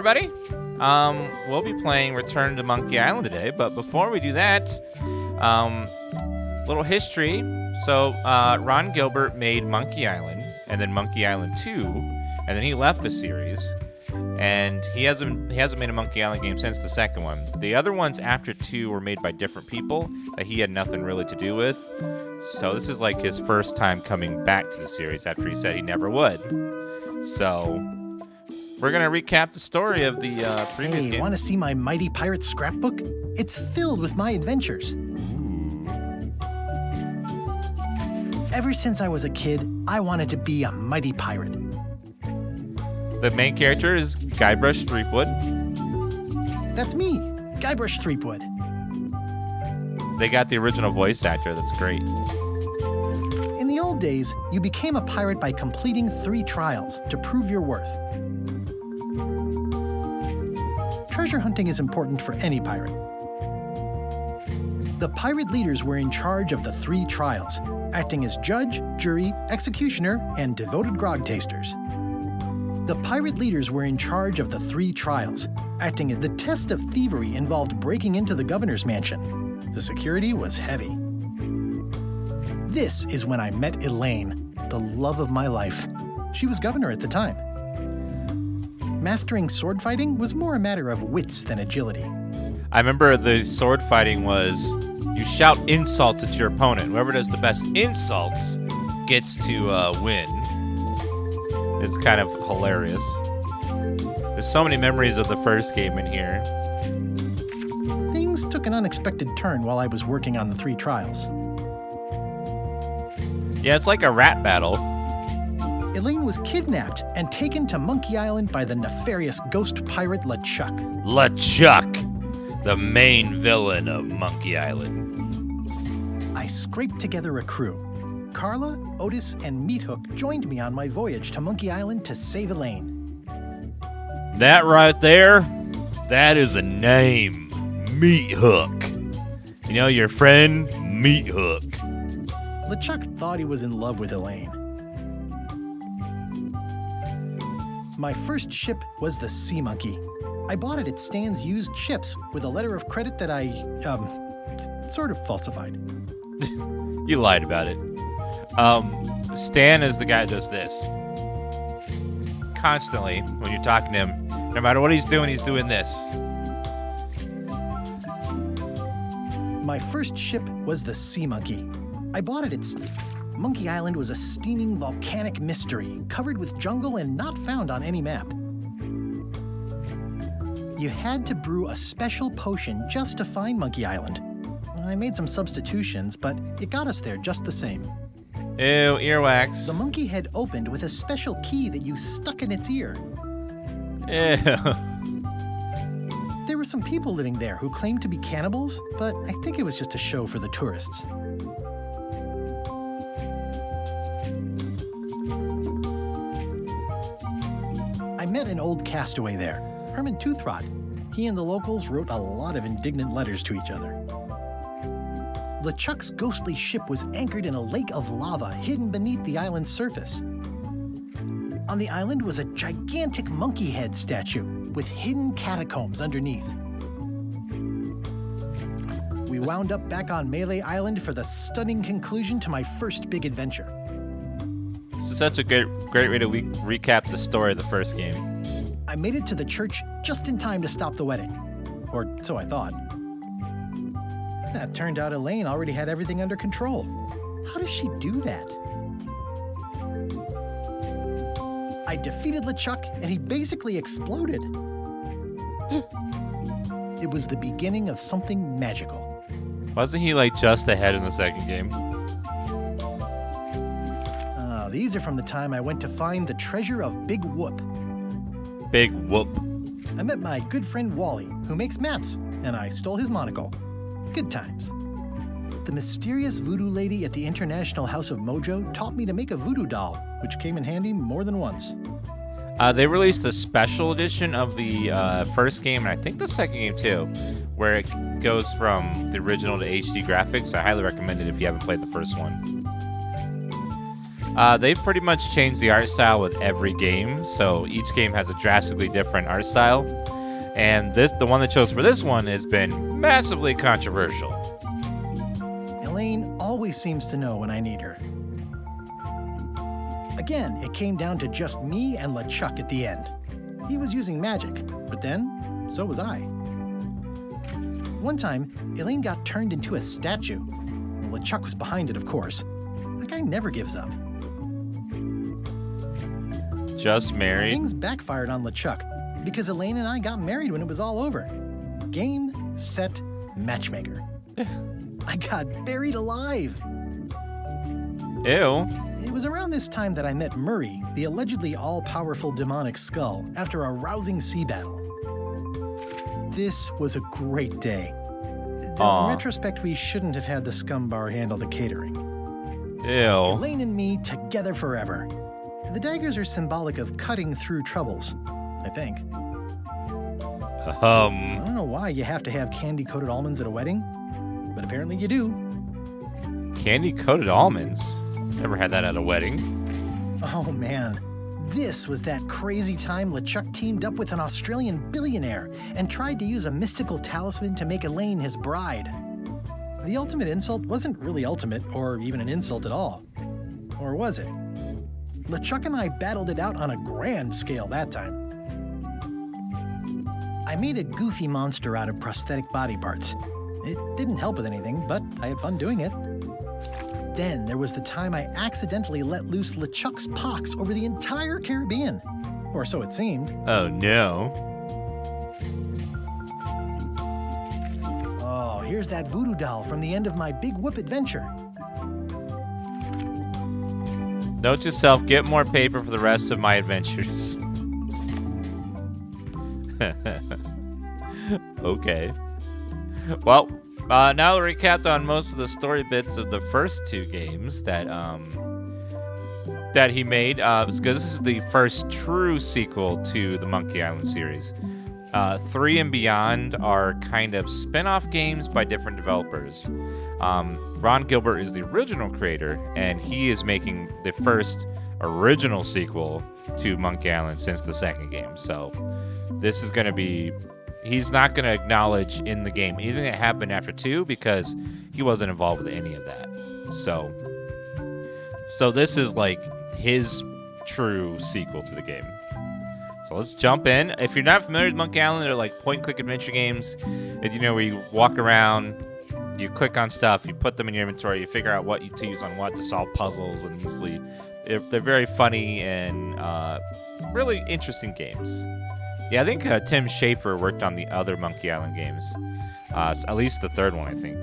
Everybody, we'll be playing Return to Monkey Island today, but before we do that, little history. So Ron Gilbert made Monkey Island and then Monkey Island 2, and then he left the series, and he hasn't made a Monkey Island game since the second one. The other ones after 2 were made by different people that he had nothing really to do with. So this is like his first time coming back to the series after he said he never would. So we're going to recap the story of the previous game. Hey, want to see my Mighty Pirate scrapbook? It's filled with my adventures. Ever since I was a kid, I wanted to be a mighty pirate. The main character is Guybrush Threepwood. That's me, Guybrush Threepwood. They got the original voice actor. That's great. In the old days, you became a pirate by completing 3 trials to prove your worth. Treasure hunting is important for any pirate. The pirate leaders were in charge of the 3 trials, acting as judge, jury, executioner, and devoted grog tasters. The pirate leaders were in charge of the 3 trials, acting as the test of thievery involved breaking into the governor's mansion. The security was heavy. This is when I met Elaine, the love of my life. She was governor at the time. Mastering sword fighting was more a matter of wits than agility. I remember the sword fighting was you shout insults at your opponent. Whoever does the best insults gets to win. It's kind of hilarious. There's so many memories of the first game in here. Things took an unexpected turn while I was working on the 3 trials. Yeah, it's like a rat battle. Elaine was kidnapped and taken to Monkey Island by the nefarious ghost pirate LeChuck. LeChuck, the main villain of Monkey Island. I scraped together a crew. Carla, Otis, and Meathook joined me on my voyage to Monkey Island to save Elaine. That right there, that is a name. Meathook. You know your friend, Meathook. LeChuck thought he was in love with Elaine. My first ship was the Sea Monkey. I bought it at Stan's used ships with a letter of credit that I, sort of falsified. You lied about it. Stan is the guy that does this. Constantly, when you're talking to him, no matter what he's doing this. My first ship was the Sea Monkey. I bought it at Monkey Island was a steaming volcanic mystery, covered with jungle and not found on any map. You had to brew a special potion just to find Monkey Island. I made some substitutions, but it got us there just the same. Ew, earwax. The monkey head opened with a special key that you stuck in its ear. Ew. There were some people living there who claimed to be cannibals, but I think it was just a show for the tourists. I met an old castaway there, Herman Toothrod. He and the locals wrote a lot of indignant letters to each other. LeChuck's ghostly ship was anchored in a lake of lava hidden beneath the island's surface. On the island was a gigantic monkey head statue with hidden catacombs underneath. We wound up back on Melee Island for the stunning conclusion to my first big adventure. This is such a great way to recap the story of the first game. I made it to the church just in time to stop the wedding. Or so I thought. It turned out Elaine already had everything under control. How does she do that? I defeated LeChuck, and he basically exploded. It was the beginning of something magical. Wasn't he like just ahead in the second game? These are from the time I went to find the treasure of Big Whoop. Big Whoop. I met my good friend Wally, who makes maps, and I stole his monocle. Good times. The mysterious voodoo lady at the International House of Mojo taught me to make a voodoo doll, which came in handy more than once. They released a special edition of the first game, and I think the second game too, where it goes from the original to HD graphics. I highly recommend it if you haven't played the first one. They've pretty much changed the art style with every game, so each game has a drastically different art style. And the one they chose for this one has been massively controversial. Elaine always seems to know when I need her. Again, it came down to just me and LeChuck at the end. He was using magic, but then, so was I. One time, Elaine got turned into a statue. LeChuck was behind it, of course. The guy never gives up. Just married. Things backfired on LeChuck because Elaine and I got married when it was all over. Game, set, matchmaker. I got buried alive. Ew. It was around this time that I met Murray, the allegedly all-powerful demonic skull, after a rousing sea battle. This was a great day. Though in retrospect, we shouldn't have had the scumbar handle the catering. Ew. Elaine and me together forever. The daggers are symbolic of cutting through troubles, I think. I don't know why you have to have candy-coated almonds at a wedding, but apparently you do. Candy-coated almonds? Never had that at a wedding. Oh man, this was that crazy time LeChuck teamed up with an Australian billionaire and tried to use a mystical talisman to make Elaine his bride. The ultimate insult wasn't really ultimate or even an insult at all. Or was it? LeChuck and I battled it out on a grand scale that time. I made a goofy monster out of prosthetic body parts. It didn't help with anything, but I had fun doing it. Then there was the time I accidentally let loose LeChuck's pox over the entire Caribbean. Or so it seemed. Oh, no. Oh, here's that voodoo doll from the end of my Big Whoop adventure. Note to self, get more paper for the rest of my adventures. Okay. Well, now that we recapped on most of the story bits of the first two games that he made, because this is the first true sequel to the Monkey Island series. 3 and Beyond are kind of spin-off games by different developers. Ron Gilbert is the original creator, and he is making the first original sequel to Monkey Island since the second game. So this is going to be... He's not going to acknowledge in the game anything that happened after 2 because he wasn't involved with any of that. So this is like his true sequel to the game. So let's jump in. If you're not familiar with Monkey Island, they're like point-and-click adventure games. And, where you walk around, you click on stuff, you put them in your inventory, you figure out what to use on what to solve puzzles, and usually they're very funny and really interesting games. Yeah, I think Tim Schafer worked on the other Monkey Island games. At least the third one, I think.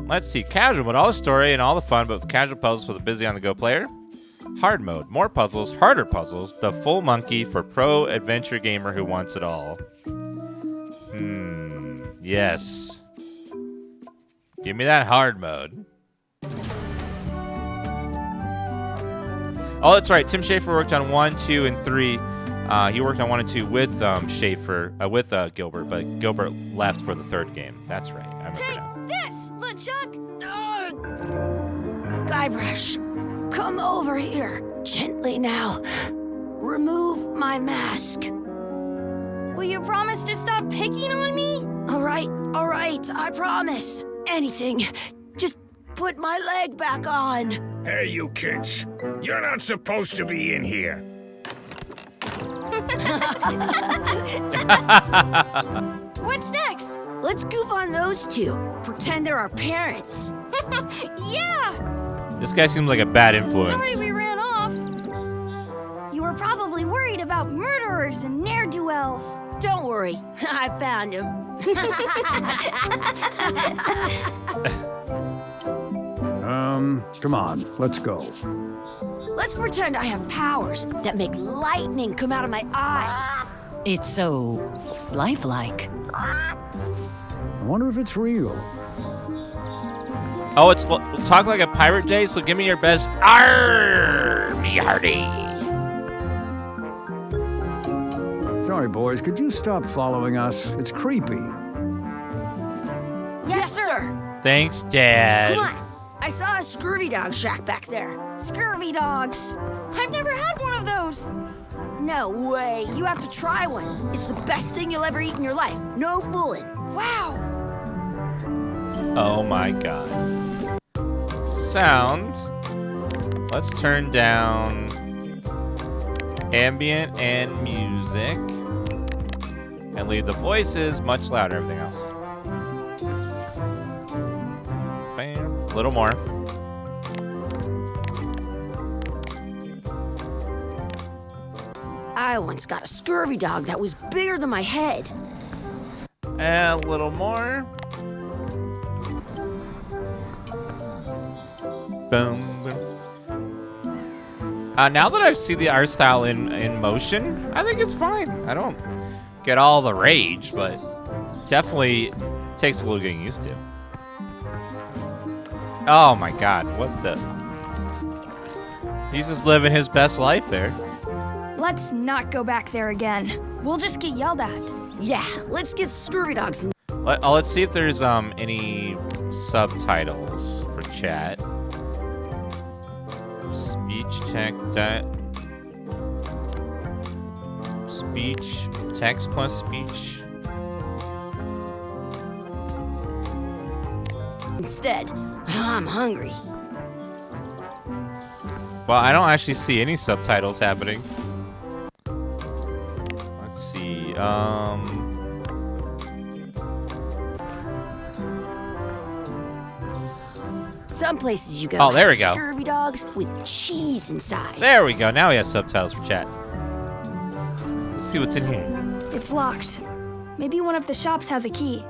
Let's see. Casual mode, all the story and all the fun, but with casual puzzles for the busy on-the-go player. Hard mode, more puzzles, harder puzzles. The full monkey for pro adventure gamer who wants it all. Yes. Give me that hard mode. Oh, that's right. Tim Schafer worked on 1, 2, and 3. He worked on 1 and 2 with with Gilbert, but Gilbert left for the third game. That's right. I remember now. This, LeChuck! Guybrush, come over here. Gently now. Remove my mask. Will you promise to stop picking on me? All right, I promise. Anything. Just put my leg back on. Hey, you kids. You're not supposed to be in here. What's next? Let's goof on those two. Pretend they're our parents. Yeah! This guy seems like a bad influence. Sorry we ran off. You were probably worried about murderers and ne'er-do-wells. Don't worry, I found him. Come on, let's go. Let's pretend I have powers that make lightning come out of my eyes. It's so lifelike. I wonder if it's real. Oh, it's talk like a pirate, Jay. So give me your best. Arr, me hearty. Sorry, boys, could you stop following us? It's creepy. Yes, sir. Thanks, Dad. Come on, I saw a scurvy dog shack back there. Scurvy dogs. I've never had one of those. No way. You have to try one. It's the best thing you'll ever eat in your life. No fooling. Wow. Oh my god. Sound. Let's turn down ambient and music. And leave the voices much louder, everything else. Bam. A little more. I once got a scurvy dog that was bigger than my head. And a little more. Boom. Now that I've seen the art style in motion, I think it's fine. I don't get all the rage, but definitely takes a little getting used to. Oh my god, what the? He's just living his best life there. Let's not go back there again. We'll just get yelled at. Yeah, let's get scurvy dogs in. Let's see if there's any subtitles for chat. Speech text plus speech. Instead, I'm hungry. Well, I don't actually see any subtitles happening. Let's see. Some places you go. Oh, there we go. Scurvy dogs with cheese inside. There we go. Now we have subtitles for chat. Let's see what's in here. It's locked. Maybe one of the shops has a key.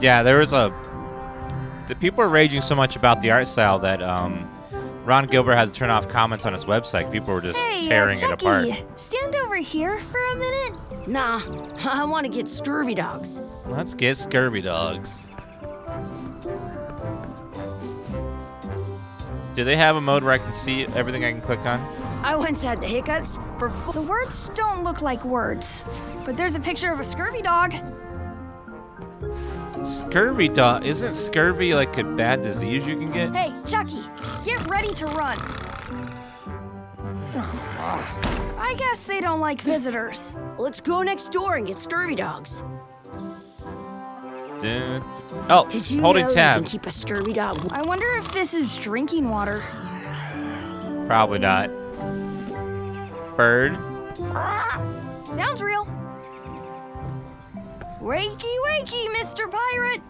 Yeah, there was the people were raging so much about the art style that Ron Gilbert had to turn off comments on his website. People were just tearing it apart. Stand over here for a minute. Nah, I want to get scurvy dogs. Let's get scurvy dogs. Do they have a mode where I can see everything I can click on? I once had the hiccups for The words don't look like words, but there's a picture of a scurvy dog. Scurvy dog? Isn't scurvy like a bad disease you can get? Hey, Chucky, get ready to run. I guess they don't like visitors. Let's go next door and get scurvy dogs. Oh, Did you holding know tab. you can keep a scurvy dog? I wonder if this is drinking water. Probably not. Bird. Sounds real. Wakey, wakey, Mr. Pirate.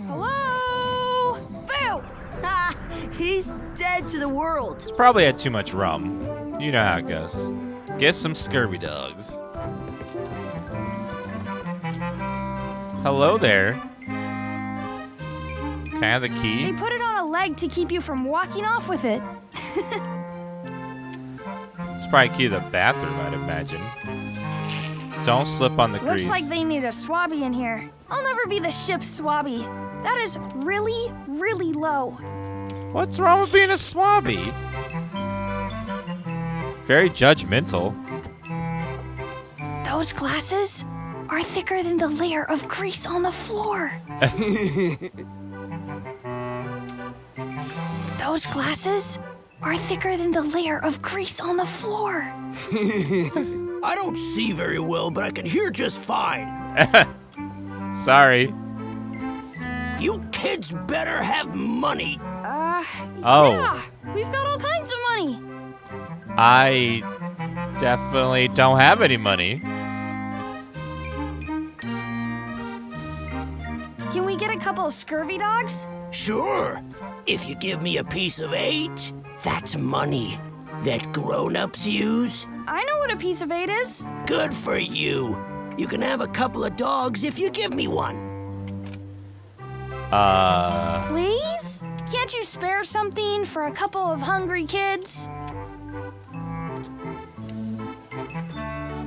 Hello? Boo! Ha! He's dead to the world. Probably had too much rum. You know how it goes. Get some scurvy dogs. Hello there. Can I have the key? They put it on a leg to keep you from walking off with it. It's probably key to the bathroom, I'd imagine. Don't slip on the grease. Looks like they need a swabby in here. I'll never be the ship's swabby. That is really, really low. What's wrong with being a swabby? Very judgmental. Those glasses are thicker than the layer of grease on the floor. Those glasses are thicker than the layer of grease on the floor. I don't see very well, but I can hear just fine. Sorry. You kids better have money. Oh. Yeah, we've got all kinds of money. I definitely don't have any money. Can we get a couple of scurvy dogs? Sure. If you give me a piece of 8, that's money that grown-ups use. I know what a piece of 8 is. Good for you. You can have a couple of dogs if you give me one. Please? Can't you spare something for a couple of hungry kids?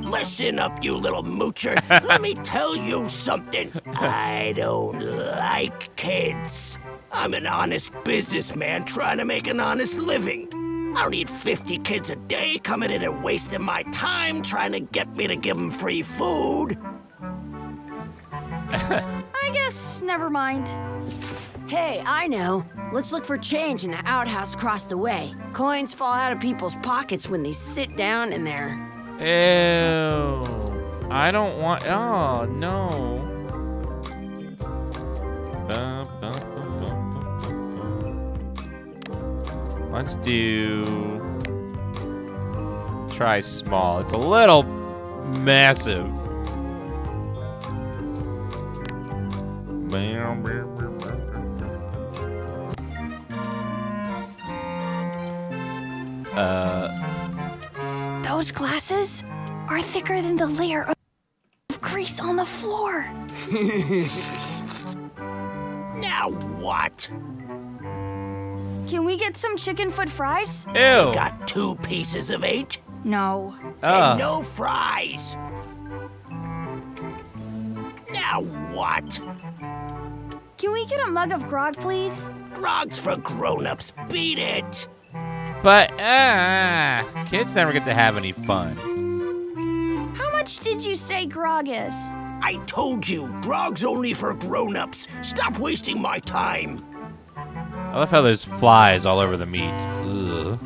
Listen up, you little moocher. Let me tell you something. I don't like kids. I'm an honest businessman trying to make an honest living. I don't need 50 kids a day coming in and wasting my time trying to get me to give them free food. I guess never mind. Hey, I know. Let's look for change in the outhouse across the way. Coins fall out of people's pockets when they sit down in there. Ew. I don't want. Oh, no. Let's do. Try small. It's a little massive. Those glasses are thicker than the layer of grease on the floor. Now what? Can we get some chicken foot fries? Ew. Got 2 pieces of 8? No. And no fries. Now what? Can we get a mug of grog, please? Grog's for grown-ups. Beat it. But, kids never get to have any fun. How much did you say grog is? I told you, grog's only for grown-ups. Stop wasting my time. I love how there's flies all over the meat. Ugh.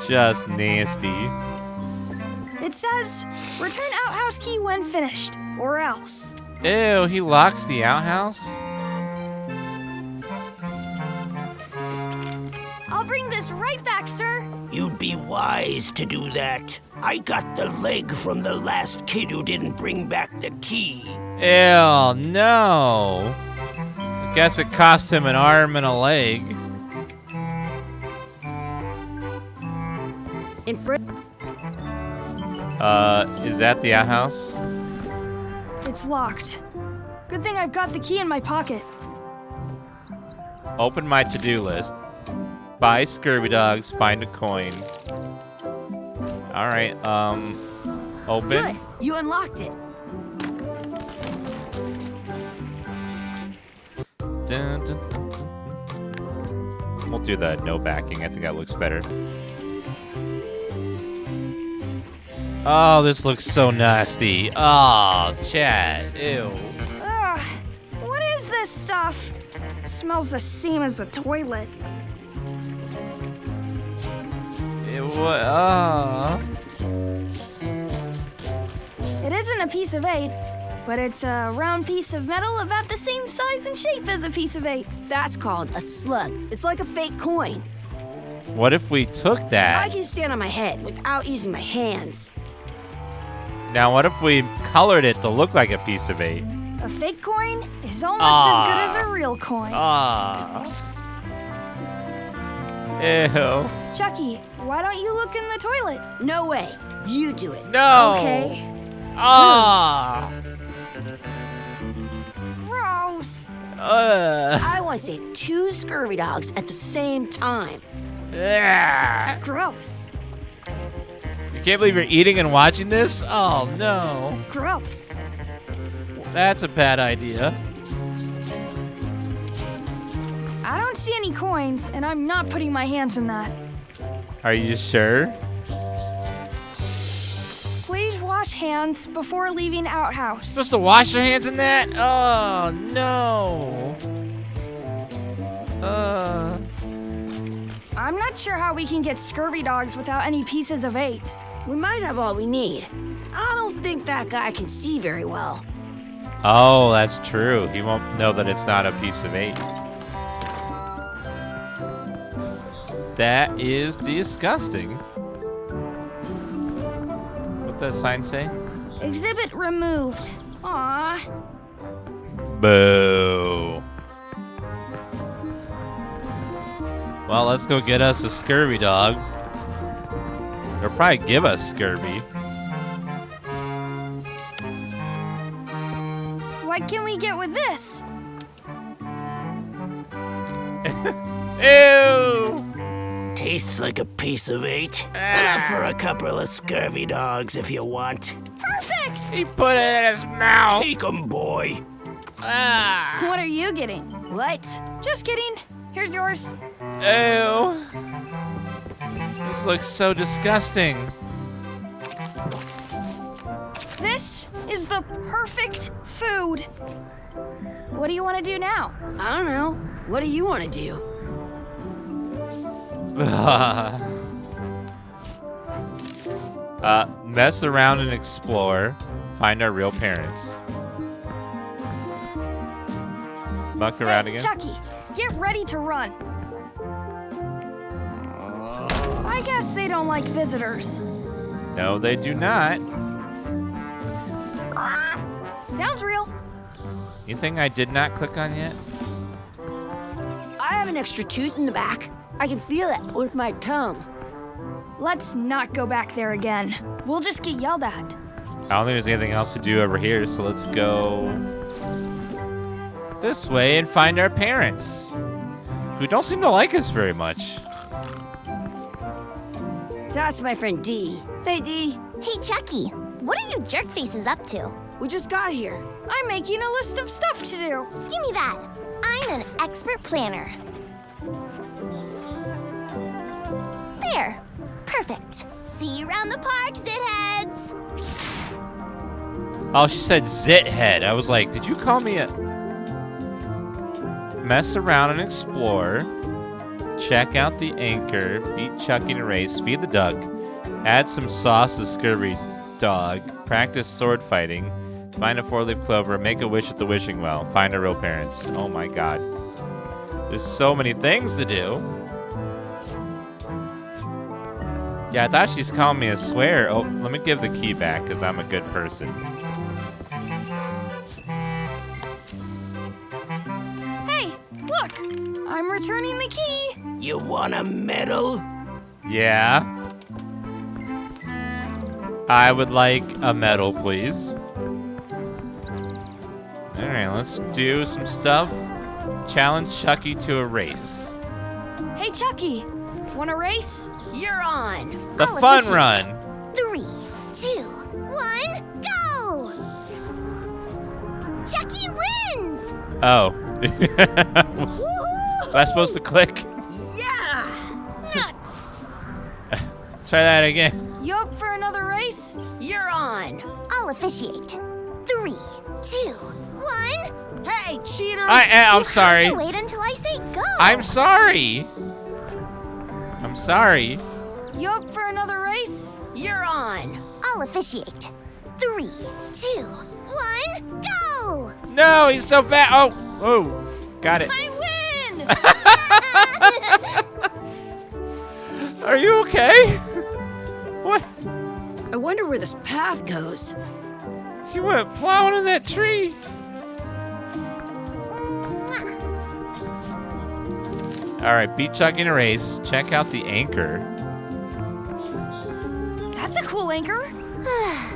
Just nasty. It says, return outhouse key when finished, or else. Ew, he locks the outhouse? I'll bring this right back, sir. You'd be wise to do that. I got the leg from the last kid who didn't bring back the key. Ew, no. I guess it cost him an arm and a leg. Is that the outhouse? It's locked. Good thing I've got the key in my pocket. Open my to-do list. Buy Scurvy Dogs, find a coin. Alright, open. Good. You unlocked it. Dun, dun, dun, dun. We'll do the no backing. I think that looks better. Oh, this looks so nasty. Oh, Chad. Ew. Ugh, what is this stuff? It smells the same as the toilet. It isn't a piece of 8, but it's a round piece of metal about the same size and shape as a piece of 8. That's called a slug. It's like a fake coin. What if we took I that? can stand on my head without using my hands. Now, what if we colored it to look like a piece of 8? A fake coin is almost as good as a real coin. Ah. Ew. Chucky, why don't you look in the toilet? No way. You do it. No. Okay. Ah. Gross. I want to say 2 scurvy dogs at the same time. Yeah. Gross. You can't believe you're eating and watching this? Oh, no. Gross. That's a bad idea. I don't see any coins, and I'm not putting my hands in that. Are you sure? Please wash hands before leaving outhouse. Supposed to wash your hands in that? Oh, no. I'm not sure how we can get scurvy dogs without any pieces of 8. We might have all we need. I don't think that guy can see very well. Oh, that's true. He won't know that it's not a piece of 8. That is disgusting. What does the sign say? Exhibit removed. Aww. Boo. Well, let's go get us a scurvy dog. They'll probably give us scurvy. What can we get with this? Ew! Tastes like a piece of 8. Enough for a couple of scurvy dogs if you want. Perfect! He put it in his mouth. Take 'em, boy. Ah. What are you getting? What? Just kidding. Here's yours. Ew. This looks so disgusting. This is the perfect food. What do you want to do now? I don't know. What do you want to do? Mess around and explore. Find our real parents. Muck around Hey, again. Chucky, get ready to run. I guess they don't like visitors. No, they do not. Sounds real. Anything I did not click on yet? I have an extra tooth in the back. I can feel it with my tongue. Let's not go back there again. We'll just get yelled at. I don't think there's anything else to do over here, so let's go this way and find our parents, who don't seem to like us very much. That's my friend Dee. Hey, Dee. Hey, Chucky, what are you jerk faces up to? We just got here. I'm making a list of stuff to do. Give me that. I'm an expert planner. There. Perfect. See you around the park, zitheads. Oh, she said zit head. I was like, did you call me a... Mess around and explore. Check out the anchor. Beat Chucky in a race. Feed the duck. Add some sauce to the scurvy dog. Practice sword fighting. Find a four-leaf clover. Make a wish at the wishing well. Find our real parents. Oh my god. There's so many things to do. Yeah, I thought she's calling me a swear. Oh, let me give the key back, because I'm a good person. Hey, look! I'm returning the key. You want a medal? Yeah. I would like a medal, please. Alright, let's do some stuff. Challenge Chucky to a race. Hey, Chucky, want a race? You're on. The I'll fun officiate. run. 3, 2, 1, go! Chucky wins! Oh. Was I supposed to click? Yeah! Nuts! Try that again. You up for another race? You're on. I'll officiate. 3, 2, 1. Hey, cheater! I'm sorry. You have to wait until I say go. I'm sorry. I'm sorry. You up for another race? You're on. I'll officiate. 3, 2, 1, go! No, he's so fat. Oh, got it. I win! Are you okay? What? I wonder where this path goes. You went plowing in that tree. All right, beat Chuck in a race. Check out the anchor. That's a cool anchor.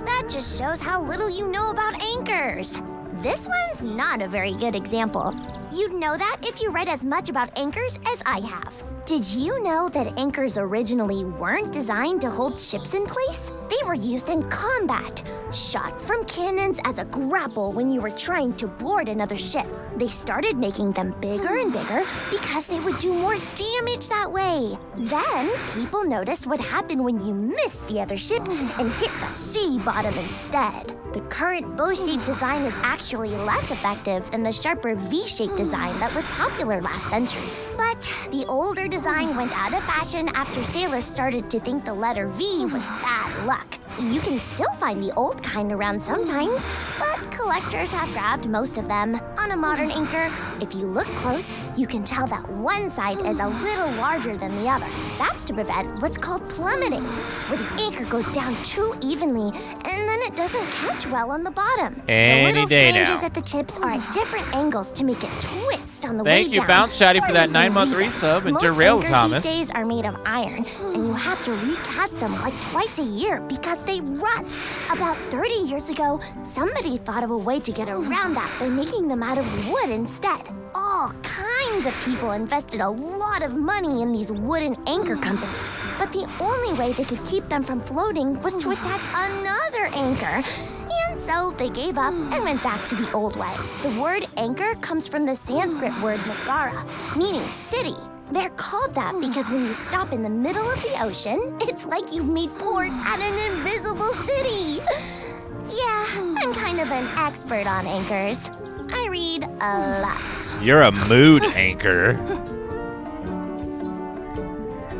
That just shows how little you know about anchors. This one's not a very good example. You'd know that if you read as much about anchors as I have. Did you know that anchors originally weren't designed to hold ships in place? They were used in combat, shot from cannons as a grapple when you were trying to board another ship. They started making them bigger and bigger because they would do more damage that way. Then, people noticed what happened when you missed the other ship and hit the sea bottom instead. The current bow-shaped design is actually less effective than the sharper V-shaped design that was popular last century. But the older design went out of fashion after sailors started to think the letter V was bad luck. You can still find the old kind around sometimes, but collectors have grabbed most of them. On a modern anchor, if you look close, you can tell that one side is a little larger than the other. That's to prevent what's called plummeting, where the anchor goes down too evenly, and then it doesn't catch well on the bottom. Any the little day flanges now. at the tips are at different angles to make it twist on the way Thank you, down. Bounce Shotty, for that the same 9-month reason. resub, and Most Derail anchors Thomas. these days are made of iron, and you have to recast them like twice a year because they rust. About 30 years ago, somebody thought of a way to get around that by making them out of wood instead. All kinds of people invested a lot of money in these wooden anchor companies, but the only way they could keep them from floating was to attach another anchor. And so they gave up and went back to the old way. The word anchor comes from the Sanskrit word nagara, meaning city. They're called that because when you stop in the middle of the ocean, it's like you've made port at an invisible city. Yeah, I'm kind of an expert on anchors. I I read a lot. You're a mood anchor.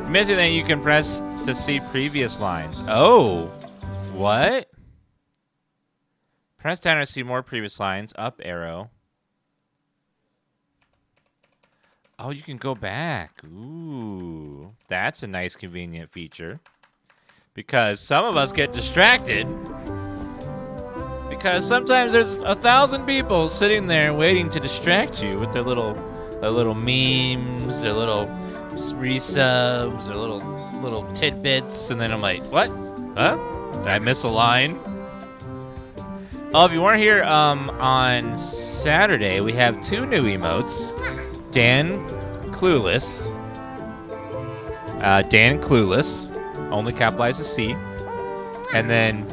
Missing that you can press to see previous lines. Oh, what? Press down to see more previous lines. Up arrow. Oh, you can go back. Ooh, that's a nice convenient feature. Because some of us get distracted. Because sometimes there's 1,000 people sitting there waiting to distract you with their little memes, their little resubs, their little tidbits, and then I'm like, what? Huh? Did I miss a line? Oh, if you weren't here on Saturday, we have 2 new emotes. Dan Clueless. Dan Clueless. Only capitalize the C. And then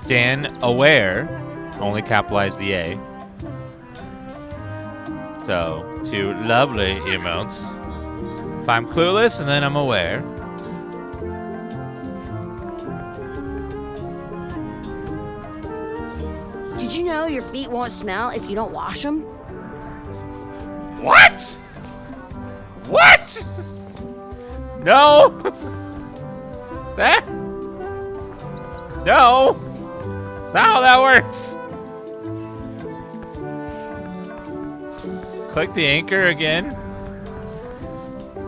Dan Aware. Only capitalize the A. So, 2 lovely emotes. If I'm clueless and then I'm aware. Did you know your feet won't smell if you don't wash them? What? What? No. That? No. That's not how that works. Click the anchor again.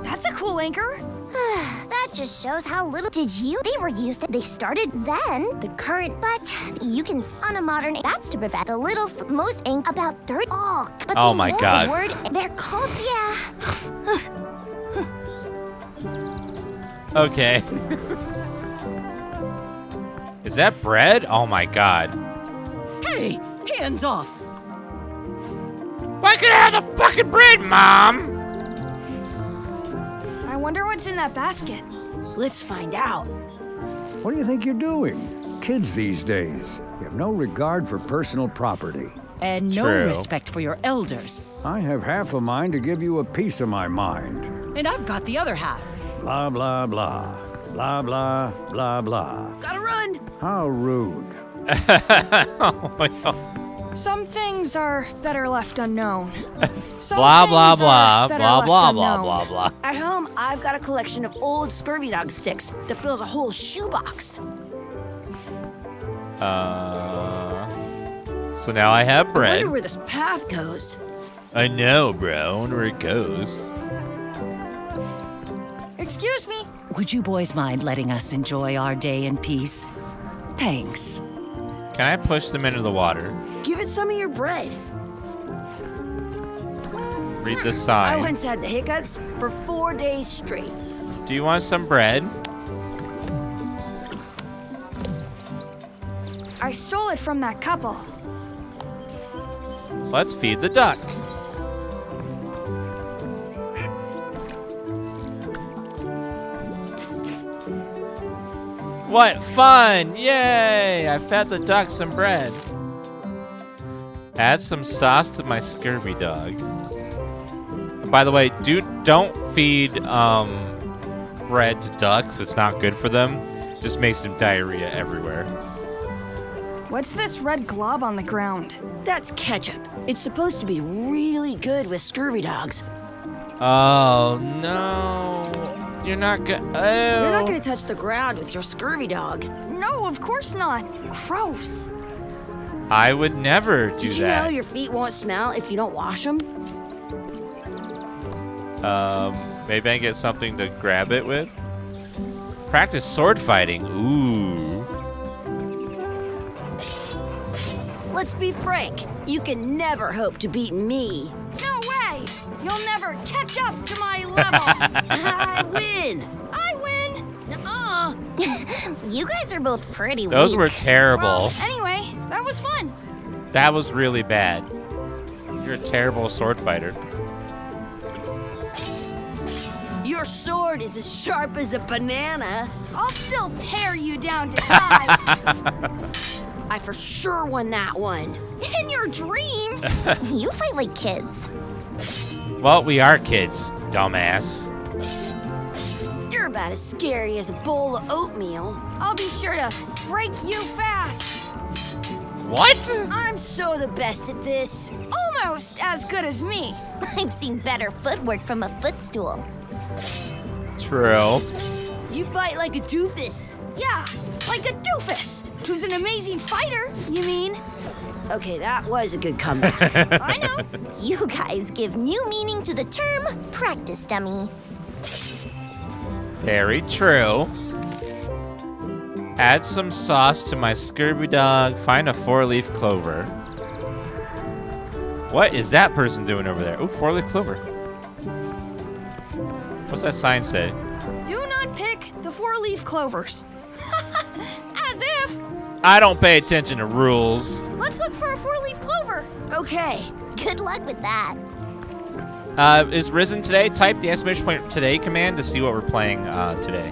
That's a cool anchor. That just shows how little. Did you? They were used. They started then. The current, but you can on a modern. That's to prevent the little most ink about 30. Oh, but Oh my God. The word they're called. Yeah. Okay. Is that bread? Oh my God. Hey, hands off. Why could I have the fucking bread, Mom? I wonder what's in that basket. Let's find out. What do you think you're doing? Kids these days, you have no regard for personal property. And no True. respect for your elders. I have half a mind to give you a piece of my mind. And I've got the other half. Blah, blah, blah. Blah, blah, blah, blah. Gotta run. How rude. Oh my God. Some things are better left unknown. Some Blah, blah, things blah. are better Blah, left blah, blah, unknown. blah, blah. At home, I've got a collection of old scurvy dog sticks that fills a whole shoebox. So now I have I bread. wonder where this path goes. I know, bro. I wonder where it goes. Excuse me. Would you boys mind letting us enjoy our day in peace? Thanks. Can I push them into the water? Give it some of your bread. Read the I sign. once had the hiccups for 4 days straight. Do you want some bread? I stole it from that couple. Let's feed the duck. What fun! Yay! I fed the duck some bread. Add some sauce to my scurvy dog. By the way, don't feed bread to ducks. It's not good for them. Just makes them diarrhea everywhere. What's this red glob on the ground? That's ketchup. It's supposed to be really good with scurvy dogs. Oh no! You're not good. You're not gonna touch the ground with your scurvy dog. No, of course not. Gross. I would never do Did you know that. your feet won't smell if you don't wash them? Maybe I can get something to grab it with. Practice sword fighting. Ooh. Let's be frank. You can never hope to beat me. No way. You'll never catch up to my level. I win. I win. Nuh-uh. You guys are both pretty Those weak. were terrible. Well, anyway, that was fun. That was really bad. You're a terrible sword fighter. Your sword is as sharp as a banana. I'll still pare you down to size. I for sure won that one. In your dreams. You fight like kids. Well, we are kids, dumbass. You're about as scary as a bowl of oatmeal. I'll be sure to break you fast. What? I'm so the best at this. Oh almost as good as me. I've seen better footwork from a footstool. True. You fight like a doofus. Yeah, like a doofus, who's an amazing fighter, you mean? Okay, that was a good comeback. I know. You guys give new meaning to the term practice dummy. Very true. Add some sauce to my scurvy dog. Find a 4-leaf clover. What is that person doing over there? Ooh, 4-leaf clover. What's that sign say? Do not pick the 4-leaf clovers. As if. I don't pay attention to rules. Let's look for a 4-leaf clover. Okay. Good luck with that. Is Risen today? Type the exclamation point today command to see what we're playing today.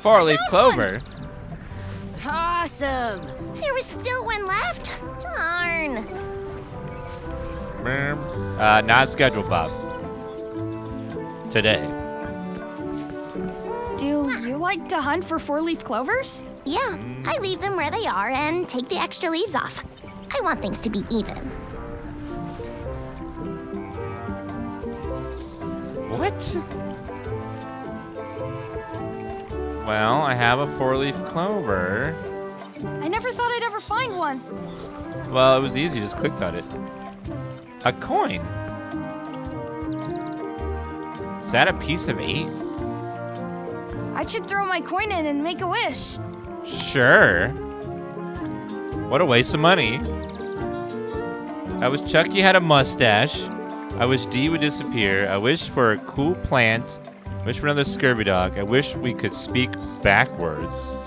4-leaf clover. Awesome. There was still one left. Darn. Not scheduled, Bob. Today. Do you like to hunt for 4-leaf clovers? Yeah, I leave them where they are and take the extra leaves off. I want things to be even. What? Well, I have a 4-leaf clover. I never thought I'd ever find one. Well, it was easy. Just clicked on it. A coin. Is that a piece of 8? I should throw my coin in and make a wish. Sure. What a waste of money. I wish Chucky had a mustache. I wish Dee would disappear. I wish for a cool plant. I wish for another scurvy dog. I wish we could speak backwards.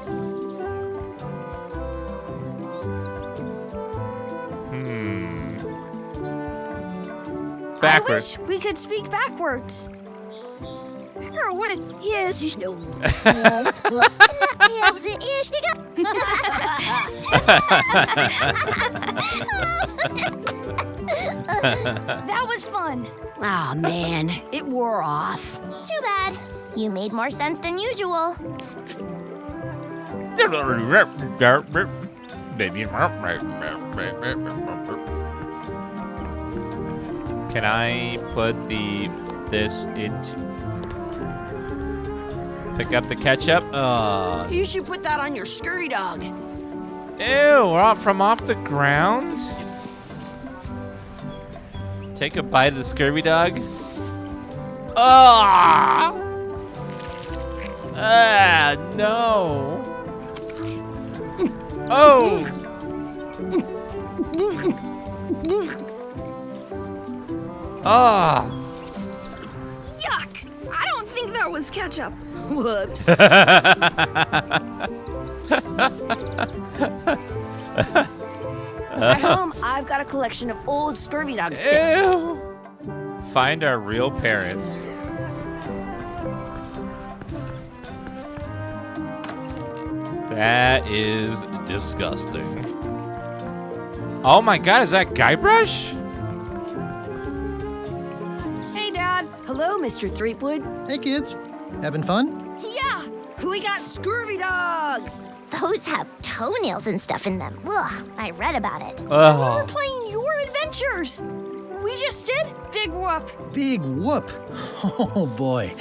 Backwards. I wish we could speak backwards. Or what is... Yes, you know. That was fun. Oh, man. It wore off. Too bad. You made more sense than usual. Can I put this into... Pick up the ketchup? You should put that on your scurry dog. Ew, we're off the ground? Take a bite of the scurvy dog? No. Oh. Yuck! I don't think that was ketchup. Whoops. At home, I've got a collection of old scurvy dog sticks. Ew. Find our real parents. That is disgusting. Oh my god, is that Guybrush? Hey, Dad. Hello, Mr. Threepwood. Hey, kids. Having fun? Yeah. We got scurvy dogs. Those have toenails and stuff in them. Ugh, I read about it. We were playing your adventures. We just did Big Whoop. Big whoop. Oh, boy.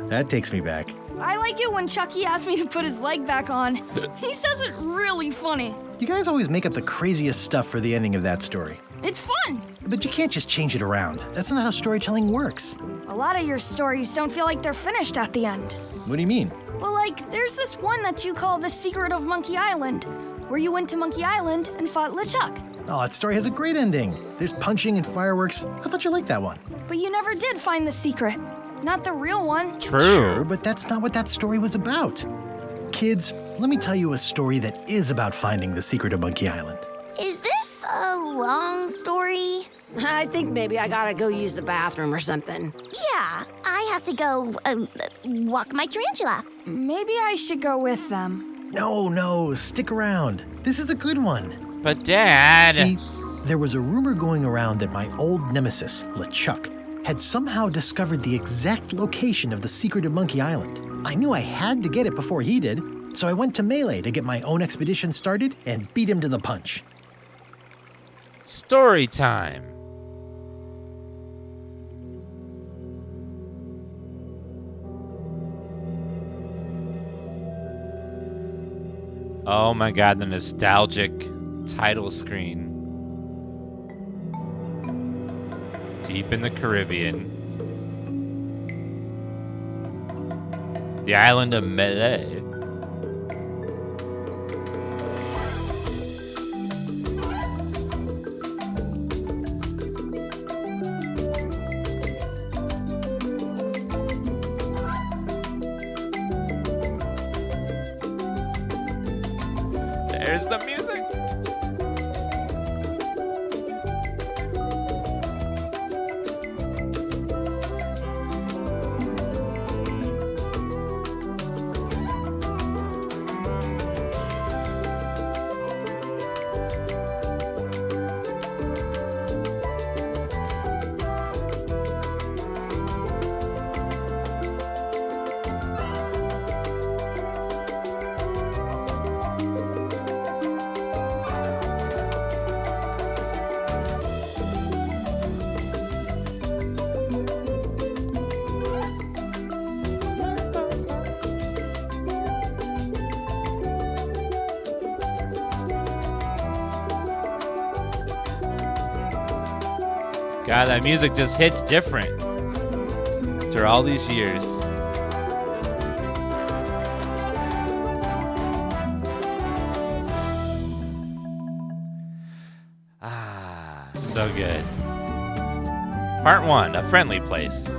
That takes me back. I like it when Chucky asks me to put his leg back on. He says it really funny. You guys always make up the craziest stuff for the ending of that story. It's fun. But you can't just change it around. That's not how storytelling works. A lot of your stories don't feel like they're finished at the end. What do you mean? Well, like, there's this one that you call The Secret of Monkey Island, where you went to Monkey Island and fought LeChuck. Oh, that story has a great ending. There's punching and fireworks. I thought you liked that one. But you never did find the secret. Not the real one. True. Sure, but that's not what that story was about. Kids, let me tell you a story that is about finding the secret of Monkey Island. Is this a long story? I think maybe I gotta go use the bathroom or something. Yeah, I have to go walk my tarantula. Maybe I should go with them. No, stick around. This is a good one. But Dad... See, there was a rumor going around that my old nemesis, LeChuck, had somehow discovered the exact location of the secret of Monkey Island. I knew I had to get it before he did, so I went to Melee to get my own expedition started and beat him to the punch. Story time. Oh my god, the nostalgic title screen. Deep in the Caribbean. The island of Melee. There's the music. God, that music just hits different after all these years. Ah, so good. Part 1, A Friendly Place.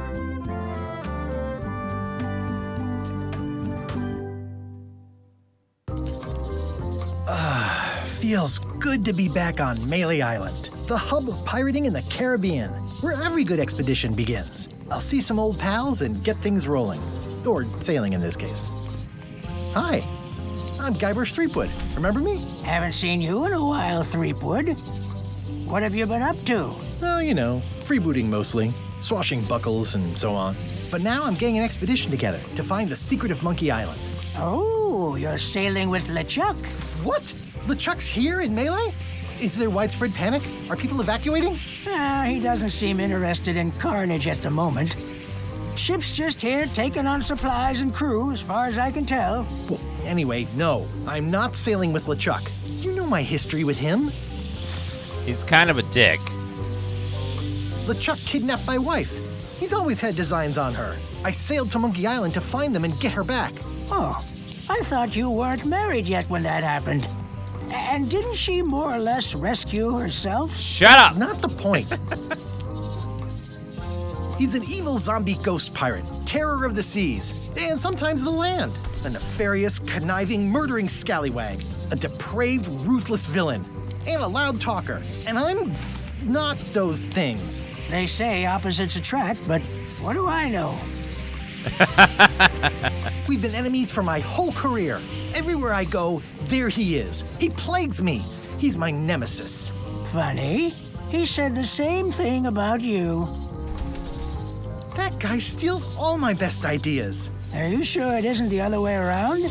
Feels good to be back on Melee Island, the hub of pirating in the Caribbean, where every good expedition begins. I'll see some old pals and get things rolling. Or sailing in this case. Hi, I'm Guybrush Threepwood. Remember me? Haven't seen you in a while, Threepwood. What have you been up to? Oh, you know, freebooting mostly, swashing buckles and so on. But now I'm getting an expedition together to find the secret of Monkey Island. Oh, you're sailing with LeChuck. What? LeChuck's here in Melee? Is there widespread panic? Are people evacuating? He doesn't seem interested in carnage at the moment. Ship's just here taking on supplies and crew, as far as I can tell. Well, anyway, no, I'm not sailing with LeChuck. You know my history with him. He's kind of a dick. LeChuck kidnapped my wife. He's always had designs on her. I sailed to Monkey Island to find them and get her back. Oh, I thought you weren't married yet when that happened. And didn't she more or less rescue herself? Shut up! Not the point. He's an evil zombie ghost pirate, terror of the seas, and sometimes the land. A nefarious, conniving, murdering scallywag. A depraved, ruthless villain. And a loud talker. And I'm not those things. They say opposites attract, but what do I know? We've been enemies for my whole career. Everywhere I go, there he is. He plagues me. He's my nemesis. Funny. He said the same thing about you. That guy steals all my best ideas. Are you sure it isn't the other way around?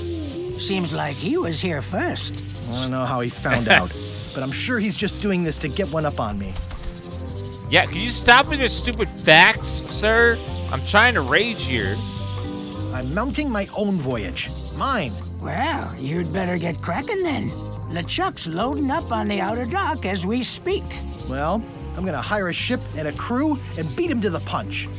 Seems like he was here first. I don't know how he found out, but I'm sure he's just doing this to get one up on me. Yeah, can you stop with your stupid facts, sir? I'm trying to rage here. I'm mounting my own voyage. Mine. Well, you'd better get cracking then. LeChuck's loading up on the outer dock as we speak. Well, I'm gonna hire a ship and a crew and beat him to the punch.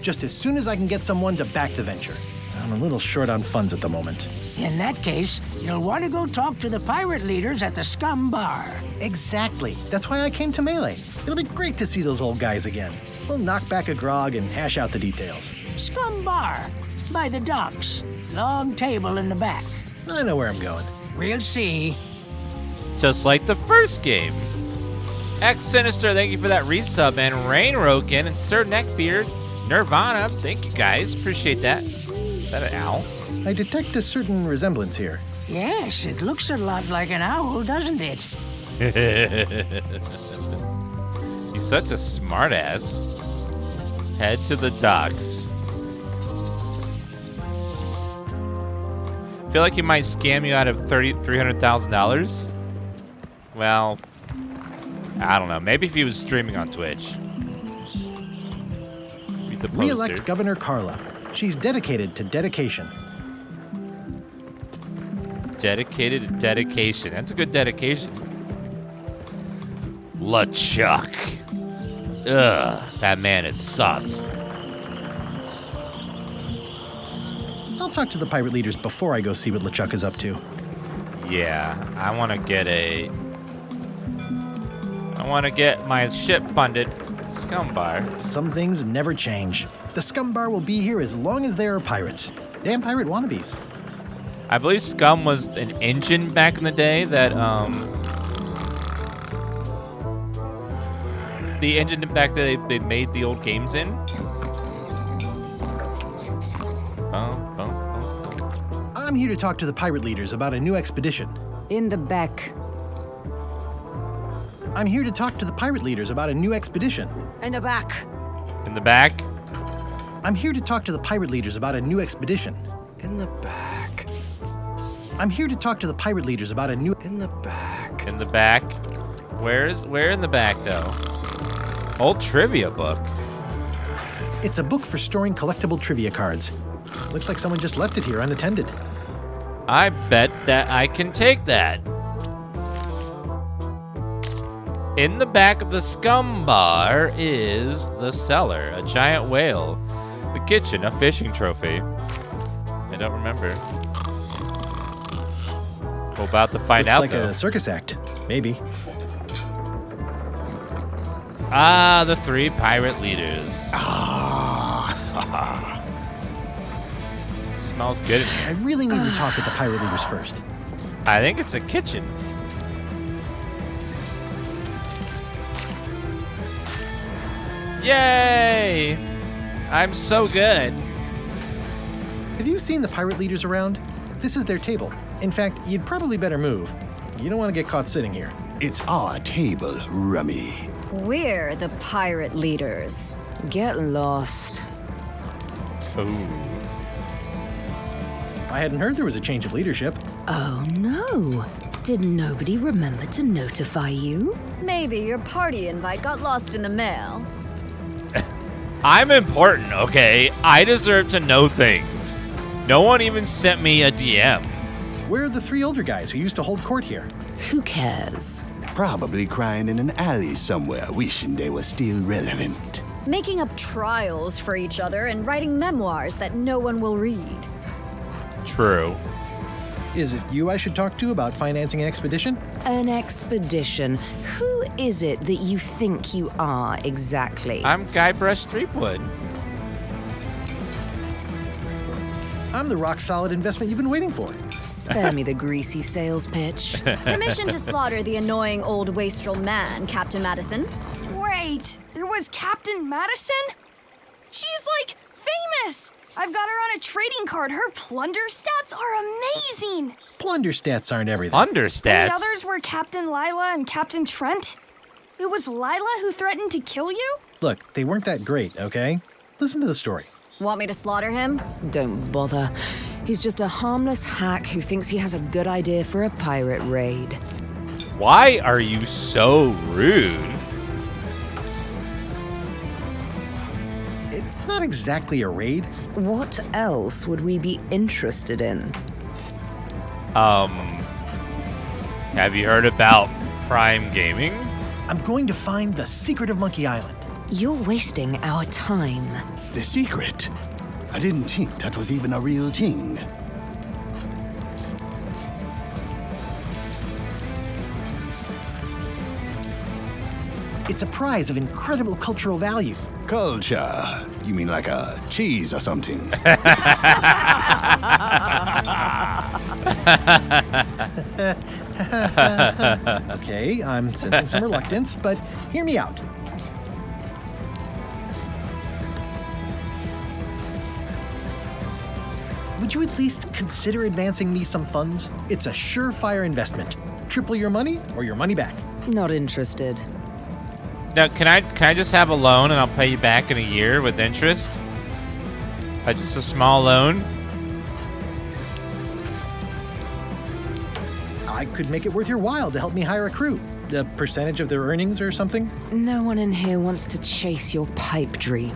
Just as soon as I can get someone to back the venture. I'm a little short on funds at the moment. In that case, you'll want to go talk to the pirate leaders at the Scum Bar. Exactly. That's why I came to Melee. It'll be great to see those old guys again. We'll knock back a grog and hash out the details. Scum Bar, by the docks. Long table in the back. I know where I'm going. We'll see. Just like the first game. X Sinister, thank you for that resub, and Rain Roken and Sir Neckbeard, Nirvana, thank you guys, appreciate that. Is that an owl? I detect a certain resemblance here. Yes, it looks a lot like an owl, doesn't it? He's such a smartass. Head to the docks. Feel like he might scam you out of $300,000? Well, I don't know. Maybe if he was streaming on Twitch. Read the poster. Re-elect Governor Carla. She's dedicated to dedication. Dedicated to dedication. That's a good dedication. LeChuck. Ugh, that man is sus. I'll talk to the pirate leaders before I go see what LeChuck is up to. Yeah, I want to get my ship funded. Scumbar. Some things never change. The Scum Bar will be here as long as there are pirates. Damn pirate wannabes. I believe Scum was an engine back in the day that, the engine back that they made the old games in. I'm here to talk to the pirate leaders about a new expedition. In the back. I'm here to talk to the pirate leaders about a new expedition. In the back. In the back? I'm here to talk to the pirate leaders about a new expedition. In the back. I'm here to talk to the pirate leaders about a new... In the back. In the back? Where in the back, though? Old trivia book. It's a book for storing collectible trivia cards. Looks like someone just left it here unattended. I bet that I can take that. In the back of the Scum Bar is the cellar, a giant whale. The kitchen, a fishing trophy. I don't remember. We're about to find Looks out, like though. a circus act. Maybe. Ah, the 3 pirate leaders. Smells good in here. I really need to talk with the pirate leaders first. I think it's a kitchen. Yay! I'm so good. Have you seen the pirate leaders around? This is their table. In fact, you'd probably better move. You don't want to get caught sitting here. It's our table, Rummy. We're the pirate leaders. Get lost. Ooh. I hadn't heard there was a change of leadership. Oh no. Did nobody remember to notify you? Maybe your party invite got lost in the mail. I'm important, okay? I deserve to know things. No one even sent me a DM. Where are the 3 older guys who used to hold court here? Who cares? Probably crying in an alley somewhere, wishing they were still relevant. Making up trials for each other and writing memoirs that no one will read. True. Is it you I should talk to about financing an expedition? An expedition. Who is it that you think you are exactly? I'm Guybrush Threepwood. I'm the rock-solid investment you've been waiting for. Spare me the greasy sales pitch. Permission to slaughter the annoying old wastrel man, Captain Madison. Wait, it was Captain Madison? She's like famous! I've got her on a trading card. Her plunder stats are amazing. Plunder stats aren't everything. Plunder The stats? others were Captain Lila and Captain Trent. It was Lila who threatened to kill you? Look, they weren't that great, okay? Listen to the story. Want me to slaughter him? Don't bother. He's just a harmless hack who thinks he has a good idea for a pirate raid. Why are you so rude? It's not exactly a raid. What else would we be interested in? Have you heard about Prime Gaming? I'm going to find the secret of Monkey Island. You're wasting our time. The secret? I didn't think that was even a real thing. It's a prize of incredible cultural value. Culture? You mean like a cheese or something? Okay, I'm sensing some reluctance, but hear me out. Would you at least consider advancing me some funds? It's a surefire investment. Triple your money or your money back. Not interested. Now, can I just have a loan and I'll pay you back in a year with interest? Just a small loan? I could make it worth your while to help me hire a crew. The percentage of their earnings or something? No one in here wants to chase your pipe dream.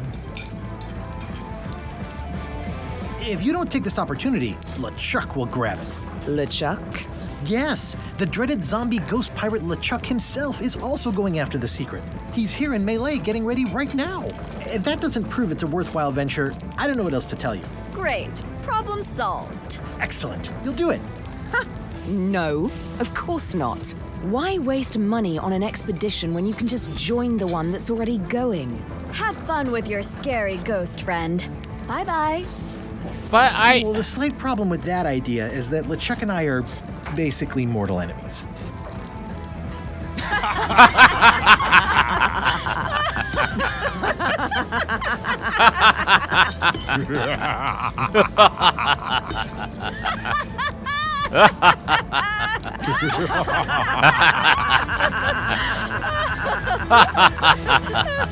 If you don't take this opportunity, LeChuck will grab it. LeChuck? Yes, the dreaded zombie ghost pirate LeChuck himself is also going after the secret. He's here in Melee getting ready right now. If that doesn't prove it's a worthwhile venture, I don't know what else to tell you. Great. Problem solved. Excellent. You'll do it. No, of course not. Why waste money on an expedition when you can just join the one that's already going? Have fun with your scary ghost friend. Bye-bye. But Well, the slight problem with that idea is that LeChuck and I are basically mortal enemies.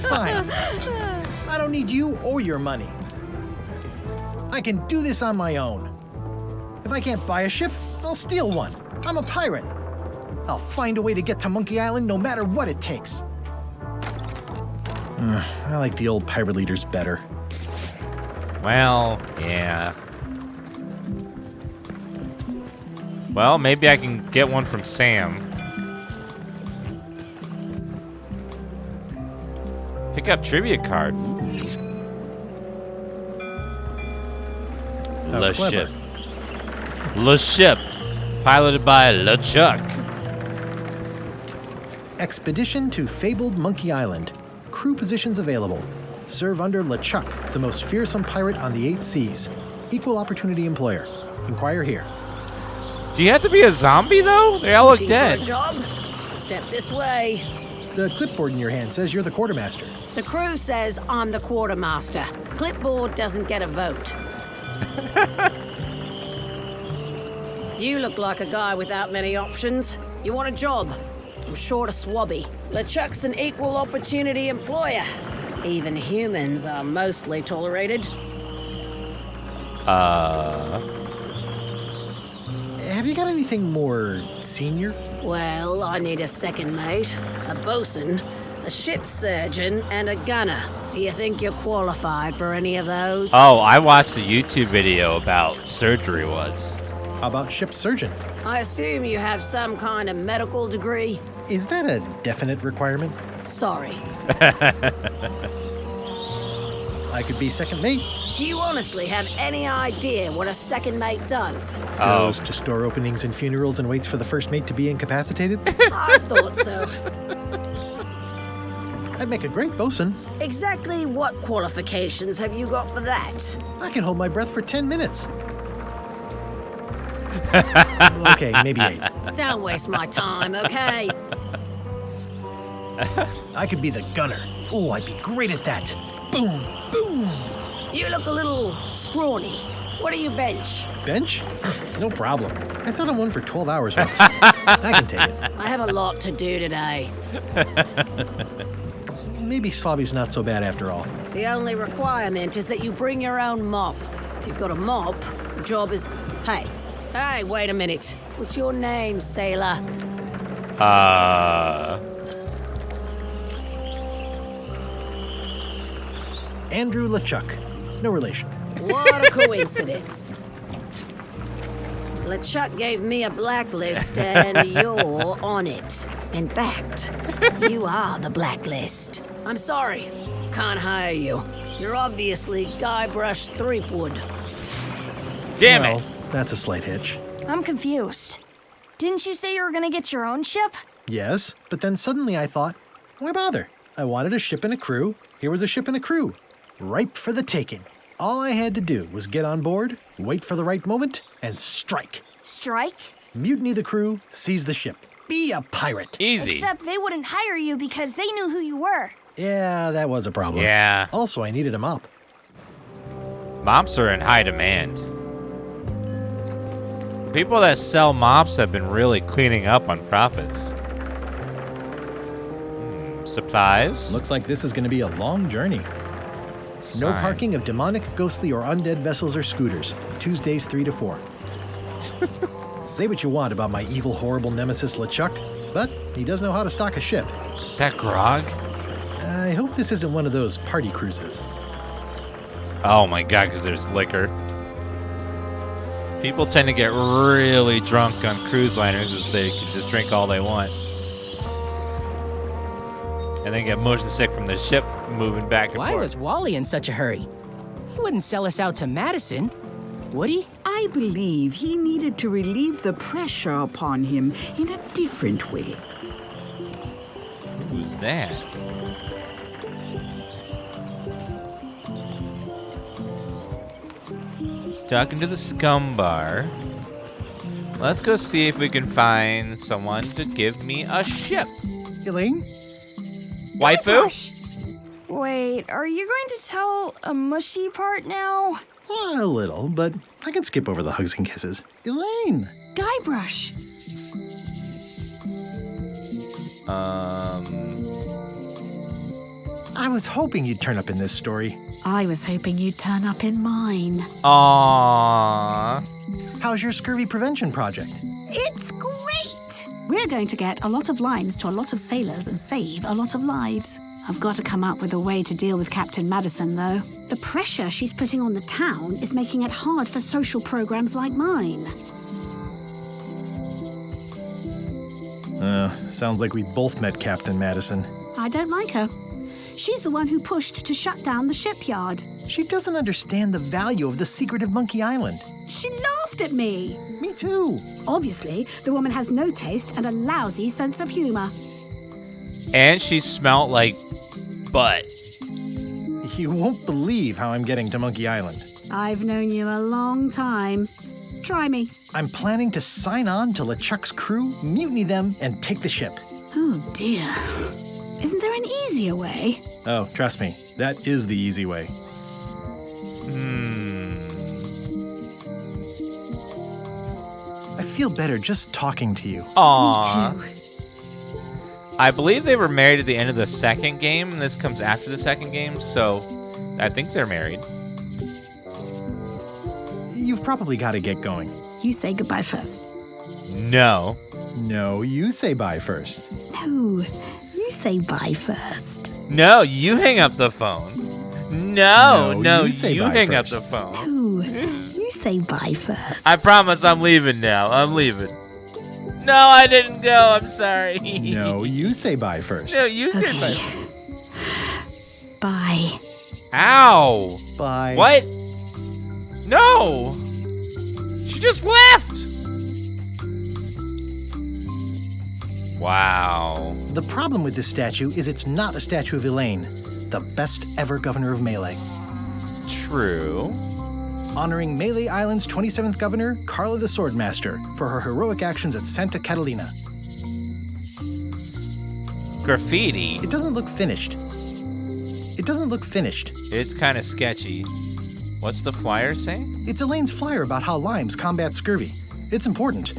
Fine. I don't need you or your money. I can do this on my own. If I can't buy a ship, I'll steal one. I'm a pirate. I'll find a way to get to Monkey Island no matter what it takes. I like the old pirate leaders better. Well, yeah. Well, maybe I can get one from Sam. Pick up trivia card. Le clever. Ship. Le Ship. Piloted by LeChuck. Expedition to fabled Monkey Island. Crew positions available. Serve under LeChuck, the most fearsome pirate on the 8 seas. Equal opportunity employer. Inquire here. Do you have to be a zombie, though? They all look Looking for a dead. job? Step this way. The clipboard in your hand says you're the quartermaster. The crew says I'm the quartermaster. Clipboard doesn't get a vote. You look like a guy without many options. You want a job? I'm short of swabby. LeChuck's an equal opportunity employer. Even humans are mostly tolerated. Have you got anything more senior? Well, I need a second mate, a bosun, a ship surgeon, and a gunner. Do you think you're qualified for any of those? Oh, I watched the YouTube video about surgery once. How about ship surgeon? I assume you have some kind of medical degree? Is that a definite requirement? Sorry. I could be second mate. Do you honestly have any idea what a second mate does? Goes to store openings and funerals and waits for the first mate to be incapacitated. I thought so. I'd make a great bosun. Exactly what qualifications have you got for that? I can hold my breath for 10 minutes. Okay, maybe 8. Don't waste my time, okay? I could be the gunner. Oh, I'd be great at that. Boom, boom. You look a little scrawny. What do you bench? Bench? No problem. I sat on one for 12 hours once. I can take it. I have a lot to do today. Maybe Swabby's not so bad after all. The only requirement is that you bring your own mop. If you've got a mop, the job is... Hey, wait a minute. What's your name, sailor? Andrew LeChuck. No relation. What a coincidence. LeChuck gave me a blacklist and you're on it. In fact, you are the blacklist. I'm sorry, can't hire you. You're obviously Guybrush Threepwood. Damn Well, it. that's a slight hitch. I'm confused. Didn't you say you were gonna get your own ship? Yes, but then suddenly I thought, why bother? I wanted a ship and a crew. Here was a ship and a crew. Ripe for the taking. All I had to do was get on board, wait for the right moment, and strike. Strike? Mutiny the crew, seize the ship. Be a pirate. Easy. Except they wouldn't hire you because they knew who you were. Yeah, that was a problem. Yeah. Also, I needed a mop. Mops are in high demand. People that sell mops have been really cleaning up on profits. Supplies? Looks like this is going to be a long journey. No Sign. parking of demonic, ghostly, or undead vessels or scooters. Tuesdays 3 to 4. Say what you want about my evil, horrible nemesis LeChuck. but he does know how to stock a ship. Is that grog? I hope this isn't one of those party cruises. Oh my god, because there's liquor. People tend to get really drunk on cruise liners as they can just drink all they want. And then get motion sick from the ship moving back and Why forth. was Wally in such a hurry? He wouldn't sell us out to Madison, would he? I believe he needed to relieve the pressure upon him in a different way. Who's that? Talking to the scum bar. Let's go see if we can find someone to give me a ship. Elaine? Waifu? Wait, are you going to tell a mushy part now? A little, but I can skip over the hugs and kisses. Elaine! Guybrush! I was hoping you'd turn up in this story. I was hoping you'd turn up in mine. Aww. How's your scurvy prevention project? It's great! We're going to get a lot of lines to a lot of sailors and save a lot of lives. I've got to come up with a way to deal with Captain Madison, though. The pressure she's putting on the town is making it hard for social programs like mine. Sounds like we both met Captain Madison. I don't like her. She's the one who pushed to shut down the shipyard. She doesn't understand the value of the secret of Monkey Island. She laughed at me. Me too. Obviously, the woman has no taste and a lousy sense of humor. And she smelled like butt. You won't believe how I'm getting to Monkey Island. I've known you a long time. Try me. I'm planning to sign on to LeChuck's crew, mutiny them, and take the ship. Oh, dear. Isn't there an easier way? Oh, trust me, that is the easy way. I feel better just talking to you. Aww. Me too. I believe they were married at the end of the second game, and this comes after the second game, so I think they're married. You've probably got to get going. You say goodbye first. No. No, you say bye first. No, you say bye first. No, you hang up the phone. No, you say you bye hang first. up the phone. No, you say bye first. I promise I'm leaving now. I'm leaving. No, I didn't go. I'm sorry. No, you say bye first. No, you did. Okay. Bye. Ow. Bye. What? No. She just left. Wow. The problem with this statue is it's not a statue of Elaine, the best ever governor of Melee. True. Honoring Melee Island's 27th governor, Carla the Swordmaster, for her heroic actions at Santa Catalina. Graffiti. It doesn't look finished. It doesn't look finished. It's kind of sketchy. What's the flyer say? It's Elaine's flyer about how limes combat scurvy. It's important,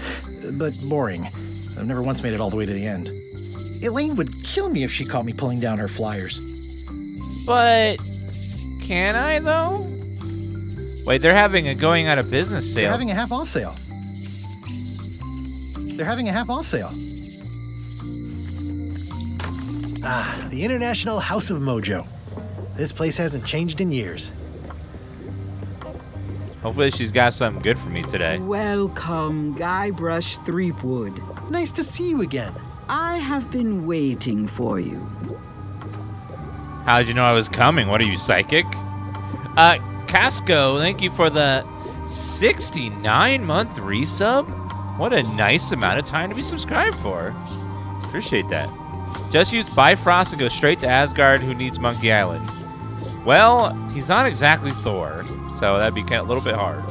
but boring. I've never once made it all the way to the end. Elaine would kill me if she caught me pulling down her flyers. But can I, though? Wait, they're having a going out of business sale. They're having a half-off sale. They're having a half-off sale. Ah, the International House of Mojo. This place hasn't changed in years. Hopefully she's got something good for me today. Welcome, Guybrush Threepwood. Nice to see you again. I have been waiting for you. How did you know I was coming? What are you, psychic? Casco, thank you for the 69-month resub. What a nice amount of time to be subscribed for. Appreciate that. Just use Bifrost and go straight to Asgard, who needs Monkey Island. Well, he's not exactly Thor, so that'd be a little bit hard.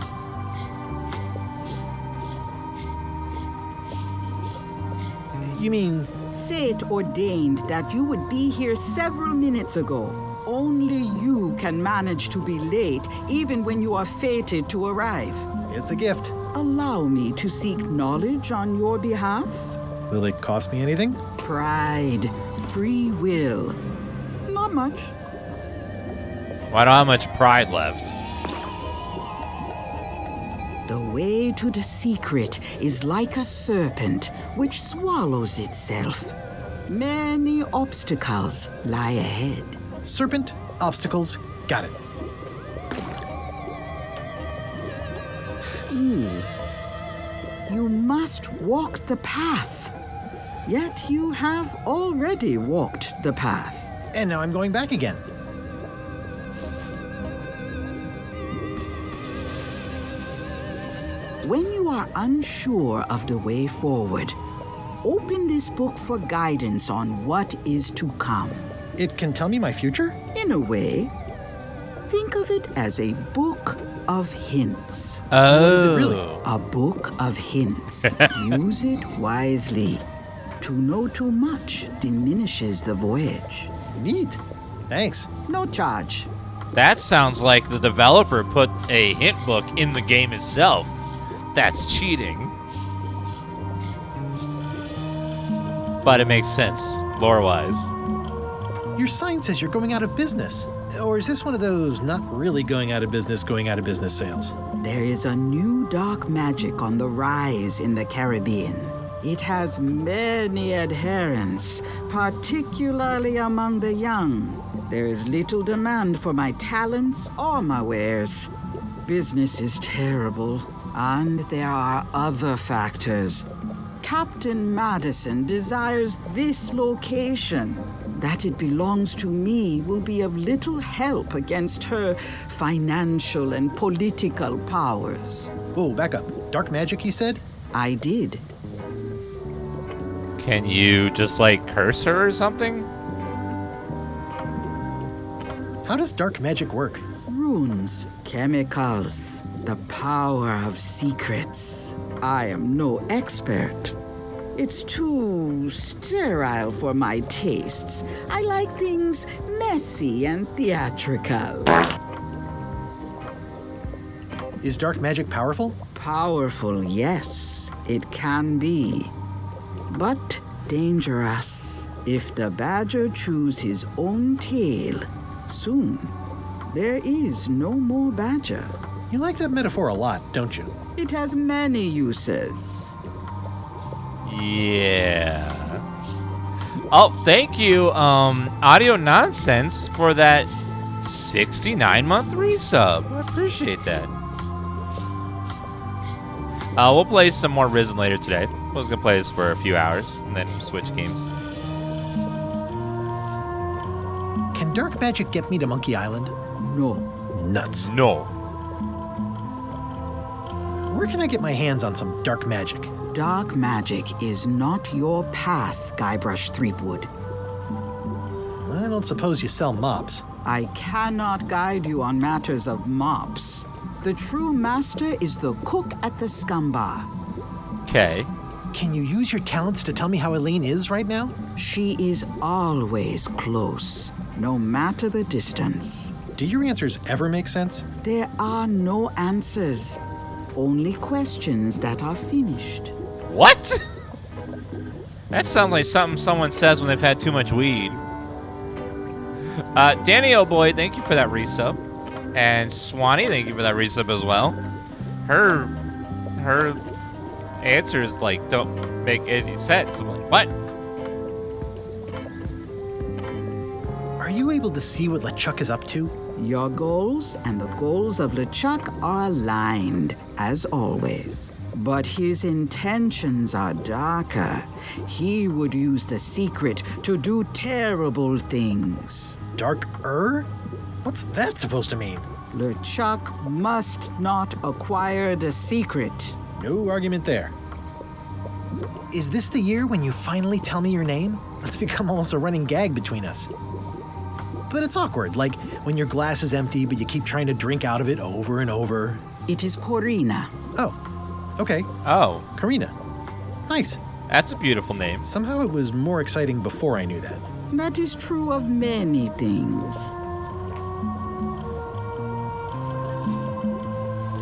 You mean... Fate ordained that you would be here several minutes ago. Only you can manage to be late, even when you are fated to arrive. It's a gift. Allow me to seek knowledge on your behalf. Will it cost me anything? Pride, free will. Not much. Well, I don't have much pride left. The way to the secret is like a serpent which swallows itself. Many obstacles lie ahead. Serpent, obstacles, got it. You must walk the path. Yet you have already walked the path. And now I'm going back again. When you are unsure of the way forward, open this book for guidance on what is to come. It can tell me my future? In a way. Think of it as a book of hints. Oh. Is it really? A book of hints. Use it wisely. To know too much diminishes the voyage. Neat. Thanks. No charge. That sounds like the developer put a hint book in the game itself. That's cheating. But it makes sense, lore-wise. Your sign says you're going out of business. Or is this one of those not really going out of business sales? There is a new dark magic on the rise in the Caribbean. It has many adherents, particularly among the young. There is little demand for my talents or my wares. Business is terrible, and there are other factors. Captain Madison desires this location. That it belongs to me will be of little help against her financial and political powers. Whoa, back up. Dark magic, you said? I did. Can you just, like, curse her or something? How does dark magic work? Runes, chemicals, the power of secrets. I am no expert. It's too sterile for my tastes. I like things messy and theatrical. Is dark magic powerful? Powerful, yes, it can be. But dangerous. If the badger chews his own tail, soon there is no more badger. You like that metaphor a lot, don't you? It has many uses. Yeah. Oh, thank you, Audio Nonsense, for that 69-month resub. I appreciate that. We'll play some more Risen later today. I was going to play this for a few hours and then switch games. Can dark magic get me to Monkey Island? No. Nuts. No. Where can I get my hands on some dark magic? Dark magic is not your path, Guybrush Threepwood. I don't suppose you sell mops. I cannot guide you on matters of mops. The true master is the cook at the scum bar. Okay. Can you use your talents to tell me how Eileen is right now? She is always close, no matter the distance. Do your answers ever make sense? There are no answers, only questions that are finished. What? That sounds like something someone says when they've had too much weed. Danny, oh boy, thank you for that resub. And Swanee, thank you for that resub as well. Her answers, like, don't make any sense. I'm like, what? Are you able to see what LeChuck is up to? Your goals and the goals of LeChuck are aligned, as always. But his intentions are darker. He would use the secret to do terrible things. Dark-er? What's that supposed to mean? LeChuck must not acquire the secret. No argument there. Is this the year when you finally tell me your name? It's become almost a running gag between us. But it's awkward, like when your glass is empty but you keep trying to drink out of it over and over. It is Corina. Oh, okay. Oh. Karina. Nice. That's a beautiful name. Somehow it was more exciting before I knew that. That is true of many things.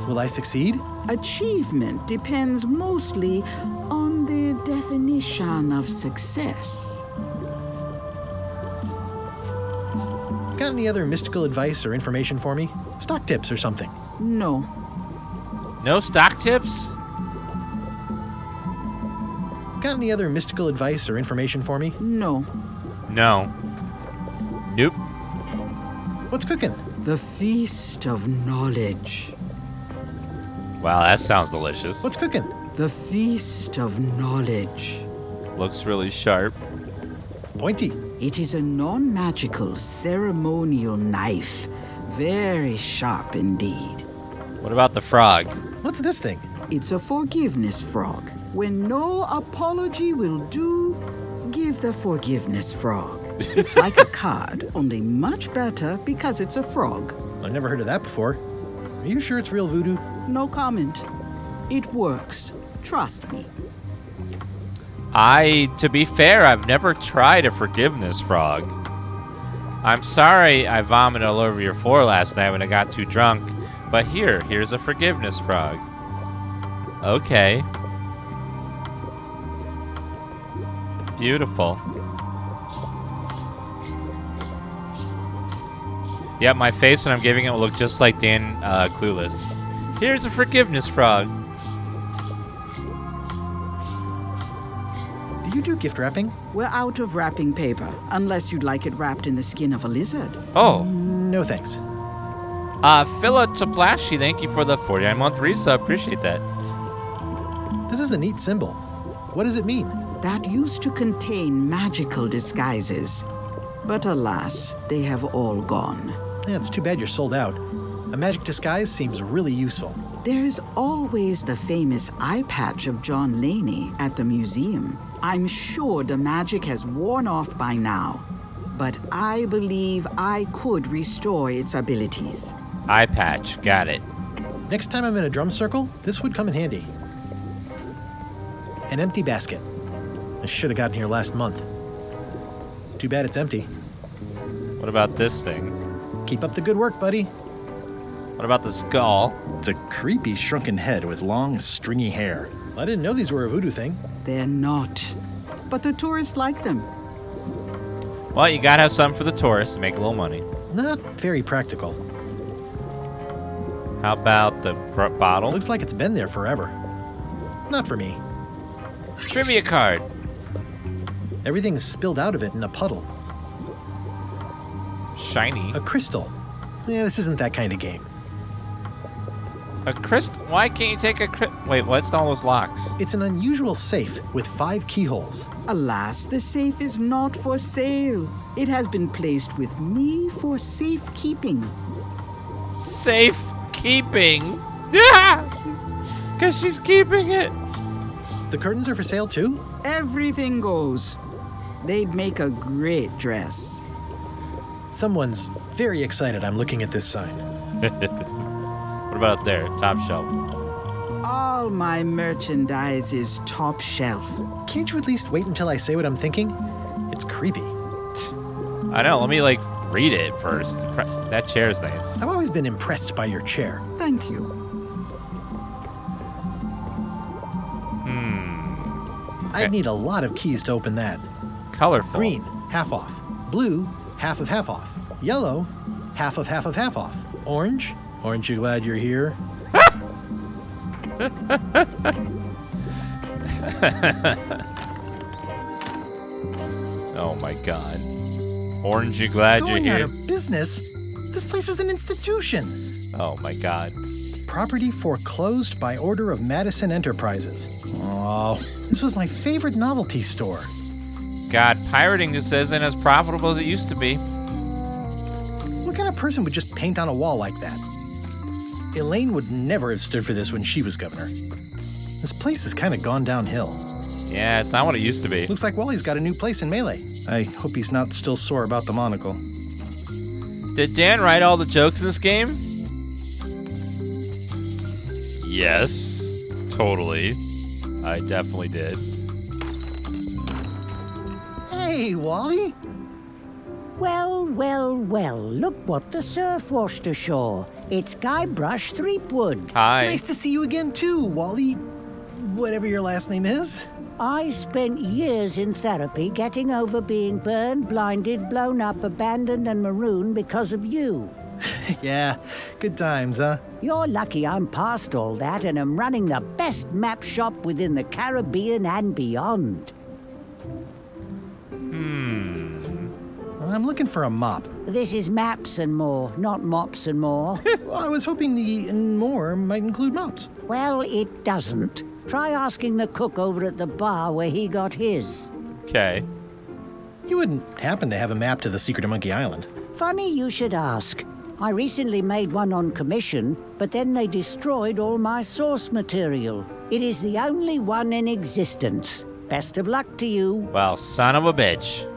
Will I succeed? Achievement depends mostly on the definition of success. Got any other mystical advice or information for me? Stock tips or something? No. No stock tips? Got any other mystical advice or information for me? No. No. Nope. What's cooking? The Feast of Knowledge. Wow, that sounds delicious. What's cooking? The Feast of Knowledge. Looks really sharp. Pointy. It is a non-magical ceremonial knife. Very sharp indeed. What about the frog? What's this thing? It's a forgiveness frog. When no apology will do, give the forgiveness frog. It's like a card, only much better because it's a frog. I've never heard of that before. Are you sure it's real voodoo? No comment. It works. Trust me. To be fair, I've never tried a forgiveness frog. I'm sorry I vomited all over your floor last night when I got too drunk, but here's a forgiveness frog. Okay. Beautiful. Yep, my face when I'm giving it will look just like Dan Clueless. Here's a forgiveness frog. Do you do gift wrapping? We're out of wrapping paper, unless you'd like it wrapped in the skin of a lizard. Oh. No thanks. Phila Chaplashi, thank you for the 49-month resub. Appreciate that. This is a neat symbol. What does it mean? That used to contain magical disguises. But alas, they have all gone. Yeah, it's too bad you're sold out. A magic disguise seems really useful. There's always the famous eye patch of John Laney at the museum. I'm sure the magic has worn off by now, but I believe I could restore its abilities. Eye patch, got it. Next time I'm in a drum circle, this would come in handy. An empty basket. I should have gotten here last month. Too bad it's empty. What about this thing? Keep up the good work, buddy. What about the skull? It's a creepy shrunken head with long, stringy hair. I didn't know these were a voodoo thing. They're not. But the tourists like them. Well, you gotta have something for the tourists to make a little money. Not very practical. How about the bottle? Looks like it's been there forever. Not for me. Trivia card. Everything's spilled out of it in a puddle. Shiny. A crystal. Yeah, this isn't that kind of game. A crystal? Why can't you take a Wait, what's all those locks? It's an unusual safe with 5 keyholes. Alas, the safe is not for sale. It has been placed with me for safekeeping. Safekeeping? Yeah! Because she's keeping it. The curtains are for sale too? Everything goes. They'd make a great dress. Someone's very excited I'm looking at this sign. What about there? Top shelf. All my merchandise is top shelf. Can't you at least wait until I say what I'm thinking? It's creepy. I know, let me read it first. That chair's nice. I've always been impressed by your chair. Thank you. I'd need a lot of keys to open that. Colorful. Green, half off. Blue, half of half off. Yellow, half of half of half off. Orange, aren't you glad you're here? Oh my god. Orange, you glad you're Going here? out of business? This place is an institution. Oh my god. Property foreclosed by order of Madison Enterprises. Oh, this was my favorite novelty store. God, pirating just isn't as profitable as it used to be. What kind of person would just paint on a wall like that? Elaine would never have stood for this when she was governor. This place has kind of gone downhill. Yeah, it's not what it used to be. Looks like Wally's got a new place in Melee. I hope he's not still sore about the monocle. Did Dan write all the jokes in this game? Yes, totally. I definitely did. Hey, Wally. Well, well, well, look what the surf washed ashore. It's Guybrush Threepwood. Hi. Nice to see you again, too, Wally. Whatever your last name is. I spent years in therapy getting over being burned, blinded, blown up, abandoned, and marooned because of you. Yeah, good times, huh? You're lucky I'm past all that and am running the best map shop within the Caribbean and beyond. I'm looking for a mop. This is maps and more, not mops and more. Well, I was hoping the and more might include mops. Well, it doesn't. Try asking the cook over at the bar where he got his. Okay. You wouldn't happen to have a map to the secret of Monkey Island. Funny you should ask. I recently made one on commission, but then they destroyed all my source material. It is the only one in existence. Best of luck to you. Well, son of a bitch.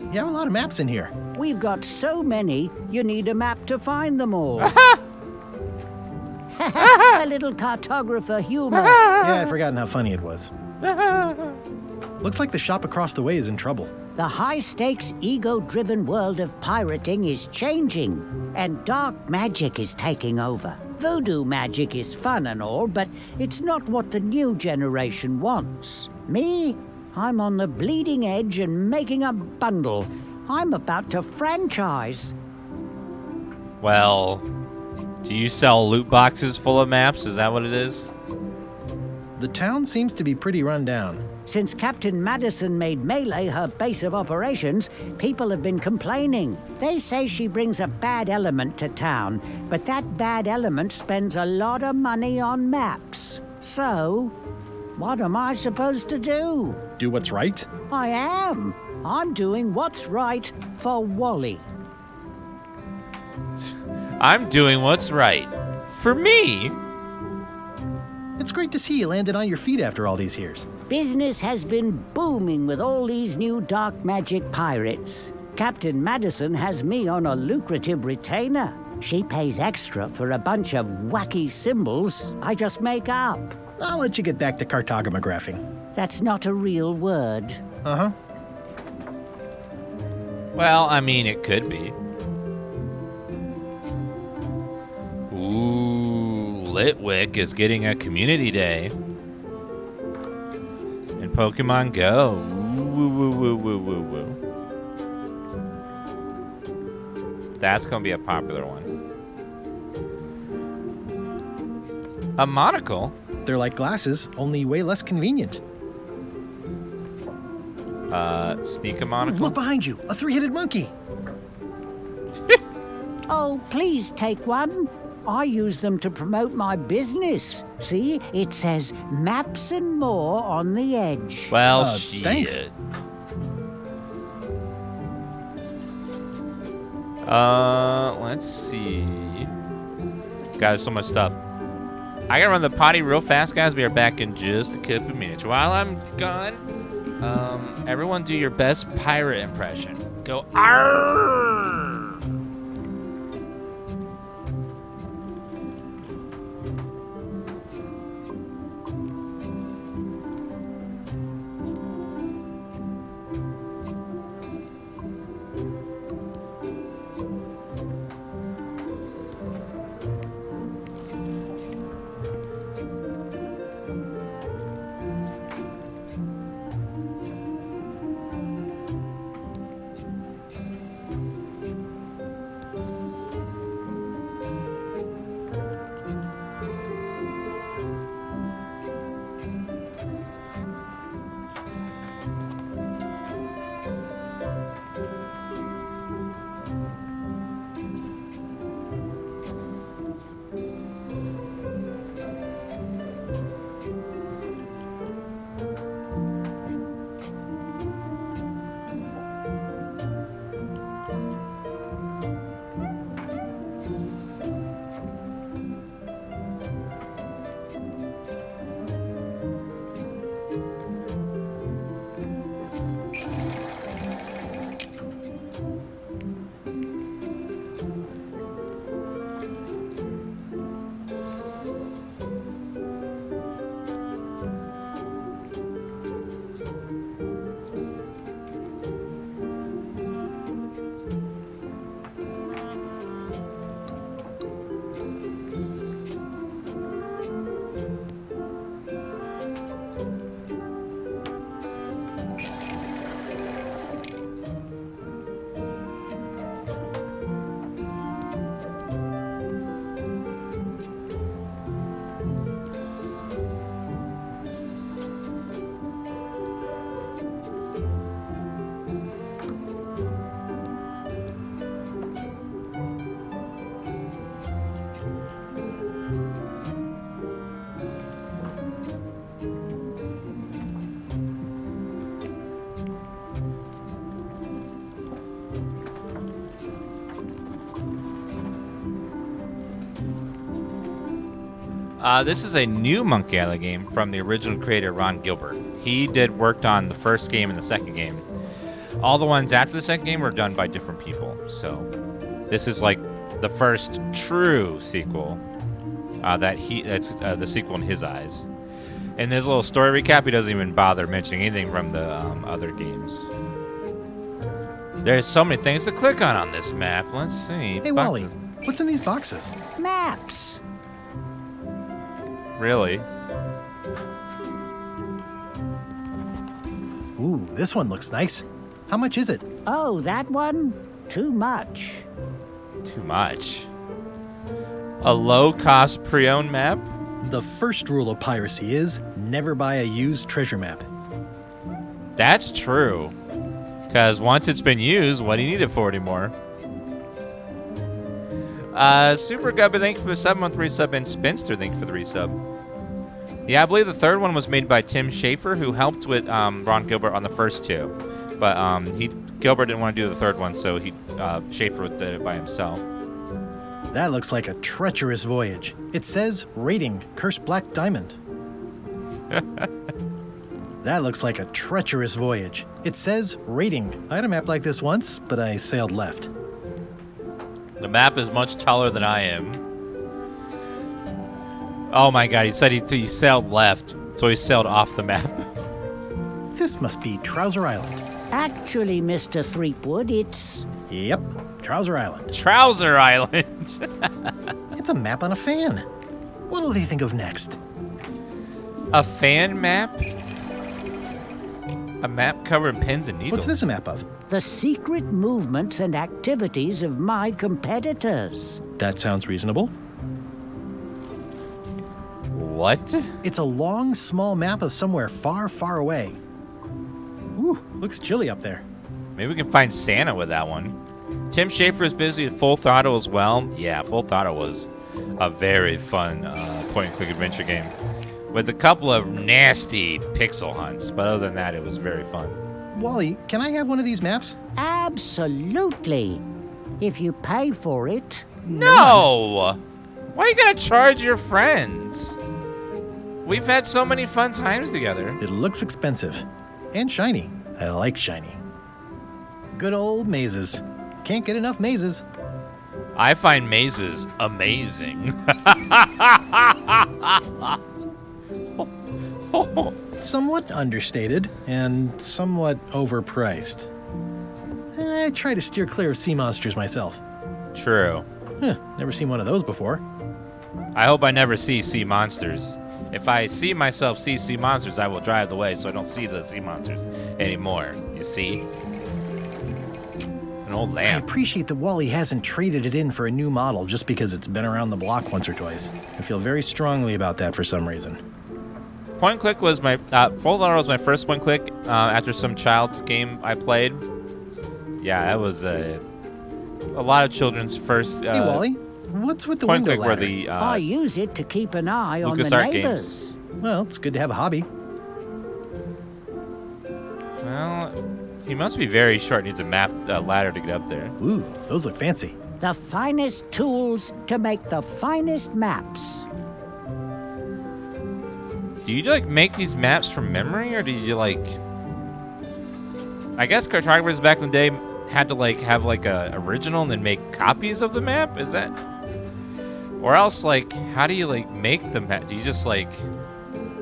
You have a lot of maps in here. We've got so many, you need a map to find them all. A little cartographer humor. Yeah, I'd forgotten how funny it was. Looks like the shop across the way is in trouble. The high-stakes, ego-driven world of pirating is changing, and dark magic is taking over. Voodoo magic is fun and all, but it's not what the new generation wants. Me? I'm on the bleeding edge and making a bundle. I'm about to franchise. Well, do you sell loot boxes full of maps? Is that what it is? The town seems to be pretty run down. Since Captain Madison made Melee her base of operations, people have been complaining. They say she brings a bad element to town, but that bad element spends a lot of money on maps. So, what am I supposed to do? Do what's right? I am. I'm doing what's right for Wally. I'm doing what's right. For me? It's great to see you landed on your feet after all these years. Business has been booming with all these new dark magic pirates. Captain Madison has me on a lucrative retainer. She pays extra for a bunch of wacky symbols I just make up. I'll let you get back to cartographing. That's not a real word. Uh-huh. Well, I mean, it could be. Ooh, Litwick is getting a community day in Pokemon Go. Woo, woo, woo, woo, woo, woo. That's going to be a popular one. A monocle? They're like glasses, only way less convenient. Sneak a monocle? Look behind you, a three-headed monkey. Oh, please take one. I use them to promote my business. See, it says maps and more on the edge. Well, shit. Thanks. Let's see. Guys, so much stuff. I gotta run the potty real fast, guys. We are back in just a couple minutes. While I'm gone, everyone do your best pirate impression. Go, arrgh! This is a new Monkey Island game from the original creator, Ron Gilbert. He worked on the first game and the second game. All the ones after the second game were done by different people. So this is like the first true sequel. That's the sequel in his eyes. In this little story recap, he doesn't even bother mentioning anything from the other games. There's so many things to click on this map. Let's see. Hey, Wally, what's in these boxes? Maps. Really? Ooh, this one looks nice. How much is it? Oh, that one? Too much. Too much. A low-cost pre-owned map? The first rule of piracy is never buy a used treasure map. That's true. Because once it's been used, what do you need it for anymore? Super Gubby, thank you for the 7-month resub, and Spinster, thank you for the resub. Yeah, I believe the third one was made by Tim Schafer, who helped with Ron Gilbert on the first two. But Gilbert didn't want to do the third one, so Schafer did it by himself. That looks like a treacherous voyage. It says, rating, Cursed Black Diamond. That looks like a treacherous voyage. It says, rating. I had a map like this once, but I sailed left. The map is much taller than I am. Oh my god, he said he sailed left, so he sailed off the map. This must be Trouser Island. Actually, Mr. Threepwood, it's... Yep, Trouser Island. Trouser Island! It's a map on a fan. What'll they think of next? A fan map? A map covered in pins and needles. What's this a map of? The secret movements and activities of my competitors. That sounds reasonable. What? It's a long, small map of somewhere far, far away. Ooh, looks chilly up there. Maybe we can find Santa with that one. Tim Schafer is busy at Full Throttle as well. Yeah, Full Throttle was a very fun point-and-click adventure game with a couple of nasty pixel hunts. But other than that, it was very fun. Wally, can I have one of these maps? Absolutely. If you pay for it. No! Why are you gonna charge your friends? We've had so many fun times together. It looks expensive. And shiny. I like shiny. Good old mazes. Can't get enough mazes. I find mazes amazing. Somewhat understated and somewhat overpriced. I try to steer clear of sea monsters myself. True. Never seen one of those before. I hope I never see sea monsters. If I see myself see sea monsters, I will drive the way so I don't see the sea monsters anymore. You see? An old I lamp. appreciate that Wally hasn't traded it in for a new model just because it's been around the block once or twice. I feel very strongly about that for some reason. Point and click was my Full Throttle was my first point and click after some child's game I played. Yeah, that was a lot of children's first. Hey Wally, what's with the point window click ladder? where the I use it to keep an eye on the LucasArts neighbors. games. Well, it's good to have a hobby. Well, he must be very short. Needs a map ladder to get up there. Ooh, those look fancy. The finest tools to make the finest maps. Do you like make these maps from memory, or do you like? I guess cartographers back in the day had to like have like a original and then make copies of the map. Is that? Or else like, how do you like make the map? Do you just like?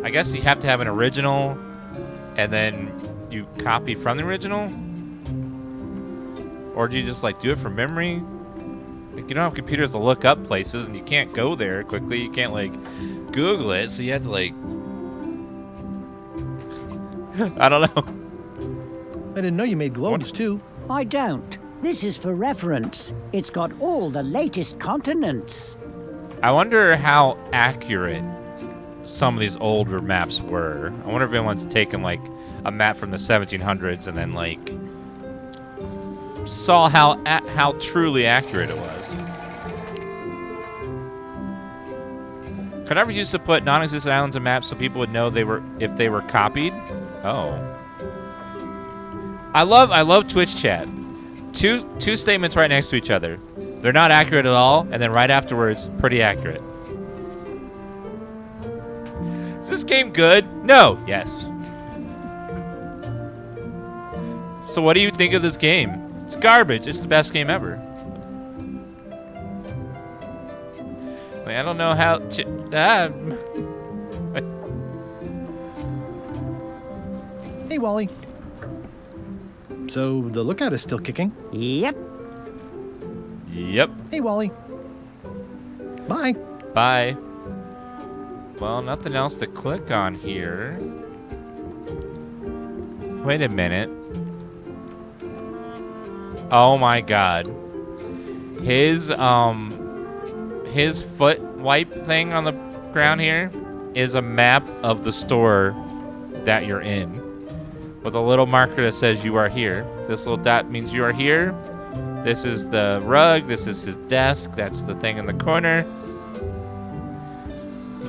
I guess you have to have an original, and then you copy from the original, or do you just like do it from memory? Like, you don't have computers to look up places, and you can't go there quickly. You can't like Google it, so you have to like. I don't know. I didn't know you made globes too. I don't. This is for reference. It's got all the latest continents. I wonder how accurate some of these older maps were. I wonder if anyone's taken like a map from the 1700s and then like saw how truly accurate it was. Cartographers used to put non-existent islands in maps so people would know if they were copied. Oh. I love Twitch chat. Two statements right next to each other. They're not accurate at all, and then right afterwards, pretty accurate. Is this game good? No. Yes. So what do you think of this game? It's garbage. It's the best game ever. Like, I don't know how... Hey, Wally. So the lookout is still kicking? Yep. Yep. Hey, Wally. Bye. Bye. Well, nothing else to click on here. Wait a minute. Oh my god. His foot wipe thing on the ground here is a map of the store that you're in, with a little marker that says you are here. This little dot means you are here. This is the rug. This is his desk. That's the thing in the corner.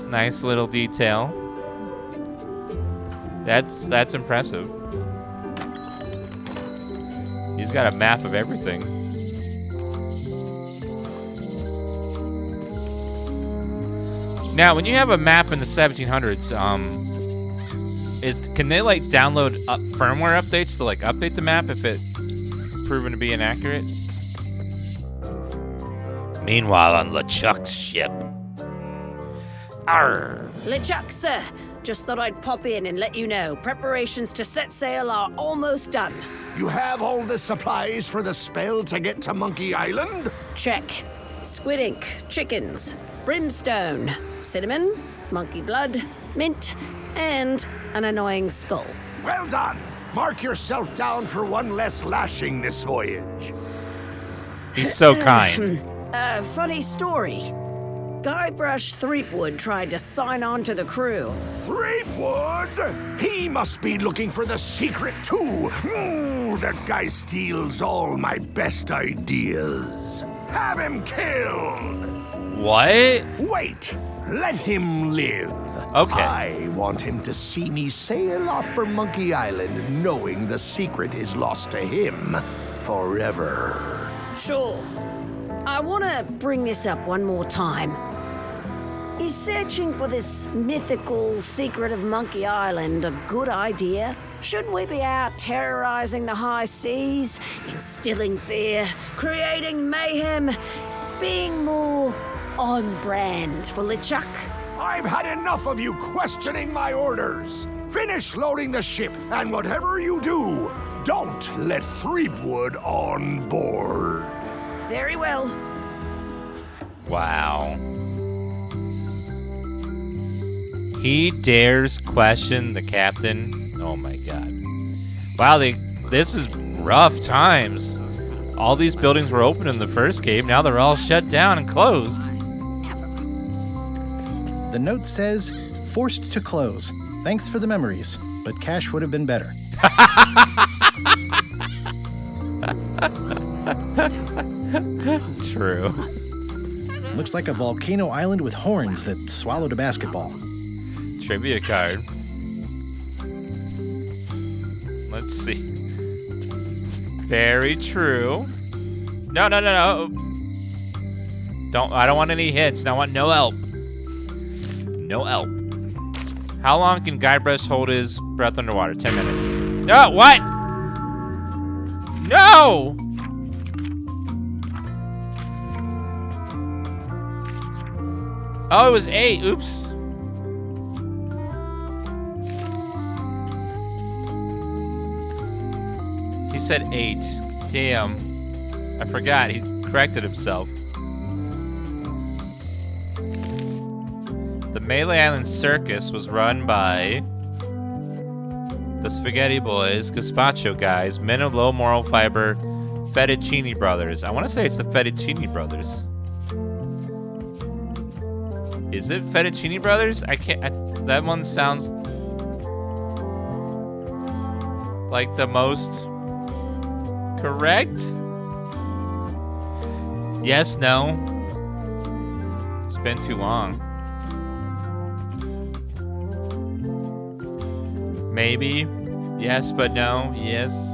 Nice little detail. That's impressive. He's got a map of everything. Now, when you have a map in the 1700s, can they like download firmware updates to like update the map if it proven to be inaccurate? Meanwhile, on LeChuck's ship. Arr. LeChuck, sir. Just thought I'd pop in and let you know. Preparations to set sail are almost done. You have all the supplies for the spell to get to Monkey Island? Check. Squid ink, chickens, brimstone, cinnamon, monkey blood, mint, and an annoying skull. Well done. Mark yourself down for one less lashing this voyage. He's so kind. Funny story. Guybrush Threepwood tried to sign on to the crew. Threepwood? He must be looking for the secret too. That guy steals all my best ideas. Have him killed. What? Wait. Let him live. Okay. I want him to see me sail off for Monkey Island knowing the secret is lost to him forever. Sure. I want to bring this up one more time. Is searching for this mythical secret of Monkey Island a good idea? Shouldn't we be out terrorizing the high seas, instilling fear, creating mayhem, being more on brand for LeChuck? I've had enough of you questioning my orders. Finish loading the ship, and whatever you do, don't let Threepwood on board. Very well. Wow. He dares question the captain. Oh my god. Wow, this is rough times. All these buildings were open in the first game. Now they're all shut down and closed. The note says, forced to close. Thanks for the memories, but cash would have been better. True. Looks like a volcano island with horns that swallowed a basketball. Trivia card. Let's see. Very true. No. I don't want any hits. I want no help. No help. How long can Guybrush hold his breath underwater? 10 minutes. No, what? No! Oh, it was 8. Oops. He said 8. Damn. I forgot. He corrected himself. The Melee Island Circus was run by the Spaghetti Boys, Gazpacho Guys, Men of Low Moral Fiber, Fettuccine Brothers. I want to say it's the Fettuccine Brothers. Is it Fettuccine Brothers? I can't. That one sounds like the most correct. Yes, no. It's been too long. Maybe. Yes, but no. Yes.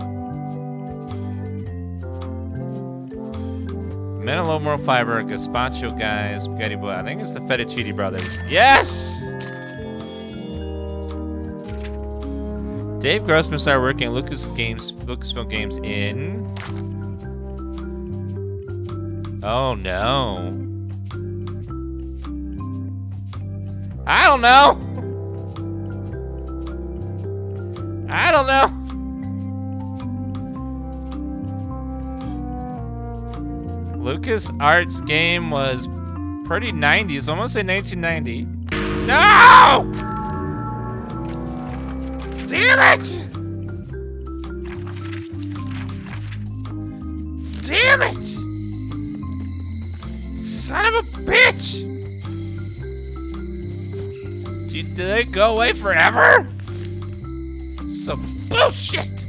Men of Low Moral Fiber, Gazpacho Guys, Spaghetti Boy. I think it's the Fettuccine Brothers. Yes! Dave Grossman started working at Lucasfilm Games in... Oh, no. I don't know. I don't know. LucasArts game was pretty 90s. I'm gonna say 1990. No! Damn it! Damn it! Son of a bitch! Did they go away forever? Some bullshit!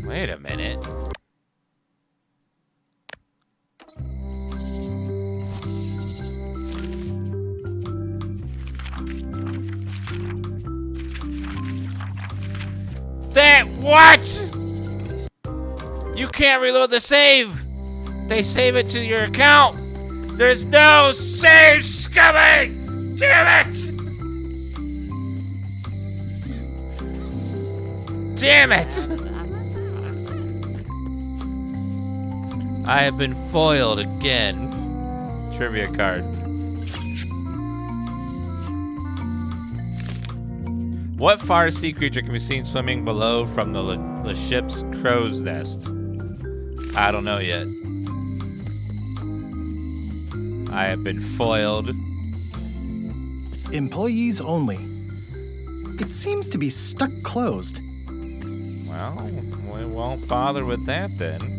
Wait a minute. That what? You can't reload the save. They save it to your account. There's no save coming. Damn it! Damn it! I have been foiled again. Trivia card. What far sea creature can be seen swimming below from the ship's crow's nest? I don't know yet. I have been foiled. Employees only. It seems to be stuck closed. Well, we won't bother with that then.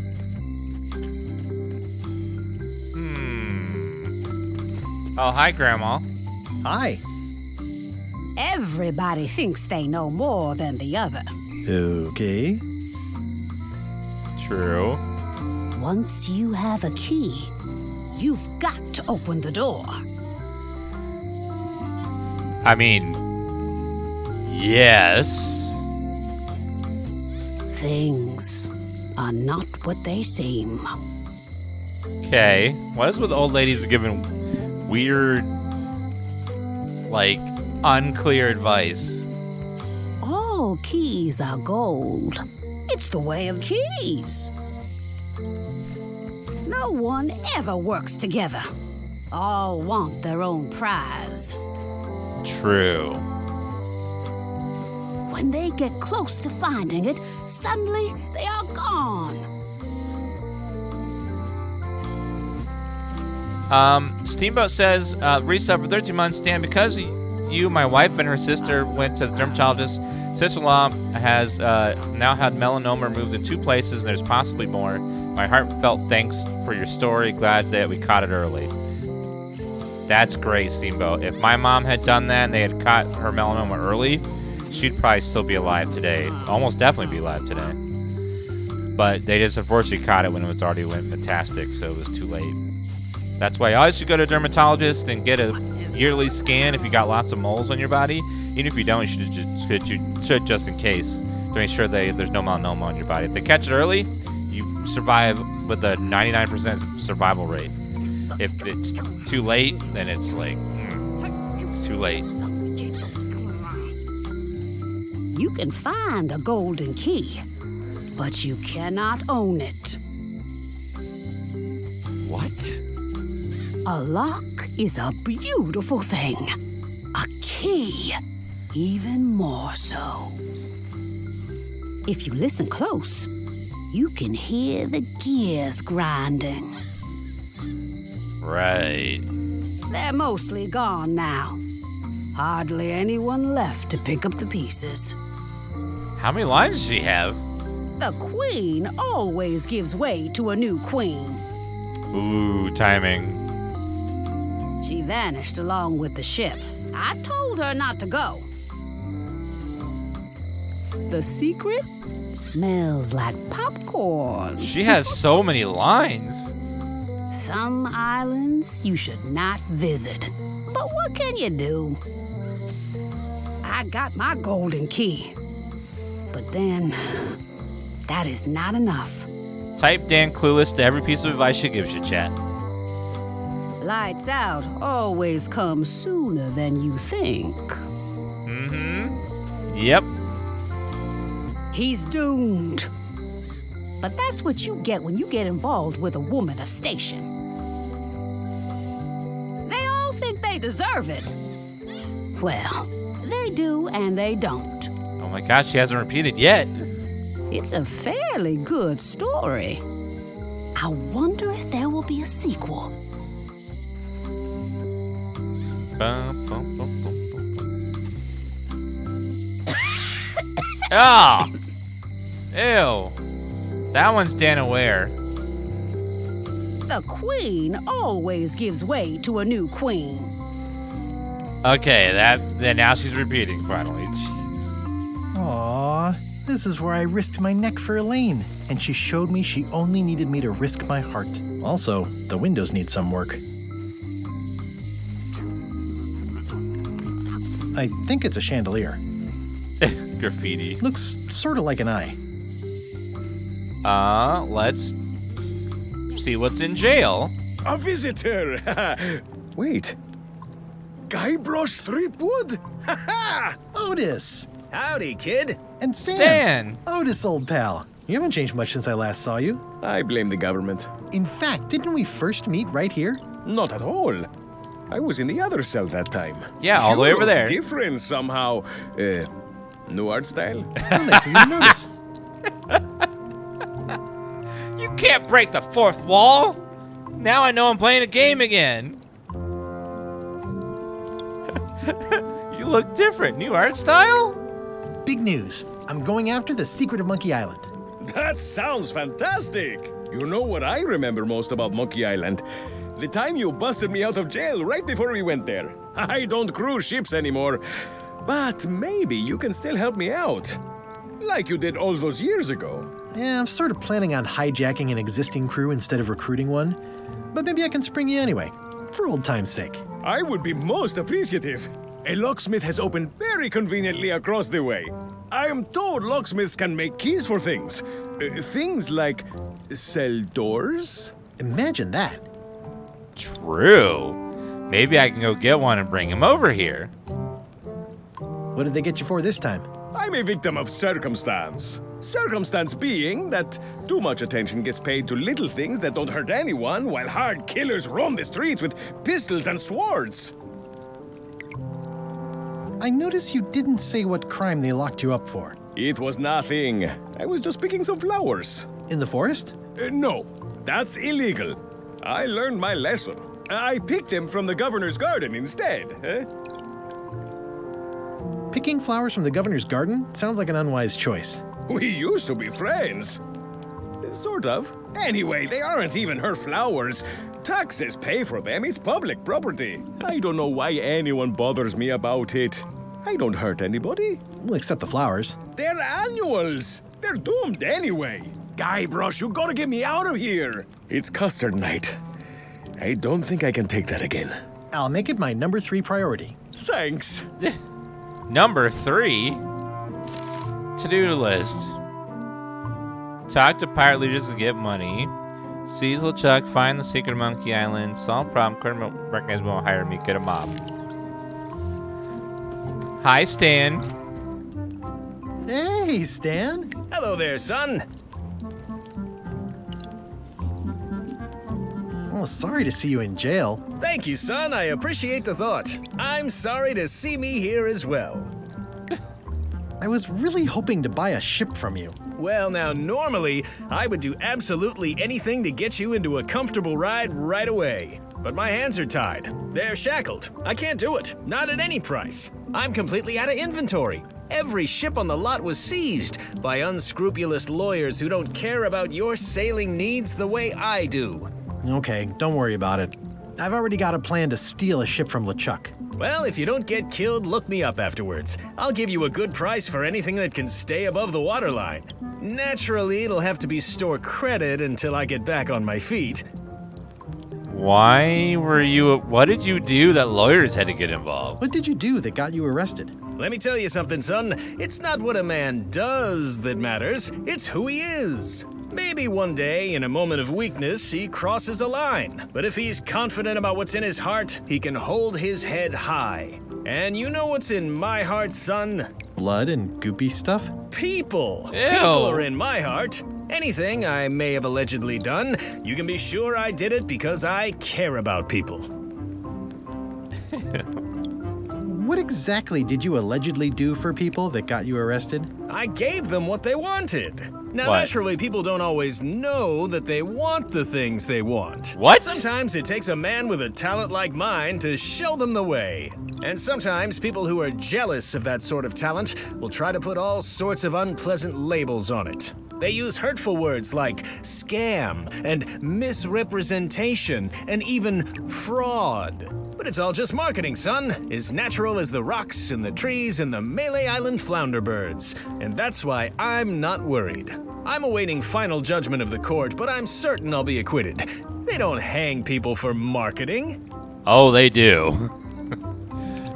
Oh, hi, Grandma. Hi. Everybody thinks they know more than the other. Okay. True. Once you have a key, you've got to open the door. I mean, yes. Things are not what they seem. Okay. What is with old ladies giving weird, like, unclear advice? All keys are gold. It's the way of keys. No one ever works together. All want their own prize. True. When they get close to finding it, suddenly they are gone. Steamboat says, resub for 13 months, Dan, because you, my wife, and her sister went to the dermatologist. Sister-in-law has now had melanoma removed in 2 places, and there's possibly more. My heartfelt thanks for your story. Glad that we caught it early. That's great, Steamboat. If my mom had done that and they had caught her melanoma early, she'd probably still be alive today. Almost definitely be alive today. But they just unfortunately caught it when it was already went metastatic, so it was too late. That's why you always should go to a dermatologist and get a yearly scan if you got lots of moles on your body. Even if you don't, you should just in case to make sure there's no melanoma on your body. If they catch it early, you survive with a 99% survival rate. If it's too late, then it's like, it's too late. You can find a golden key, but you cannot own it. What? A lock is a beautiful thing. A key, even more so. If you listen close, you can hear the gears grinding. Right. They're mostly gone now. Hardly anyone left to pick up the pieces. How many lines does she have? The queen always gives way to a new queen. Ooh, timing. She vanished along with the ship. I told her not to go. The secret smells like popcorn. She has so many lines. Some islands you should not visit. But what can you do? I got my golden key. But then, that is not enough. Type Dan Clueless to every piece of advice she gives you, chat. Lights out always comes sooner than you think. Yep. He's doomed. But that's what you get when you get involved with a woman of station. They all think they deserve it. Well, they do and they don't. Oh my gosh, she hasn't repeated yet. It's a fairly good story. I wonder if there will be a sequel. Bum, bum, bum, bum, bum. Ah! Ew. That one's Dan Aware. The queen always gives way to a new queen. Okay, then now she's repeating finally. Jeez. Aww, this is where I risked my neck for Elaine, and she showed me she only needed me to risk my heart. Also, the windows need some work. I think it's a chandelier. Graffiti. Looks sort of like an eye. Let's see what's in jail. A visitor! Wait. Guybrush Threepwood? Otis! Howdy, kid. And Stan! Otis, old pal. You haven't changed much since I last saw you. I blame the government. In fact, didn't we first meet right here? Not at all. I was in the other cell that time. Yeah, all the way over there. Different somehow. New art style? Nice of you to notice. You can't break the fourth wall. Now I know I'm playing a game again. You look different. New art style? Big news. I'm going after the secret of Monkey Island. That sounds fantastic. You know what I remember most about Monkey Island? The time you busted me out of jail right before we went there. I don't cruise ships anymore. But maybe you can still help me out. Like you did all those years ago. Yeah, I'm sort of planning on hijacking an existing crew instead of recruiting one. But maybe I can spring you anyway, for old time's sake. I would be most appreciative. A locksmith has opened very conveniently across the way. I am told locksmiths can make keys for things. Things like cell doors. Imagine that. True. Maybe I can go get one and bring him over here. What did they get you for this time? I'm a victim of circumstance. Circumstance being that too much attention gets paid to little things that don't hurt anyone, while hard killers roam the streets with pistols and swords. I noticed you didn't say what crime they locked you up for. It was nothing. I was just picking some flowers. In the forest? No, that's illegal. I learned my lesson. I picked them from the governor's garden instead. Picking flowers from the governor's garden sounds like an unwise choice. We used to be friends. Sort of. Anyway, they aren't even her flowers. Taxes pay for them. It's public property. I don't know why anyone bothers me about it. I don't hurt anybody. Well, except the flowers. They're annuals. They're doomed anyway. Guybrush, you gotta get me out of here. It's custard night. I don't think I can take that again. I'll make it my number 3 priority. Thanks. Number 3. To-do list. Talk to pirate leaders to get money. Seize LeChuck, find the secret of Monkey Island, solve problem, criminal recognize won't hire me, get a mob. Hi, Stan. Hey, Stan. Hello there, son. Oh, sorry to see you in jail. Thank you, son. I appreciate the thought. I'm sorry to see me here as well. I was really hoping to buy a ship from you. Well, now, normally, I would do absolutely anything to get you into a comfortable ride right away. But my hands are tied. They're shackled. I can't do it. Not at any price. I'm completely out of inventory. Every ship on the lot was seized by unscrupulous lawyers who don't care about your sailing needs the way I do. Okay, don't worry about it. I've already got a plan to steal a ship from LeChuck. Well, if you don't get killed, look me up afterwards. I'll give you a good price for anything that can stay above the waterline. Naturally, it'll have to be store credit until I get back on my feet. What did you do that lawyers had to get involved? What did you do that got you arrested? Let me tell you something, son. It's not what a man does that matters, it's who he is. Maybe one day, in a moment of weakness, he crosses a line. But if he's confident about what's in his heart, he can hold his head high. And you know what's in my heart, son? Blood and goopy stuff? People! Ew. People are in my heart. Anything I may have allegedly done, you can be sure I did it because I care about people. What exactly did you allegedly do for people that got you arrested? I gave them what they wanted. Now, What? naturally, people don't always know that they want the things they want. What? Sometimes it takes a man with a talent like mine to show them the way. And sometimes people who are jealous of that sort of talent will try to put all sorts of unpleasant labels on it. They use hurtful words like scam and misrepresentation and even fraud. But it's all just marketing, son. As natural as the rocks and the trees and the Malay Island flounder birds. And that's why I'm not worried. I'm awaiting final judgment of the court, but I'm certain I'll be acquitted. They don't hang people for marketing. Oh, they do.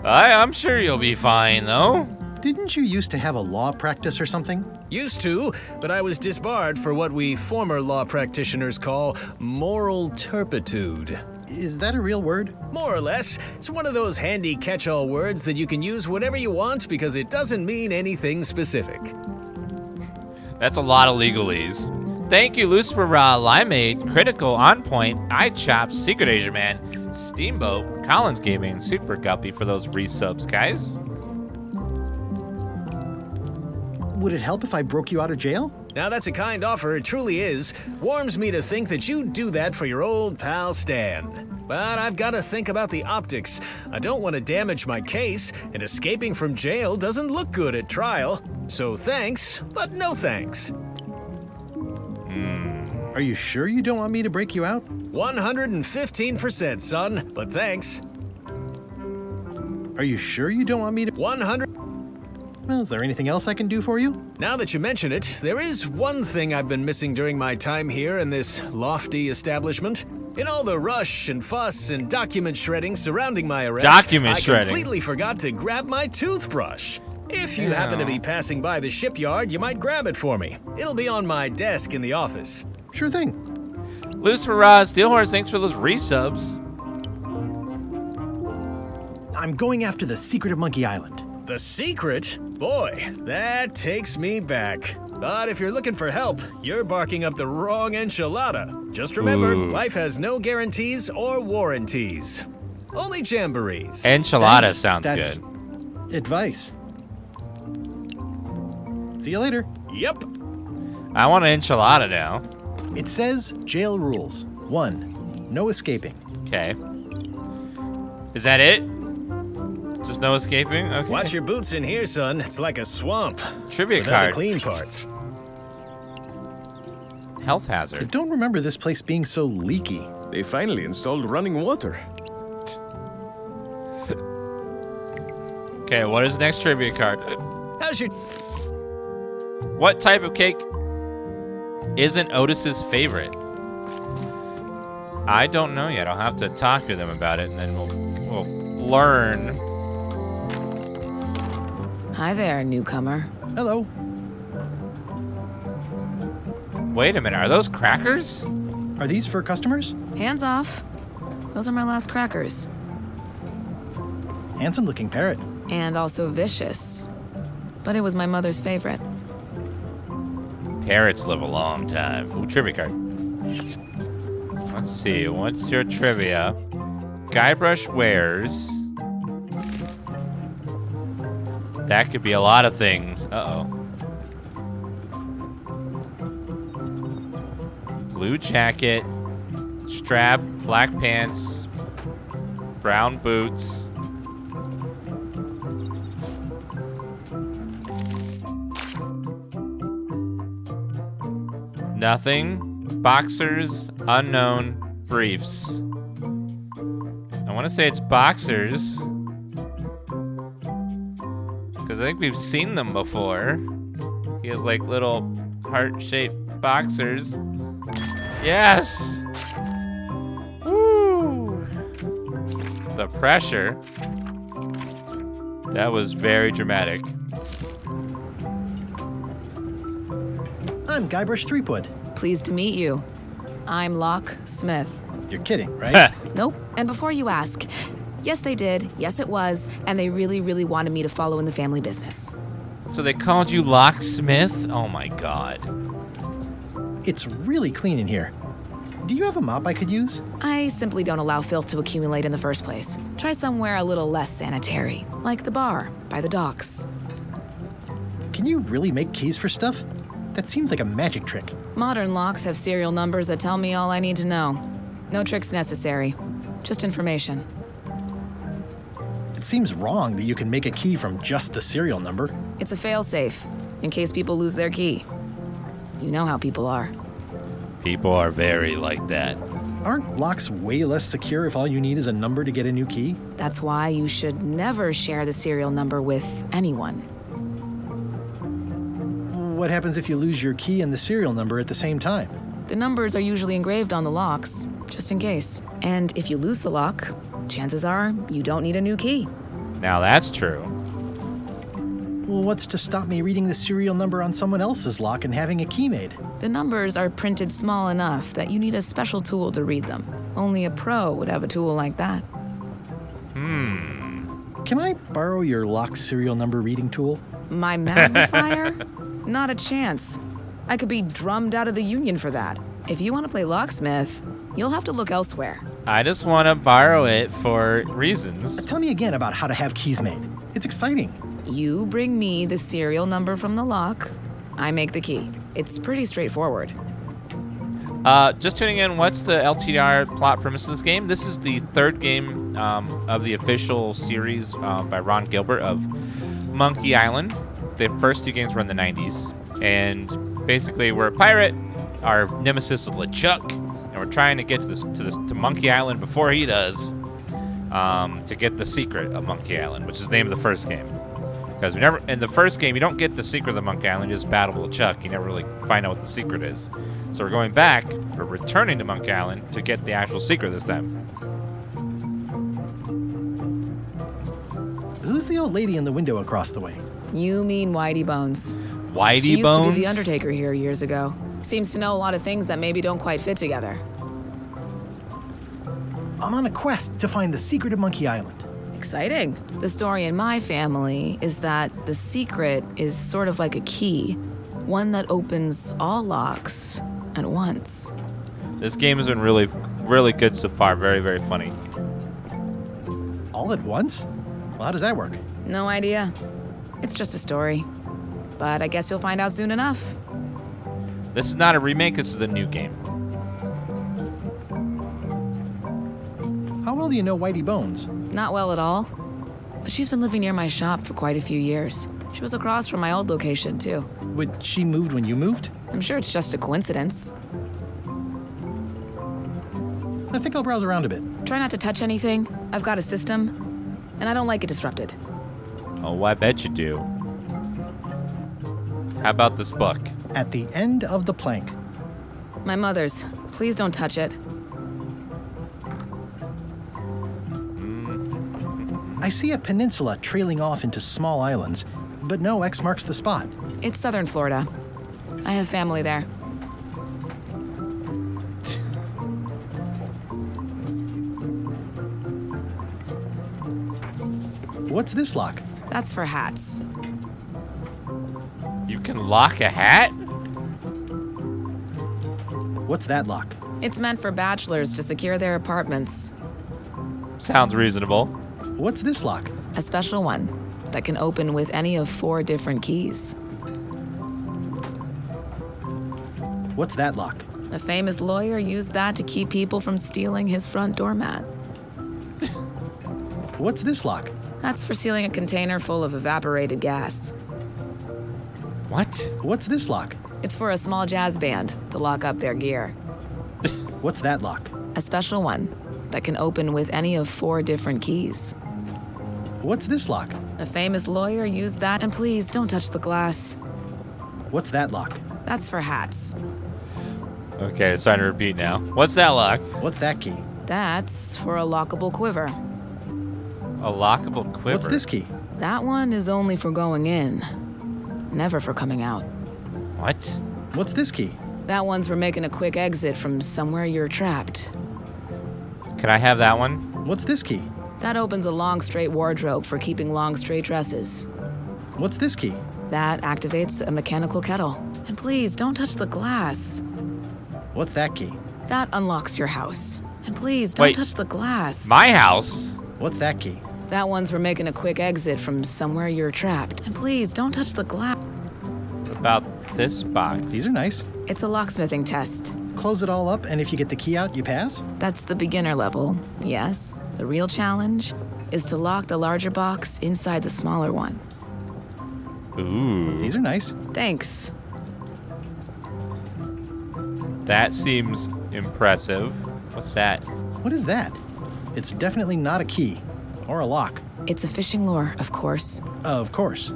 I'm sure you'll be fine, though. Didn't you used to have a law practice or something? Used to, but I was disbarred for what we former law practitioners call moral turpitude. Is that a real word? More or less. It's one of those handy catch-all words that you can use whenever you want because it doesn't mean anything specific. That's a lot of legalese. Thank you, Lucifer Raw, Limeade, Critical, On Point, iChop, Secret Asia Man, Steamboat, Collins Gaming, and Super Guppy for those resubs, guys. Would it help if I broke you out of jail? Now that's a kind offer, it truly is. Warms me to think that you'd do that for your old pal Stan. But I've got to think about the optics. I don't want to damage my case, and escaping from jail doesn't look good at trial. So thanks, but no thanks. Are you sure you don't want me to break you out? 115%, son, but thanks. Are you sure you don't want me to? 100. Well, is there anything else I can do for you? Now that you mention it, there is one thing I've been missing during my time here in this lofty establishment. In all the rush and fuss and document shredding surrounding my arrest, I completely forgot to grab my toothbrush. If you happen to be passing by the shipyard, you might grab it for me. It'll be on my desk in the office. Sure thing. Lucifer Raw, Steelhorse, thanks for those resubs. I'm going after the secret of Monkey Island. The secret? Boy, that takes me back. But if you're looking for help, you're barking up the wrong enchilada. Just remember, life has no guarantees or warranties. Only jamborees. Enchilada Thanks. sounds That's good. Advice. See you later. Yep. I want an enchilada now. It says jail rules. 1. No escaping. Okay. Is that it? Just no escaping? Okay. Watch your boots in here, son. It's like a swamp. Trivia without card. the clean parts. Health I hazard. don't remember this place being so leaky. They finally installed running water. Okay, what is the next trivia card? How's your... What type of cake isn't Otis's favorite? I don't know yet. I'll have to talk to them about it, and then we'll learn. Hi there, newcomer. Hello. Wait a minute. Are those crackers? Are these for customers? Hands off. Those are my last crackers. Handsome looking parrot. And also vicious. But it was my mother's favorite. Parrots live a long time. Ooh, trivia card. Let's see. What's your trivia? Guybrush wears. That could be a lot of things. Uh-oh. Blue jacket, strap, black pants, brown boots. Nothing. Boxers, unknown, briefs. I want to say it's boxers. Because I think we've seen them before. He has like little heart-shaped boxers. Yes! Woo! The pressure. That was very dramatic. I'm Guybrush Threepwood. Pleased to meet you. I'm Locke Smith. You're kidding, right? Nope. And before you ask, yes, they did. Yes, it was. And they really, really wanted me to follow in the family business. So they called you Locksmith? Oh my god. It's really clean in here. Do you have a mop I could use? I simply don't allow filth to accumulate in the first place. Try somewhere a little less sanitary, like the bar by the docks. Can you really make keys for stuff? That seems like a magic trick. Modern locks have serial numbers that tell me all I need to know. No tricks necessary, just information. It seems wrong that you can make a key from just the serial number. It's a failsafe, in case people lose their key. You know how people are. People are very like that. Aren't locks way less secure if all you need is a number to get a new key? That's why you should never share the serial number with anyone. What happens if you lose your key and the serial number at the same time? The numbers are usually engraved on the locks, just in case. And if you lose the lock, chances are you don't need a new key. Now that's true. Well, what's to stop me reading the serial number on someone else's lock and having a key made? The numbers are printed small enough that you need a special tool to read them. Only a pro would have a tool like that. Can I borrow your lock serial number reading tool? My magnifier? Not a chance. I could be drummed out of the union for that. If you want to play locksmith, you'll have to look elsewhere. I just want to borrow it for reasons. Tell me again about how to have keys made. It's exciting. You bring me the serial number from the lock, I make the key. It's pretty straightforward. Just tuning in, what's the LTR plot premise of this game? This is the third game of the official series by Ron Gilbert of Monkey Island. The first two games were in the 90s. And basically, we're a pirate. Our nemesis is LeChuck. And we're trying to get to Monkey Island before he does to get the secret of Monkey Island, which is the name of the first game. Because in the first game, you don't get the secret of Monkey Island, you just battle LeChuck. You never really find out what the secret is. So we're going back, we're returning to Monkey Island to get the actual secret this time. Who's the old lady in the window across the way? You mean Whitey Bones. Whitey she used Bones? to be the Undertaker here years ago. Seems to know a lot of things that maybe don't quite fit together. I'm on a quest to find the secret of Monkey Island. Exciting. The story in my family is that the secret is sort of like a key, one that opens all locks at once. This game has been really, really good so far. Very, very funny. All at once? Well, how does that work? No idea. It's just a story. But I guess you'll find out soon enough. This is not a remake, this is a new game. How well do you know Whitey Bones? Not well at all. But she's been living near my shop for quite a few years. She was across from my old location, too. But she moved when you moved? I'm sure it's just a coincidence. I think I'll browse around a bit. Try not to touch anything. I've got a system, and I don't like it disrupted. Oh, I bet you do. How about this book? At the end of the plank. My mother's. Please don't touch it. I see a peninsula trailing off into small islands, but no X marks the spot. It's southern Florida. I have family there. What's this lock? That's for hats. You can lock a hat? What's that lock? It's meant for bachelors to secure their apartments. Sounds reasonable. What's this lock? A special one that can open with any of 4 different keys. What's that lock? A famous lawyer used that to keep people from stealing his front doormat. What's this lock? That's for sealing a container full of evaporated gas. What? What's this lock? It's for a small jazz band to lock up their gear. What's that lock? A special one that can open with any of 4 different keys. What's this lock? A famous lawyer used that, and please don't touch the glass. What's that lock? That's for hats. Okay, it's time to repeat now. What's that lock? What's that key? That's for a lockable quiver. A lockable quiver? What's this key? That one is only for going in, never for coming out. What? What's this key? That one's for making a quick exit from somewhere you're trapped. Can I have that one? What's this key? That opens a long, straight wardrobe for keeping long, straight dresses. What's this key? That activates a mechanical kettle. And please, don't touch the glass. What's that key? That unlocks your house. And please, don't touch the glass. My house? What's that key? That one's for making a quick exit from somewhere you're trapped. And please, don't touch the glass. What about this box? These are nice. It's a locksmithing test. Close it all up, and if you get the key out, you pass? That's the beginner level, yes. The real challenge is to lock the larger box inside the smaller one. Ooh. These are nice. Thanks. That seems impressive. What's that? What is that? It's definitely not a key. Or a lock. It's a fishing lure, of course. Of course.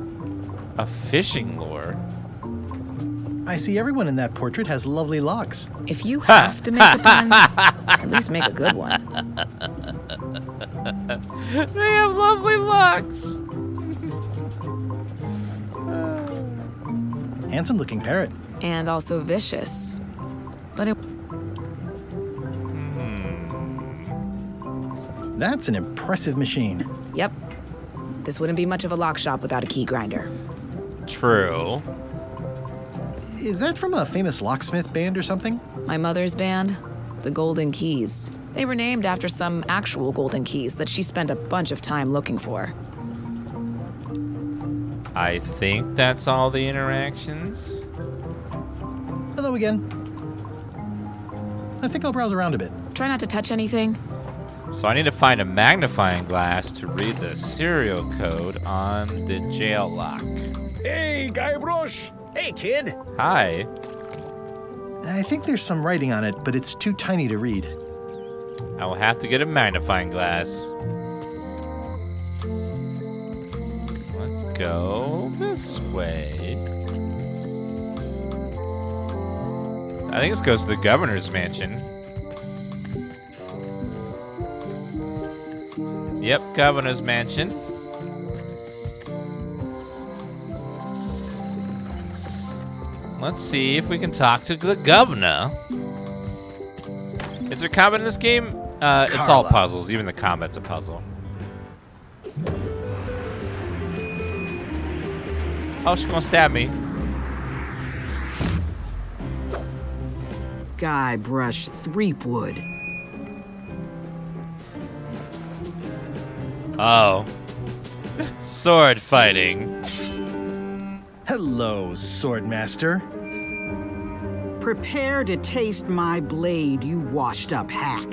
A fishing lure? I see everyone in that portrait has lovely locks. If you have to make a pun, at least make a good one. They have lovely locks. Handsome looking parrot. And also vicious. But it... That's an impressive machine. Yep. This wouldn't be much of a lock shop without a key grinder. True. Is that from a famous locksmith band or something? My mother's band, the Golden Keys. They were named after some actual golden keys that she spent a bunch of time looking for. I think that's all the interactions. Hello again. I think I'll browse around a bit. Try not to touch anything. So I need to find a magnifying glass to read the serial code on the jail lock. Hey, Guybrush! Hey, kid! Hi. I think there's some writing on it, but it's too tiny to read. I will have to get a magnifying glass. Let's go this way. I think this goes to the governor's mansion. Yep, governor's mansion. Let's see if we can talk to the governor. Is there combat in this game? It's all puzzles. Even the combat's a puzzle. Oh, she's gonna stab me. Guybrush Threepwood. Oh. Sword fighting. Hello, Swordmaster. Prepare to taste my blade, you washed-up hack.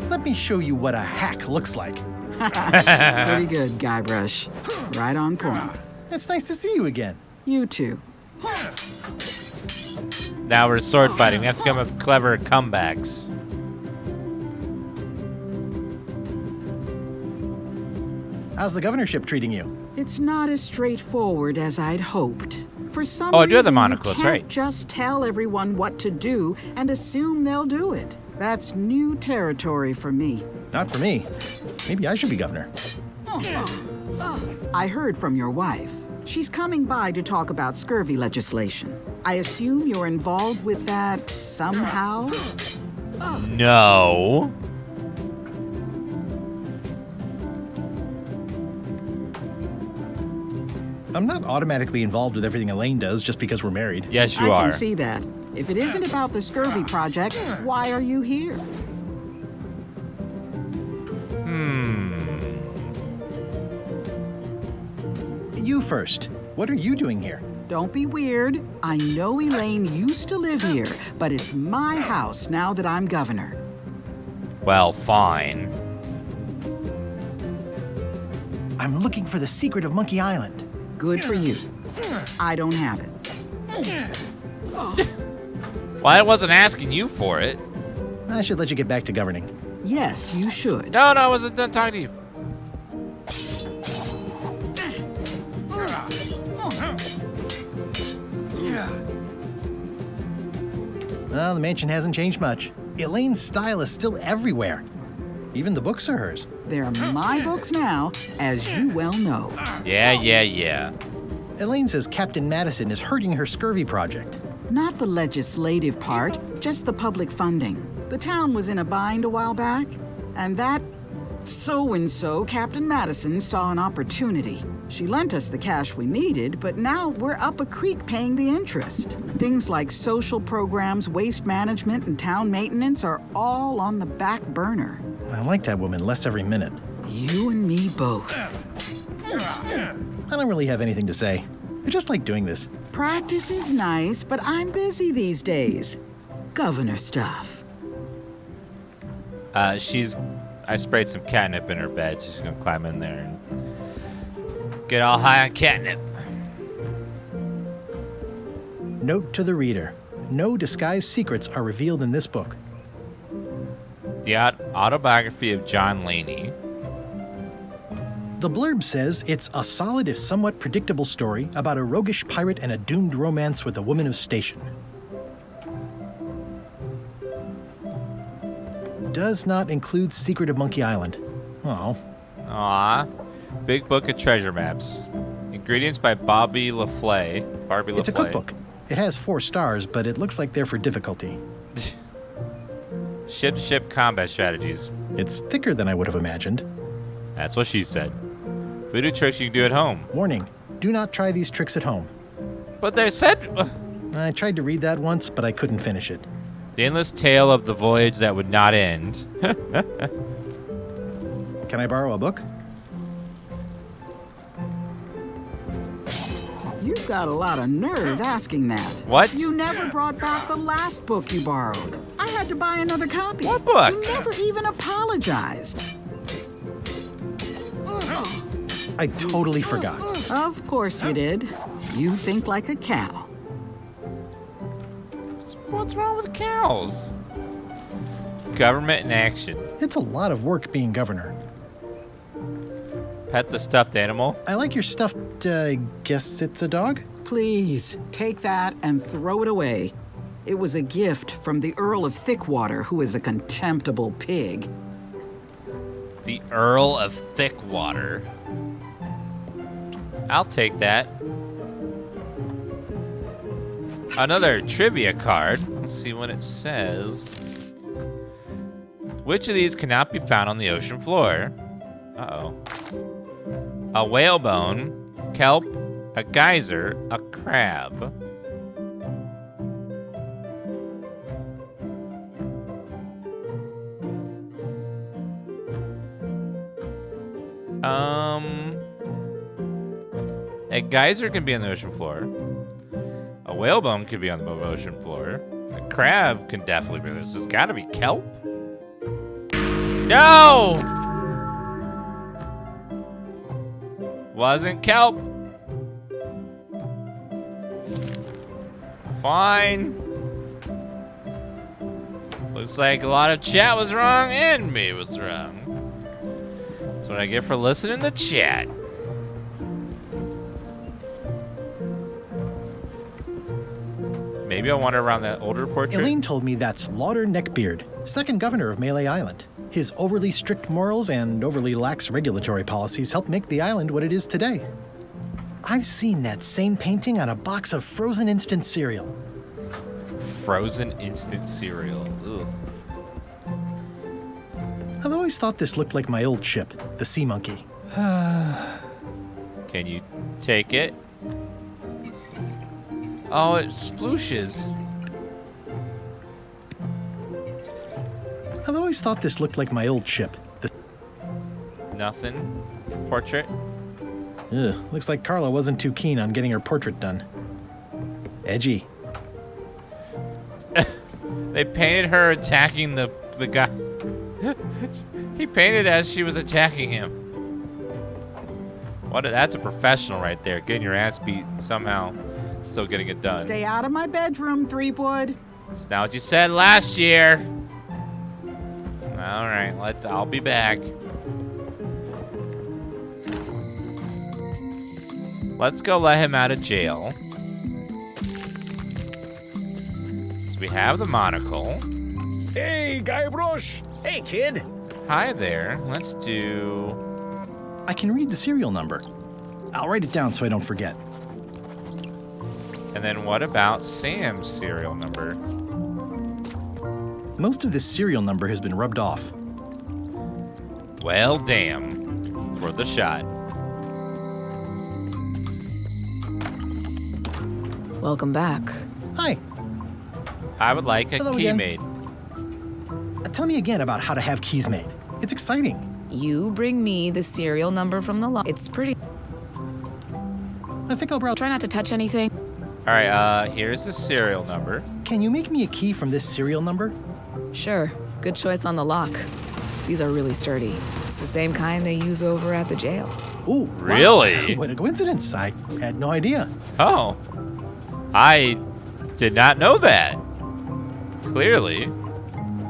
Let me show you what a hack looks like. Pretty good, Guybrush. Right on point. It's nice to see you again. You too. Now we're sword fighting. We have to come up with clever comebacks. How's the governorship treating you? It's not as straightforward as I'd hoped. For some I do have the reason, monocle, you that's can't right. just tell everyone what to do and assume they'll do it. That's new territory for me. Not for me. Maybe I should be governor. I heard from your wife. She's coming by to talk about scurvy legislation. I assume you're involved with that somehow? No. I'm not automatically involved with everything Elaine does just because we're married. Yes, you I are. can see that. If it isn't about the scurvy project, why are you here? You first. What are you doing here? Don't be weird. I know Elaine used to live here, but it's my house now that I'm governor. Well, fine. I'm looking for the secret of Monkey Island. Good for you. I don't have it. Well, I wasn't asking you for it. I should let you get back to governing. Yes, you should. No, I wasn't done talking to you. Well, the mansion hasn't changed much. Elaine's style is still everywhere. Even the books are hers. They're my books now, as you well know. Yeah. Elaine says Captain Madison is hurting her scurvy project. Not the legislative part, just the public funding. The town was in a bind a while back, and that so-and-so, Captain Madison, saw an opportunity. She lent us the cash we needed, but now we're up a creek paying the interest. Things like social programs, waste management, and town maintenance are all on the back burner. I like that woman less every minute. You and me both. I don't really have anything to say. I just like doing this. Practice is nice, but I'm busy these days. Governor stuff. I sprayed some catnip in her bed. She's gonna climb in there and get all high on catnip. Note to the reader. No disguised secrets are revealed in this book. The autobiography of John Laney. The blurb says it's a solid if somewhat predictable story about a roguish pirate and a doomed romance with a woman of station. Does not include Secret of Monkey Island. Oh. Aw. Big Book of Treasure Maps. Ingredients by Barbie LaFleur. It's a cookbook. It has 4 stars, but it looks like they're for difficulty. Ship-to-ship combat strategies. It's thicker than I would have imagined. That's what she said. Voodoo tricks you can do at home. Warning, do not try these tricks at home. But they said... I tried to read that once, but I couldn't finish it. The endless tale of the voyage that would not end. Can I borrow a book? You've got a lot of nerve asking that. What? You never brought back the last book you borrowed. I had to buy another copy. What book? You never even apologized. I totally forgot. Of course you did. You think like a cow. What's wrong with cows? Government in action. It's a lot of work being governor. Pet the stuffed animal. I like your stuffed, guess it's a dog? Please, take that and throw it away. It was a gift from the Earl of Thickwater, who is a contemptible pig. The Earl of Thickwater. I'll take that. Another trivia card. Let's see what it says. Which of these cannot be found on the ocean floor? Uh-oh. A whalebone, kelp, a geyser, a crab. A geyser can be on the ocean floor. A whalebone could be on the ocean floor. A crab can definitely be there. This has got to be kelp. No! Wasn't kelp. Fine. Looks like a lot of chat was wrong and me was wrong. That's what I get for listening to chat. Maybe I'll wander around that older portrait. Elaine told me that's Lauder Neckbeard, second governor of Melee Island. His overly strict morals and overly lax regulatory policies helped make the island what it is today. I've seen that same painting on a box of frozen instant cereal. Frozen instant cereal. Ugh. I've always thought this looked like my old ship, the Sea Monkey. Can you take it? Oh, it splooshes. I've always thought this looked like my old ship. Nothing. Portrait. Ugh, looks like Carla wasn't too keen on getting her portrait done. Edgy. They painted her attacking the guy. He painted as she was attacking him. That's a professional right there. Getting your ass beat and somehow still getting it done. Stay out of my bedroom, Threepwood. That's not what you said last year. All right, I'll be back. Let's go let him out of jail. So we have the monocle. Hey, Guybrush. Hey, kid. Hi there. Let's do... I can read the serial number. I'll write it down so I don't forget. And then what about Sam's serial number? Most of this serial number has been rubbed off. Well, damn. For the shot. Welcome back. Hi. I would like a Hello key again. made. Tell me again about how to have keys made. It's exciting. You bring me the serial number from the lock. It's pretty. I think I'll browse. Try not to touch anything. All right, here's the serial number. Can you make me a key from this serial number? Sure. Good choice on the lock. These are really sturdy. It's the same kind they use over at the jail. Ooh. Really? Wow. What a coincidence. I had no idea. Oh. I did not know that. Clearly.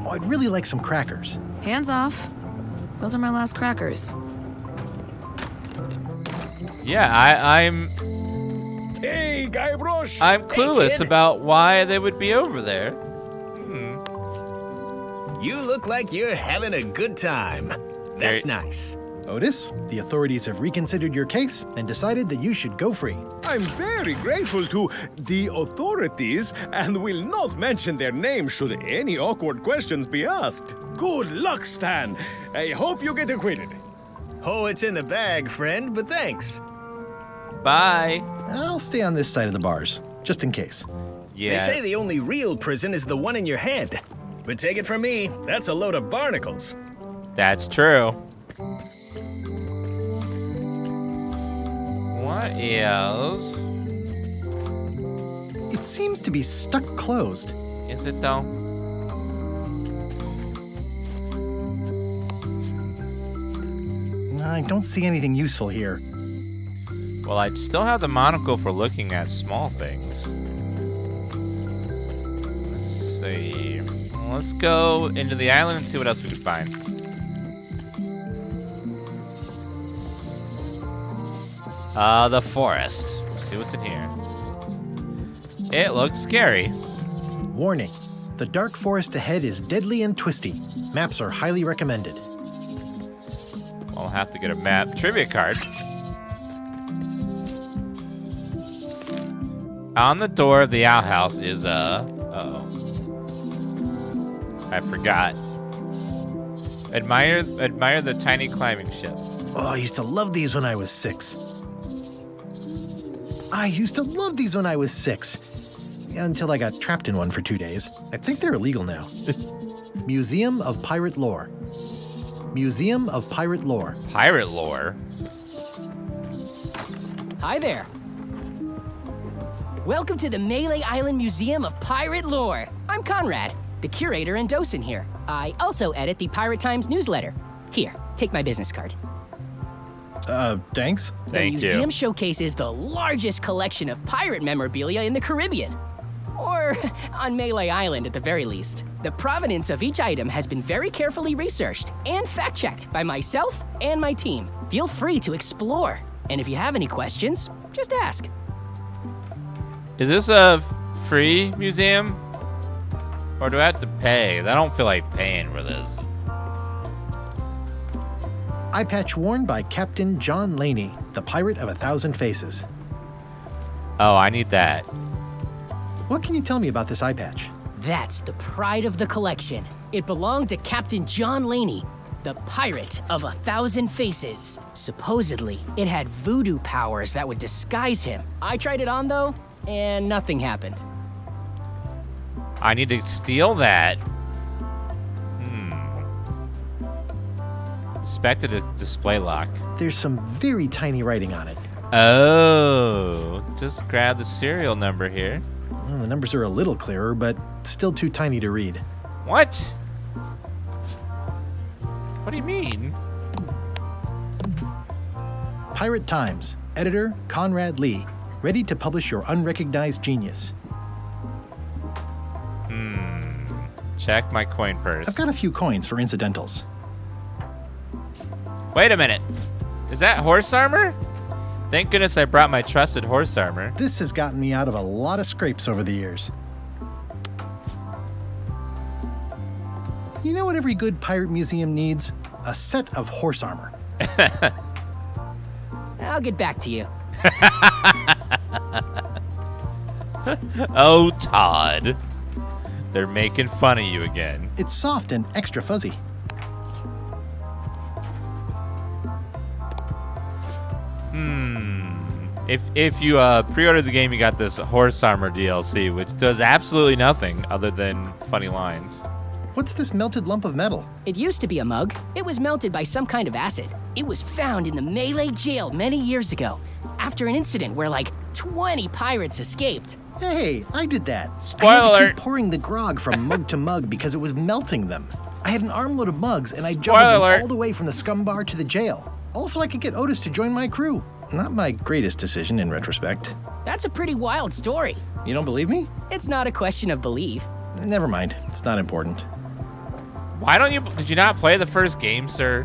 Oh, I'd really like some crackers. Hands off. Those are my last crackers. Yeah, I'm Hey, Guybrush! I'm clueless about why they would be over there. You look like you're having a good time. That's nice. Otis, the authorities have reconsidered your case and decided that you should go free. I'm very grateful to the authorities and will not mention their name should any awkward questions be asked. Good luck, Stan. I hope you get acquitted. Oh, it's in the bag, friend, but thanks. Bye. I'll stay on this side of the bars, just in case. Yeah. They say the only real prison is the one in your head. But take it from me, that's a load of barnacles. That's true. What else? It seems to be stuck closed. Is it though? I don't see anything useful here. Well, I still have the monocle for looking at small things. Let's see. Let's go into the island and see what else we can find. The forest. Let's see what's in here. It looks scary. Warning. The dark forest ahead is deadly and twisty. Maps are highly recommended. I'll have to get a map trivia card. On the door of the outhouse is uh-oh. I forgot. Admire the tiny climbing ship. Oh, I used to love these when I was 6. I used to love these when I was 6. Until I got trapped in one for 2 days. I think they're illegal now. Museum of Pirate Lore. Museum of Pirate Lore. Pirate lore? Hi there. Welcome to the Melee Island Museum of Pirate Lore. I'm Conrad, the curator and docent here. I also edit the Pirate Times newsletter. Here, take my business card. Thanks. The Thank museum you. showcases the largest collection of pirate memorabilia in the Caribbean. Or on Melee Island at the very least. The provenance of each item has been very carefully researched and fact-checked by myself and my team. Feel free to explore. And if you have any questions, just ask. Is this a free museum? Or do I have to pay? I don't feel like paying for this. Eye patch worn by Captain John Laney, the pirate of 1,000 faces. Oh, I need that. What can you tell me about this eye patch? That's the pride of the collection. It belonged to Captain John Laney, the pirate of 1,000 faces. Supposedly, it had voodoo powers that would disguise him. I tried it on though, and nothing happened. I need to steal that. Inspected a display lock. There's some very tiny writing on it. Oh, just grab the serial number here. Well, the numbers are a little clearer, but still too tiny to read. What? What do you mean? Pirate Times, editor Conrad Lee, ready to publish your unrecognized genius. Check my coin purse. I've got a few coins for incidentals. Wait a minute. Is that horse armor? Thank goodness I brought my trusted horse armor. This has gotten me out of a lot of scrapes over the years. You know what every good pirate museum needs? A set of horse armor. I'll get back to you. Oh, Todd. They're making fun of you again. It's soft and extra fuzzy. If you pre-ordered the game, you got this horse armor DLC, which does absolutely nothing other than funny lines. What's this melted lump of metal? It used to be a mug. It was melted by some kind of acid. It was found in the Malay jail many years ago, after an incident where like 20 pirates escaped. Hey, I did that. Spoiler I had to alert. keep pouring the grog from mug to mug because it was melting them. I had an armload of mugs, and I Spoiler juggled alert. them all the way from the scum bar to the jail. Also, I could get Otis to join my crew. Not my greatest decision in retrospect. That's a pretty wild story. You don't believe me? It's not a question of belief. Never mind. It's not important. Why don't you? Did you not play the first game, sir?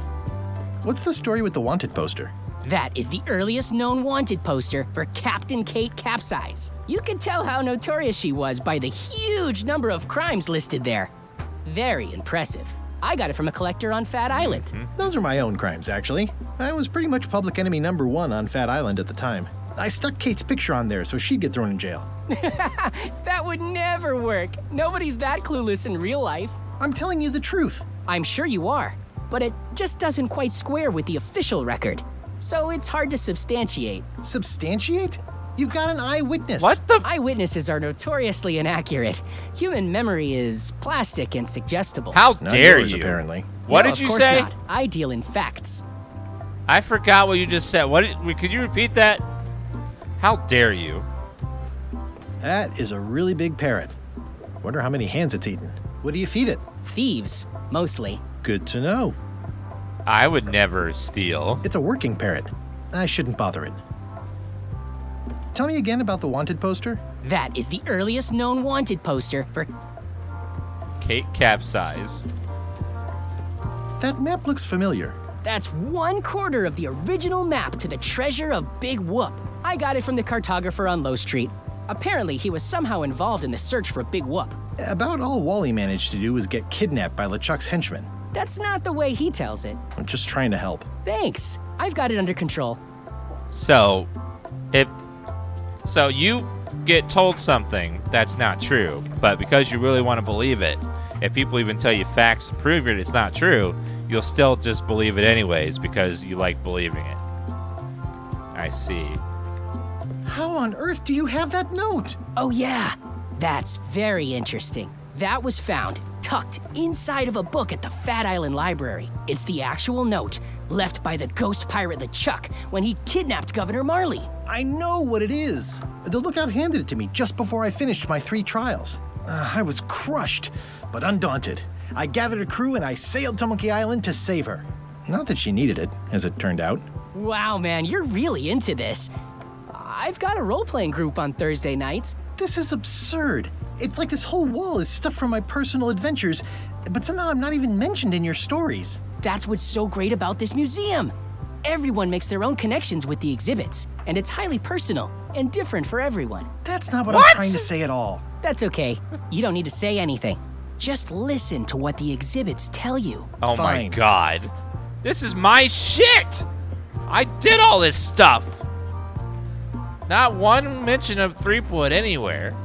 What's the story with the wanted poster? That is the earliest known wanted poster for Captain Kate Capsize. You can tell how notorious she was by the huge number of crimes listed there. Very impressive. I got it from a collector on Fat Island. Those are my own crimes, actually. I was pretty much public enemy #1 on Fat Island at the time. I stuck Kate's picture on there so she'd get thrown in jail. That would never work. Nobody's that clueless in real life. I'm telling you the truth. I'm sure you are, but it just doesn't quite square with the official record. So it's hard to substantiate. Substantiate? You've got an eyewitness. What the? Eyewitnesses are notoriously inaccurate. Human memory is plastic and suggestible. How Not dare yours, you? apparently. What No, did you of course say? not. I deal in facts. I forgot what you just said. Could you repeat that? How dare you? That is a really big parrot. Wonder how many hands it's eaten. What do you feed it? Thieves, mostly. Good to know. I would never steal. It's a working parrot. I shouldn't bother it. Tell me again about the wanted poster. That is the earliest known wanted poster for Kate Capsize. That map looks familiar. That's 1/4 of the original map to the treasure of Big Whoop. I got it from the cartographer on Low Street. Apparently, he was somehow involved in the search for Big Whoop. About all Wally managed to do was get kidnapped by LeChuck's henchmen. That's not the way he tells it. I'm just trying to help. Thanks. I've got it under control. So you get told something that's not true, but because you really want to believe it, if people even tell you facts to prove it's not true, you'll still just believe it anyways because you like believing it. I see. How on earth do you have that note? Oh, yeah. That's very interesting. That was found tucked inside of a book at the Fat Island Library. It's the actual note left by the ghost pirate LeChuck when he kidnapped Governor Marley. I know what it is. The lookout handed it to me just before I finished my 3 trials. I was crushed, but undaunted. I gathered a crew and I sailed to Monkey Island to save her. Not that she needed it, as it turned out. Wow, man, you're really into this. I've got a role-playing group on Thursday nights. This is absurd. It's like this whole wall is stuff from my personal adventures, but somehow I'm not even mentioned in your stories. That's what's so great about this museum. Everyone makes their own connections with the exhibits, and it's highly personal and different for everyone. That's not what I'm trying to say at all. That's okay. You don't need to say anything. Just listen to what the exhibits tell you. Oh Fine. my god. This is my shit! I did all this stuff! Not one mention of Threepwood anywhere.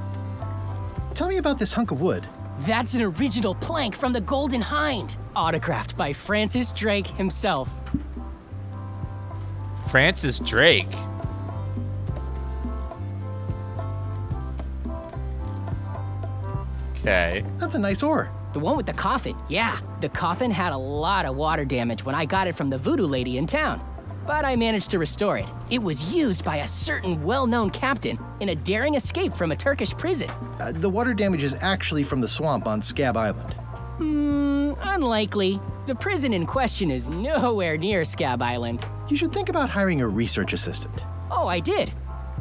Tell me about this hunk of wood. That's an original plank from the Golden Hind, autographed by Francis Drake himself. Francis Drake. Okay. That's a nice oar. The one with the coffin, yeah. The coffin had a lot of water damage when I got it from the voodoo lady in town. But I managed to restore it. It was used by a certain well-known captain in a daring escape from a Turkish prison. The water damage is actually from the swamp on Scab Island. Unlikely. The prison in question is nowhere near Scab Island. You should think about hiring a research assistant. Oh, I did.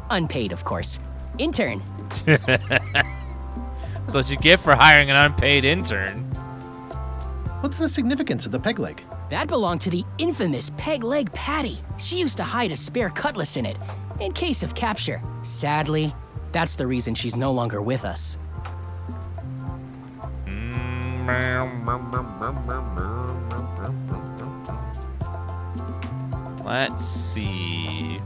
Unpaid, of course. Intern. That's what you get for hiring an unpaid intern. What's the significance of the peg leg? That belonged to the infamous Peg Leg Patty. She used to hide a spare cutlass in it, in case of capture. Sadly, that's the reason she's no longer with us. Let's see.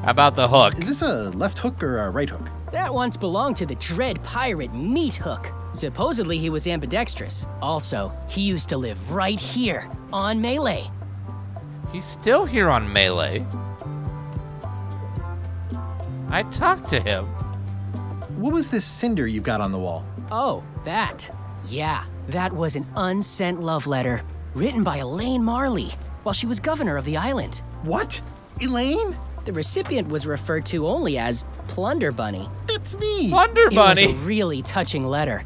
How about the hook? Is this a left hook or a right hook? That once belonged to the dread pirate Meat Hook. Supposedly he was ambidextrous. Also, he used to live right here, on Melee. He's still here on Melee. I talked to him. What was this cinder you've got on the wall? Oh, that. Yeah, that was an unsent love letter written by Elaine Marley while she was governor of the island. What? Elaine? The recipient was referred to only as Plunder Bunny. That's me. Plunder Bunny. It was a really touching letter.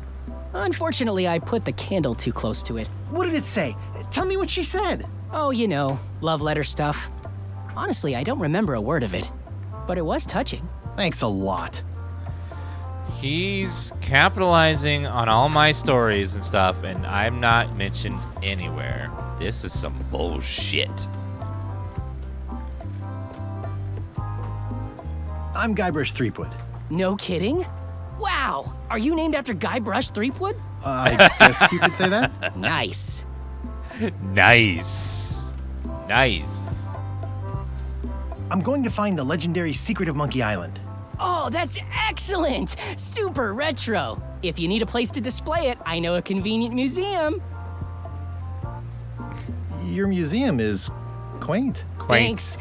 Unfortunately, I put the candle too close to it. What did it say? Tell me what she said. Oh, you know, love letter stuff. Honestly, I don't remember a word of it, but it was touching. Thanks a lot. He's capitalizing on all my stories and stuff, and I'm not mentioned anywhere. This is some bullshit. I'm Guybrush Threepwood. No kidding? Wow, are you named after Guybrush Threepwood? I guess you could say that. Nice. Nice. Nice. I'm going to find the legendary secret of Monkey Island. Oh, that's excellent! Super retro. If you need a place to display it, I know a convenient museum. Your museum is quaint. Thanks.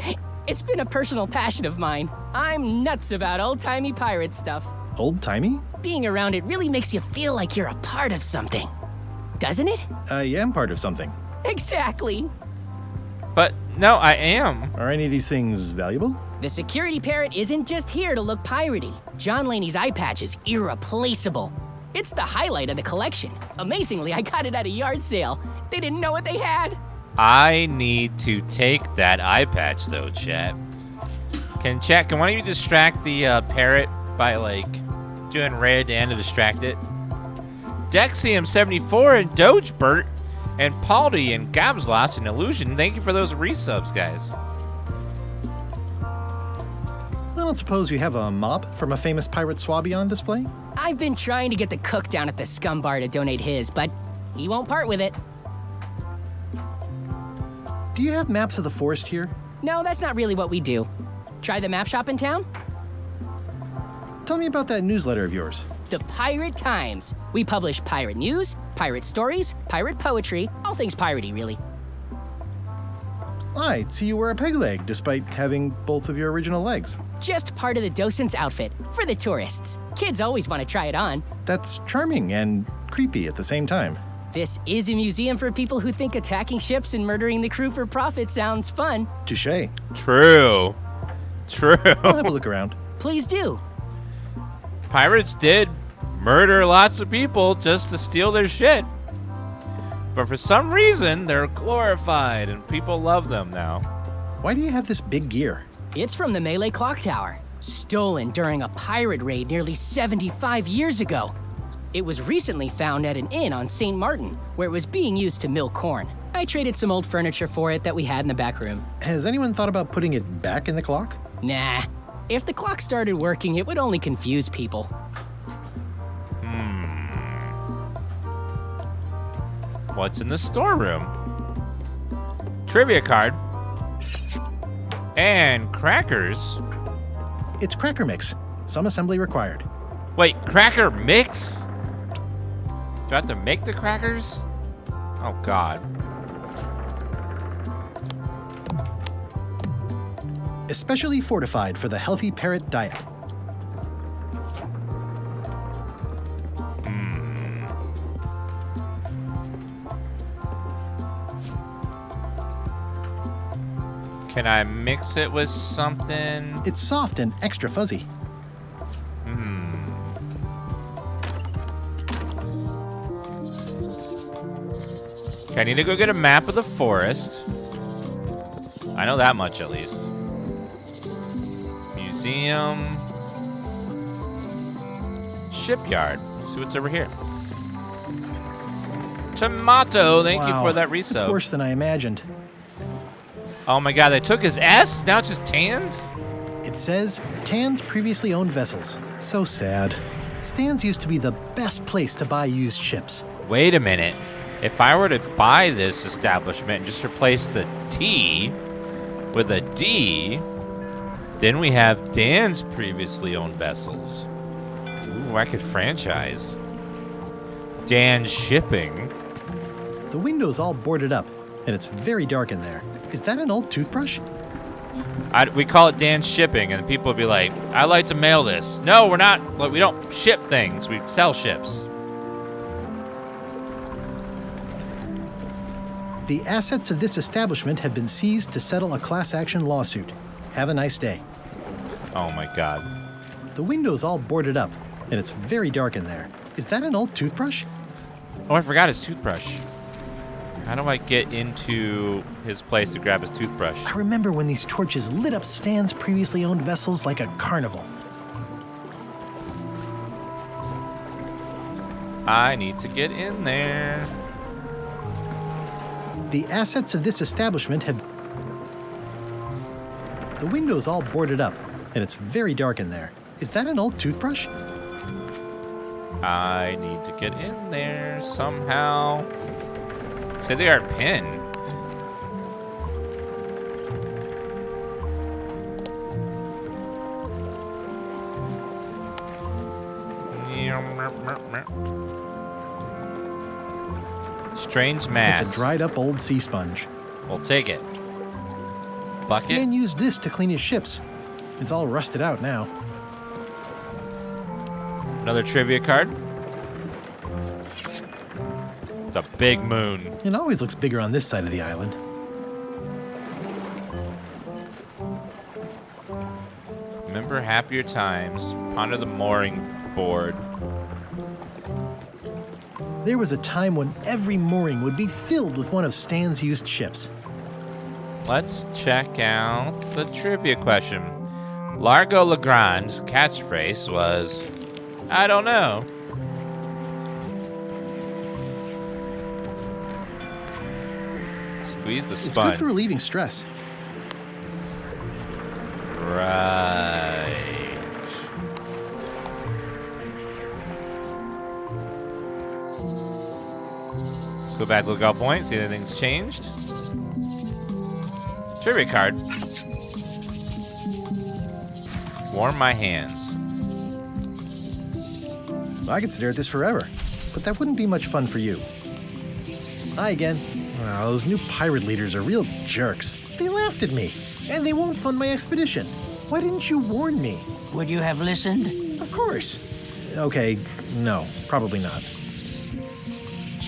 It's been a personal passion of mine. I'm nuts about old-timey pirate stuff. Old-timey? Being around it really makes you feel like you're a part of something. Doesn't it? I am part of something. Exactly. But no, I am. Are any of these things valuable? The security parrot isn't just here to look piratey. John Laney's eye patch is irreplaceable. It's the highlight of the collection. Amazingly, I got it at a yard sale. They didn't know what they had. I need to take that eye patch, though, chat. Can one of you distract the parrot by, like, doing red and to distract it? Dexium74 and Dogebert and Paldy and Gobslots and Illusion, thank you for those resubs, guys. I don't suppose you have a mop from a famous pirate swabby on display? I've been trying to get the cook down at the Scum Bar to donate his, but he won't part with it. Do you have maps of the forest here? No, that's not really what we do. Try the map shop in town? Tell me about that newsletter of yours. The Pirate Times. We publish pirate news, pirate stories, pirate poetry, all things piratey, really. I'd see you wear a peg leg, despite having both of your original legs. Just part of the docent's outfit, for the tourists. Kids always want to try it on. That's charming and creepy at the same time. This is a museum for people who think attacking ships and murdering the crew for profit sounds fun. Touché. True. I'll have a look around. Please do. Pirates did murder lots of people just to steal their shit. But for some reason, they're glorified and people love them now. Why do you have this big gear? It's from the Melee Clock Tower, stolen during a pirate raid nearly 75 years ago. It was recently found at an inn on St. Martin, where it was being used to mill corn. I traded some old furniture for it that we had in the back room. Has anyone thought about putting it back in the clock? Nah. If the clock started working, it would only confuse people. What's in the storeroom? Trivia card. And crackers. It's cracker mix. Some assembly required. Wait, cracker mix? Do I have to make the crackers? Oh, God. Especially fortified for the healthy parrot diet. Can I mix it with something? It's soft and extra fuzzy. Okay, I need to go get a map of the forest. I know that much, at least. Museum. Shipyard. Let's see what's over here. Tomato, thank you for that resub. It's worse than I imagined. Oh my God, they took his S? Now it's just Tans? It says, Tans previously owned vessels. So sad. Stan's used to be the best place to buy used ships. Wait a minute. If I were to buy this establishment and just replace the T with a D, then we have Dan's previously owned vessels. Ooh, I could franchise. Dan Shipping. The window's all boarded up, and it's very dark in there. Is that an old toothbrush? We call it Dan Shipping, and people would be like, I'd like to mail this. No, we're not. Like, we don't ship things. We sell ships. The assets of this establishment have been seized to settle a class action lawsuit. Have a nice day. Oh my God. The window's all boarded up, and it's very dark in there. Is that an old toothbrush? Oh, I forgot his toothbrush. How do I get into his place to grab his toothbrush? I remember when these torches lit up Stan's previously owned vessels like a carnival. I need to get in there. The assets of this establishment have... The window's all boarded up, and it's very dark in there. Is that an old toothbrush? I need to get in there somehow. Say they are a pin. Strange mass. It's a dried up old sea sponge. We'll take it. Bucket. Stan used this to clean his ships. It's all rusted out now. Another trivia card. It's a big moon. It always looks bigger on this side of the island. Remember happier times. Ponder the mooring board. There was a time when every mooring would be filled with one of Stan's used ships. Let's check out the trivia question. Largo Legrand's catchphrase was, I don't know. Squeeze the It's sponge. good for relieving stress. Right. Let's go back to lookout point, see if anything's changed. Trivia card. Warm my hands. I could stare at this forever, but that wouldn't be much fun for you. Hi again. Oh, those new pirate leaders are real jerks. They laughed at me, and they won't fund my expedition. Why didn't you warn me? Would you have listened? Of course. Okay, no, probably not.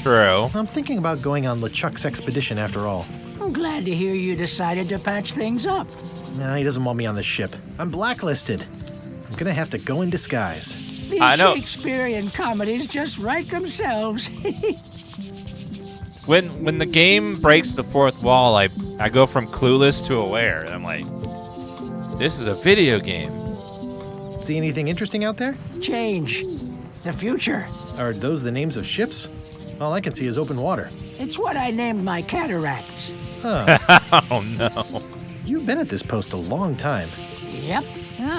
True. I'm thinking about going on LeChuck's expedition after all. I'm glad to hear you decided to patch things up. Nah, he doesn't want me on the ship. I'm blacklisted. I'm gonna have to go in disguise. These I know. Shakespearean comedies just write themselves. When the game breaks the fourth wall, I go from clueless to aware, and I'm like, this is a video game. See anything interesting out there? Change. The future. Are those the names of ships? All I can see is open water. It's what I named my cataracts. Huh. Oh, no. You've been at this post a long time. Yep.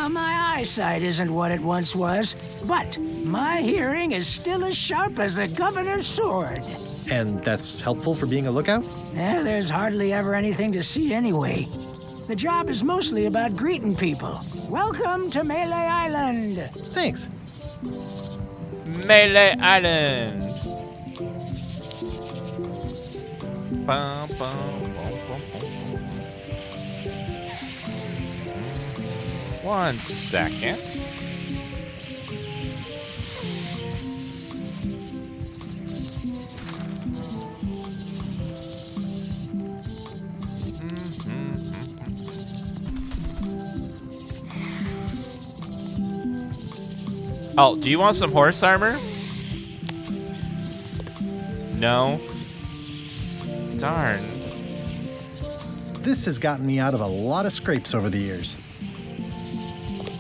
My eyesight isn't what it once was, but my hearing is still as sharp as the governor's sword. And that's helpful for being a lookout? There's hardly ever anything to see anyway. The job is mostly about greeting people. Welcome to Melee Island. Thanks. Melee Island. Bum, bum, bum, bum, bum. 1 second. Oh, do you want some horse armor? No. Darn. This has gotten me out of a lot of scrapes over the years.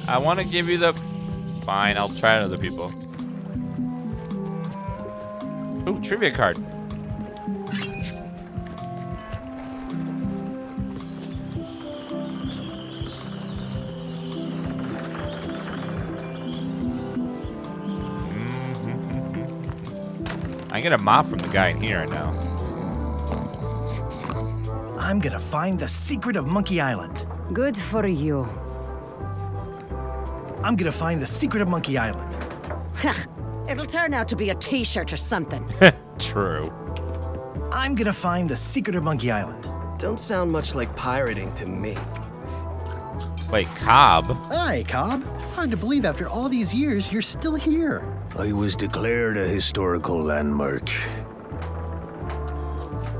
I want to give you the... Fine, I'll try it other people. Ooh, trivia card. I get a mop from the guy in here right now. I'm gonna find the secret of Monkey Island. Good for you. I'm gonna find the secret of Monkey Island. It'll turn out to be a t-shirt or something. True. I'm gonna find the secret of Monkey Island. Don't sound much like pirating to me. Wait, Cobb? Hi, Cobb. Hard to believe after all these years you're still here. I was declared a historical landmark.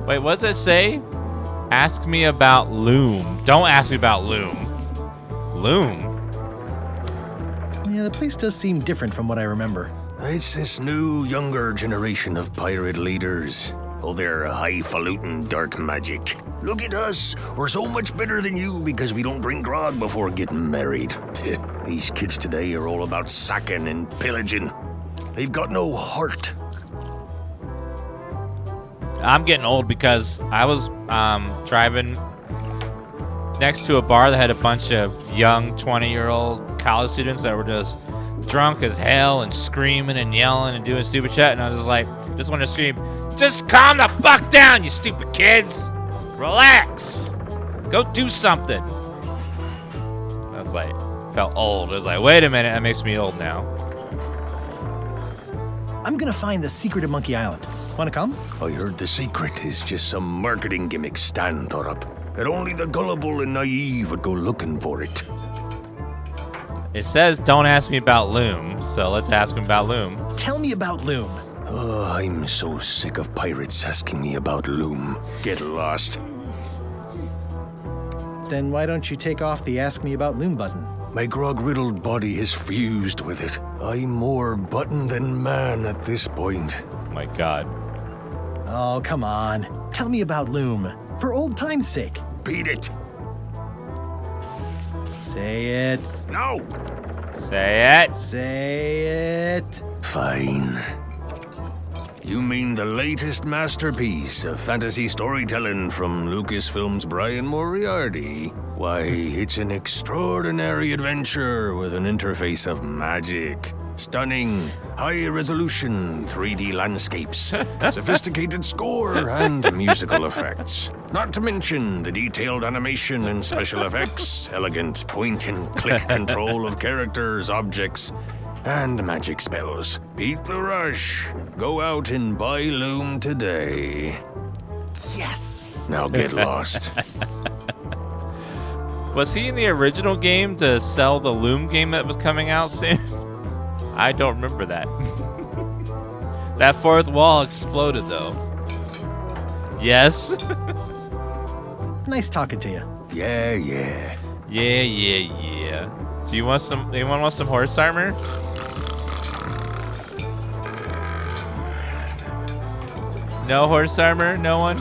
Wait, what does it say? Ask me about Loom. Don't ask me about Loom. Loom? Yeah, the place does seem different from what I remember. It's this new, younger generation of pirate leaders. Oh, they're highfalutin dark magic. Look at us. We're so much better than you because we don't drink grog before getting married. These kids today are all about sacking and pillaging. They've got no heart. I'm getting old because I was driving next to a bar that had a bunch of young 20-year-old college students that were just drunk as hell and screaming and yelling and doing stupid shit. And I was just like, just wanted to scream, just calm the fuck down, you stupid kids. Relax. Go do something. I was like, felt old. I was like, wait a minute, that makes me old now. I'm gonna find the secret of Monkey Island. Wanna come? I heard the secret is just some marketing gimmick Stan thought up. That only the gullible and naive would go looking for it. It says don't ask me about Loom, so let's ask him about Loom. Tell me about Loom. Oh, I'm so sick of pirates asking me about Loom. Get lost. Then why don't you take off the Ask Me About Loom button? My grog-riddled body is fused with it. I'm more button than man at this point. My God. Oh, come on. Tell me about Loom. For old time's sake. Beat it. Say it. No. Say it. Say it. Fine. You mean the latest masterpiece of fantasy storytelling from Lucasfilm's Brian Moriarty? Why, it's an extraordinary adventure with an interface of magic. Stunning, high-resolution 3D landscapes, sophisticated score, and musical effects. Not to mention the detailed animation and special effects, elegant point-and-click control of characters, objects, and magic spells. Beat the rush. Go out and buy Loom today. Yes! Now get lost. Was he in the original game to sell the Loom game that was coming out soon? I don't remember that. That fourth wall exploded, though. Yes? Nice talking to you. Yeah. Yeah. Do you want some? Anyone want some horse armor? No horse armor? No one?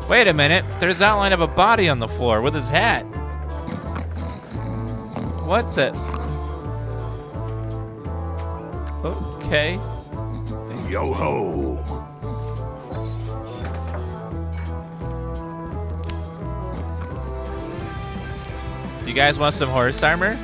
Wait a minute. There's outline of a body on the floor with his hat. What the? Okay. Yo-ho. Do you guys want some horse armor?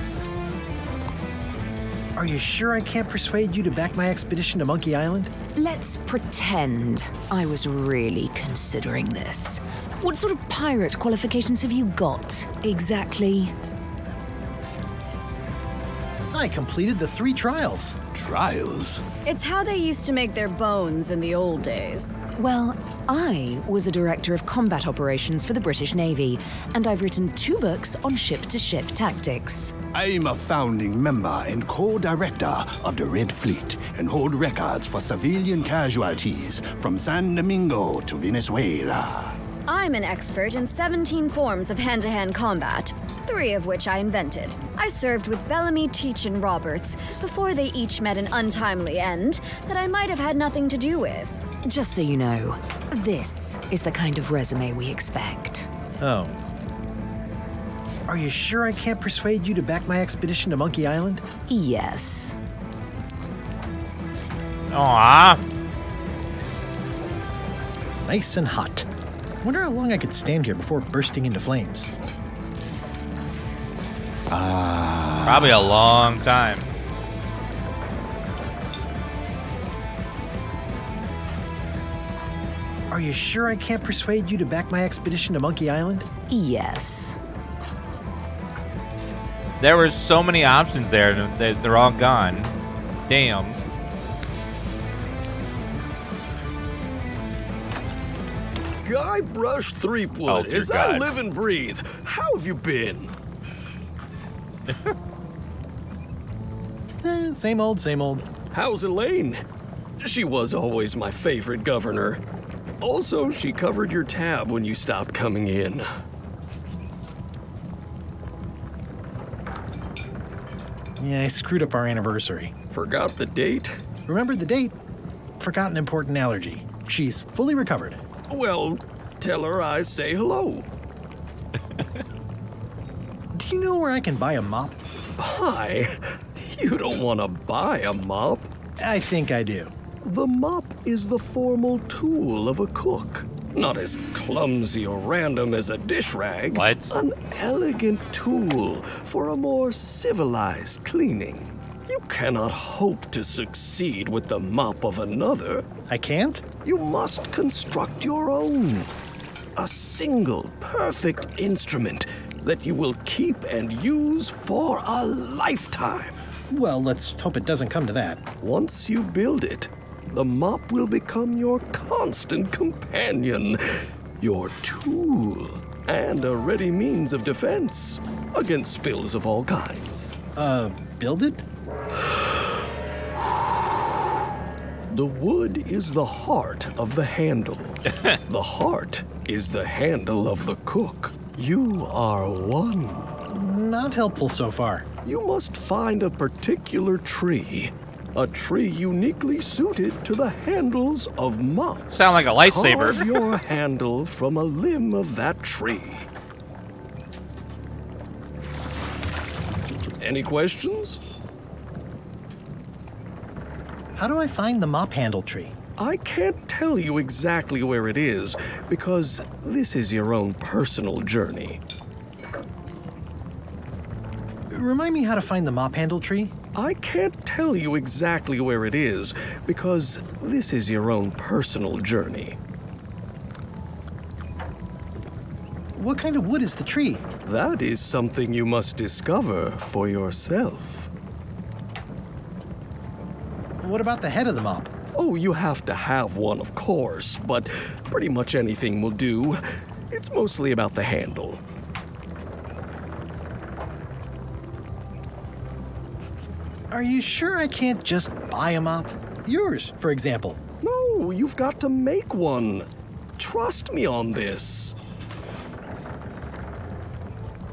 Are you sure I can't persuade you to back my expedition to Monkey Island? Let's pretend I was really considering this. What sort of pirate qualifications have you got, exactly? I completed the 3 trials. Trials? It's how they used to make their bones in the old days. Well, I was a director of combat operations for the British Navy, and I've written 2 books on ship-to-ship tactics. I'm a founding member and co-director of the Red Fleet and hold records for civilian casualties from San Domingo to Venezuela. I'm an expert in 17 forms of hand-to-hand combat, 3 of which I invented. I served with Bellamy, Teach, and Roberts before they each met an untimely end that I might have had nothing to do with. Just so you know, this is the kind of resume we expect. Oh. Are you sure I can't persuade you to back my expedition to Monkey Island? Yes. Aww. Nice and hot. Wonder how long I could stand here before bursting into flames. Probably a long time. Are you sure I can't persuade you to back my expedition to Monkey Island? Yes. There were so many options there, and they're all gone. Damn. Guybrush Threepwood, dear as I God. live and breathe. How have you been? Same old, same old. How's Elaine? She was always my favorite governor. Also, she covered your tab when you stopped coming in. Yeah, I screwed up our anniversary. Forgot the date? Remembered the date. Forgot an important allergy. She's fully recovered. Well, tell her I say hello. Do you know where I can buy a mop? Buy? You don't want to buy a mop. I think I do. The mop is the formal tool of a cook. Not as clumsy or random as a dish rag. What? An elegant tool for a more civilized cleaning. You cannot hope to succeed with the mop of another. I can't? You must construct your own. A single, perfect instrument that you will keep and use for a lifetime. Well, let's hope it doesn't come to that. Once you build it, the mop will become your constant companion, your tool, and a ready means of defense against spills of all kinds. Build it? The wood is the heart of the handle. The heart is the handle of the cook. You are one. Not helpful so far. You must find a particular tree. A tree uniquely suited to the handles of mops. Sound like a lightsaber. Carve your handle from a limb of that tree. Any questions? How do I find the mop handle tree? I can't tell you exactly where it is, because this is your own personal journey. Remind me how to find the mop handle tree? I can't tell you exactly where it is, because this is your own personal journey. What kind of wood is the tree? That is something you must discover for yourself. What about the head of the mop? Oh, you have to have one, of course, but pretty much anything will do. It's mostly about the handle. Are you sure I can't just buy a mop? Yours, for example. No, you've got to make one. Trust me on this.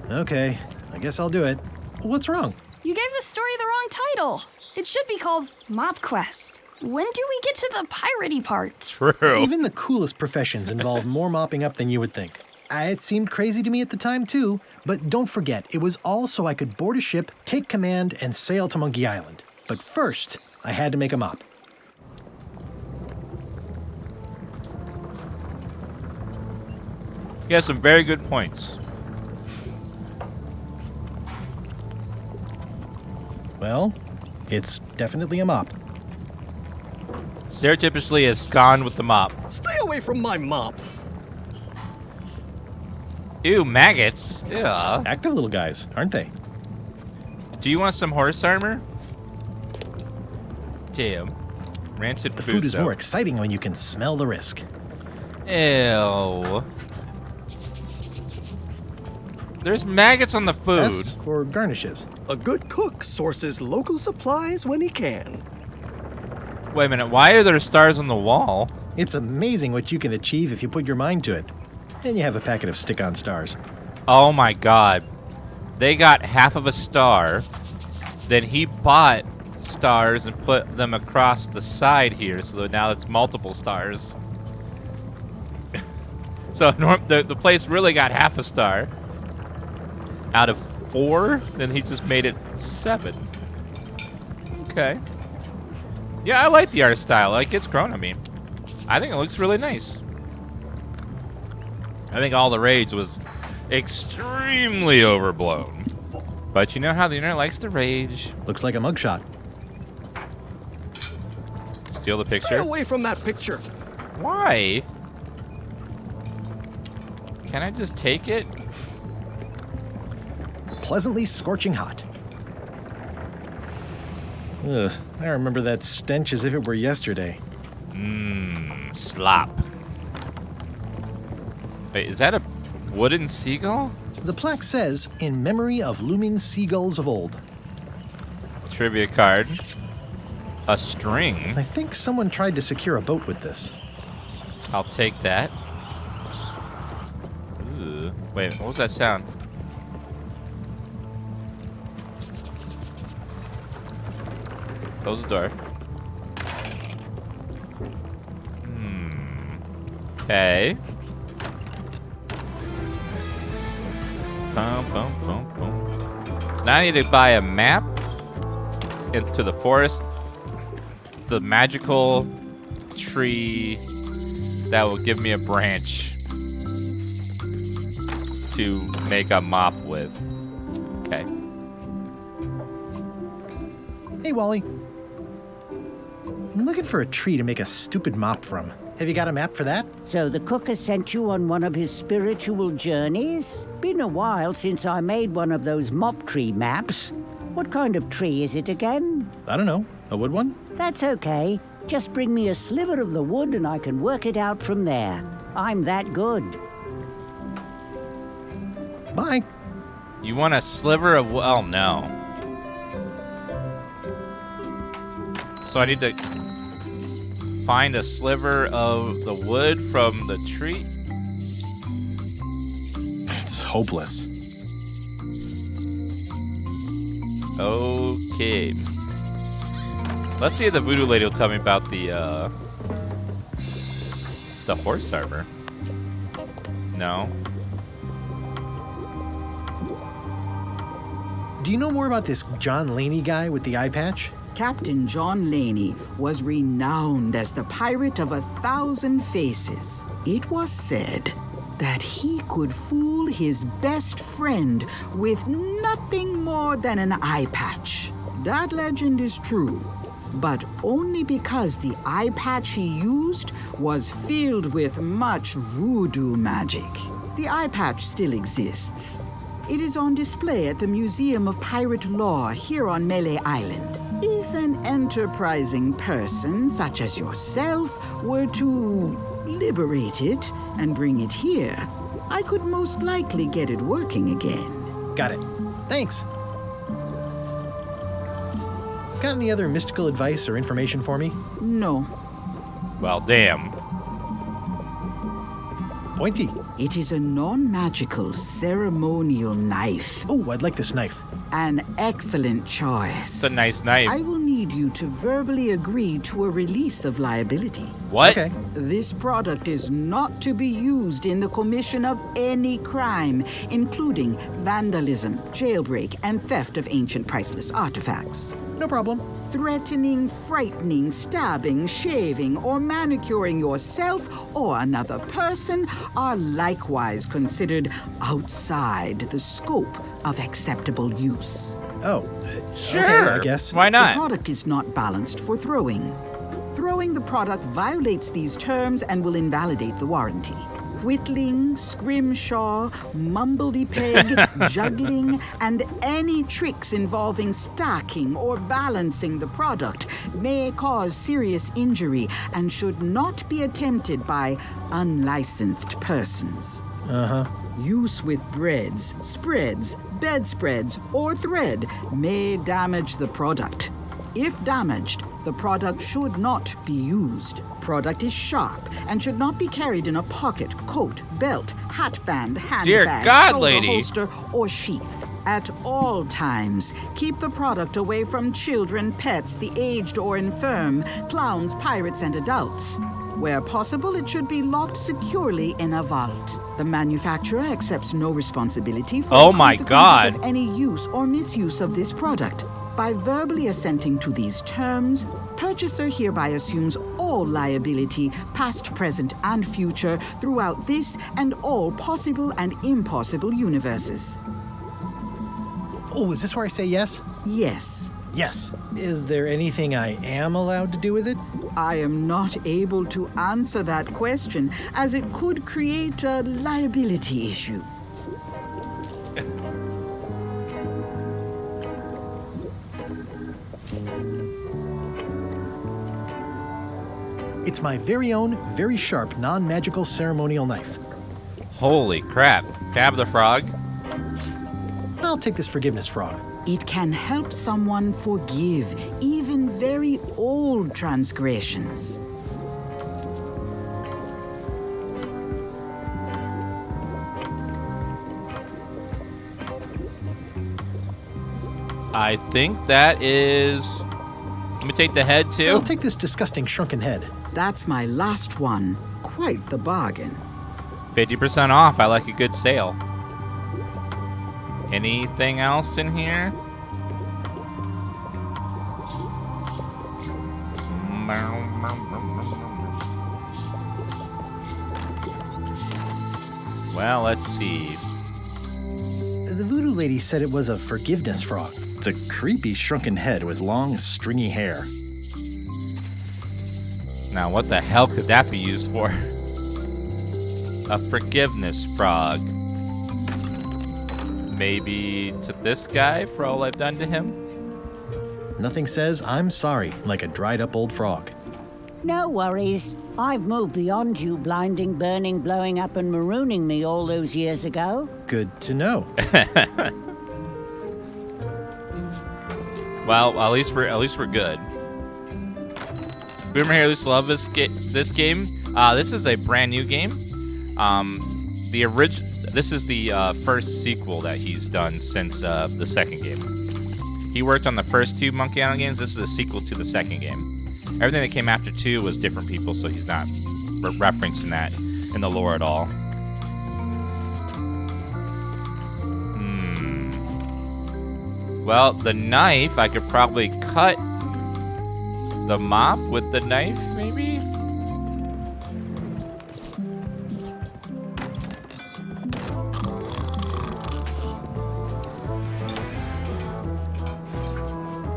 Okay, I guess I'll do it. What's wrong? You gave the story the wrong title. It should be called Mop Quest. When do we get to the piratey part? True. Even the coolest professions involve more mopping up than you would think. It seemed crazy to me at the time, too, but don't forget, it was all so I could board a ship, take command, and sail to Monkey Island. But first, I had to make a mop. He has some very good points. Well, it's definitely a mop. Stereotypically is gone with the mop. Stay away from my mop. Ew, maggots. Yeah. Active little guys, aren't they? Do you want some horse armor? Damn. Rancid The food is soap. more exciting when you can smell the risk. Ew. There's maggots on the food. Pests or garnishes. A good cook sources local supplies when he can. Wait a minute, why are there stars on the wall? It's amazing what you can achieve if you put your mind to it. And you have a packet of stick-on stars. Oh my god. They got half of a star. Then he bought stars and put them across the side here, so that now it's multiple stars. So the place really got half a star. Out of 4, then he just made it 7. Okay. Yeah, I like the art style. Like, it's grown on me. I think it looks really nice. I think all the rage was extremely overblown. But you know how the internet likes to rage. Looks like a mugshot. Steal the picture. Stay away from that picture. Why? Can I just take it? Pleasantly scorching hot. Ugh, I remember that stench as if it were yesterday. Slop. Wait, is that a wooden seagull? The plaque says, in memory of looming seagulls of old. Trivia card. A string. I think someone tried to secure a boat with this. I'll take that. Ooh. Wait, what was that sound? Close the door. Okay. Bum, bum, bum, bum. So now I need to buy a map into the forest. The magical tree that will give me a branch to make a mop with. Okay. Hey, Wally. I'm looking for a tree to make a stupid mop from. Have you got a map for that? So the cook has sent you on one of his spiritual journeys? Been a while since I made one of those mop tree maps. What kind of tree is it again? I don't know. A wood one? That's okay. Just bring me a sliver of the wood and I can work it out from there. I'm that good. Bye. You want a sliver of... Oh, no. So I need to find a sliver of the wood from the tree? It's hopeless. Okay. Let's see if the voodoo lady will tell me about the horse armor. No. Do you know more about this John Laney guy with the eye patch? Captain John Laney was renowned as the pirate of 1,000 faces. It was said that he could fool his best friend with nothing more than an eye patch. That legend is true, but only because the eye patch he used was filled with much voodoo magic. The eye patch still exists. It is on display at the Museum of Pirate Lore here on Melee Island. If an enterprising person such as yourself were to liberate it and bring it here, I could most likely get it working again. Got it. Thanks. Got any other mystical advice or information for me? No. Well, damn. Pointy. It is a non-magical ceremonial knife. Oh, I'd like this knife. An excellent choice. It's a nice knife. I will need you to verbally agree to a release of liability. What? Okay. This product is not to be used in the commission of any crime, including vandalism, jailbreak, and theft of ancient priceless artifacts. No problem. Threatening, frightening, stabbing, shaving, or manicuring yourself or another person are likewise considered outside the scope of acceptable use. Oh, sure. Okay, I guess. Why not? The product is not balanced for throwing. Throwing the product violates these terms and will invalidate the warranty. Whittling, scrimshaw, mumbledy-peg, juggling, and any tricks involving stacking or balancing the product may cause serious injury and should not be attempted by unlicensed persons. Use with breads, spreads, bedspreads, or thread may damage the product. If damaged, the product should not be used. Product is sharp and should not be carried in a pocket, coat, belt, hatband, Dear handbag, God, shoulder lady. holster, or sheath. At all times, keep the product away from children, pets, the aged or infirm, clowns, pirates, and adults. Where possible, it should be locked securely in a vault. The manufacturer accepts no responsibility for Oh the my consequences God. of any use or misuse of this product. By verbally assenting to these terms, purchaser hereby assumes all liability, past, present, and future, throughout this and all possible and impossible universes. Oh, is this where I say yes? Yes. Yes. Is there anything I am allowed to do with it? I am not able to answer that question, as it could create a liability issue. It's my very own, very sharp, non-magical ceremonial knife. Holy crap. Can I have the frog? I'll take this forgiveness frog. It can help someone forgive even very old transgressions. I think that is... Let me take the head, too. I'll take this disgusting shrunken head. That's my last one. Quite the bargain. 50% off. I like a good sale. Anything else in here? Well, let's see. The voodoo lady said it was a forgiveness frog. It's a creepy shrunken head with long, stringy hair. Now, what the hell could that be used for? A forgiveness frog. Maybe to this guy for all I've done to him? Nothing says I'm sorry like a dried up old frog. No worries. I've moved beyond you blinding, burning, blowing up, and marooning me all those years ago. Good to know. Well, at least we're good. Boomer here, used to love this game. This is a brand new game. This is the first sequel that he's done since the second game. He worked on the first two Monkey Island games. This is a sequel to the second game. Everything that came after 2 was different people, so he's not referencing that in the lore at all. Well, the knife, I could probably cut the mop with the knife, maybe?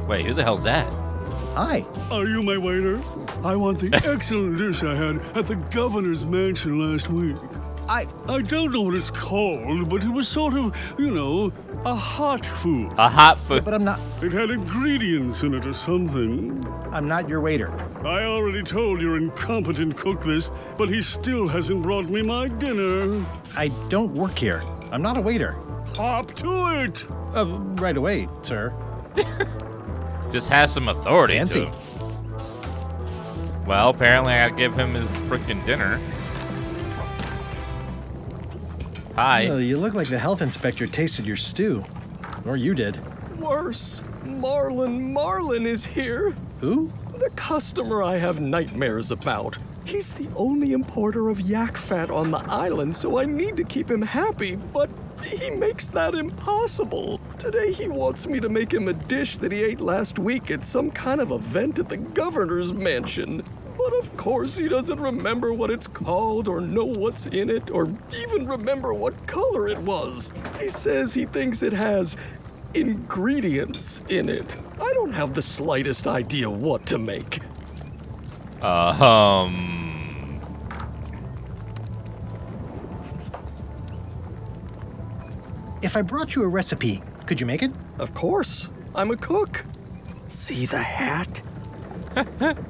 Wait, who the hell's that? Hi. Are you my waiter? I want the excellent dish I had at the governor's mansion last week. I don't know what it's called, but it was sort of, a hot food. A hot food? Yeah, but I'm not... It had ingredients in it or something. I'm not your waiter. I already told your incompetent cook this, but he still hasn't brought me my dinner. I don't work here. I'm not a waiter. Hop to it! Right away, sir. Just has some authority Fancy. to him. Well, apparently I give him his freaking dinner. Hi. You look like the health inspector tasted your stew. Or you did. Worse. Marlin is here. Who? The customer I have nightmares about. He's the only importer of yak fat on the island, so I need to keep him happy, but he makes that impossible. Today he wants me to make him a dish that he ate last week at some kind of event at the governor's mansion. But of course he doesn't remember what it's called or know what's in it or even remember what color it was. He says he thinks it has ingredients in it. I don't have the slightest idea what to make. If I brought you a recipe, could you make it? Of course. I'm a cook. See the hat?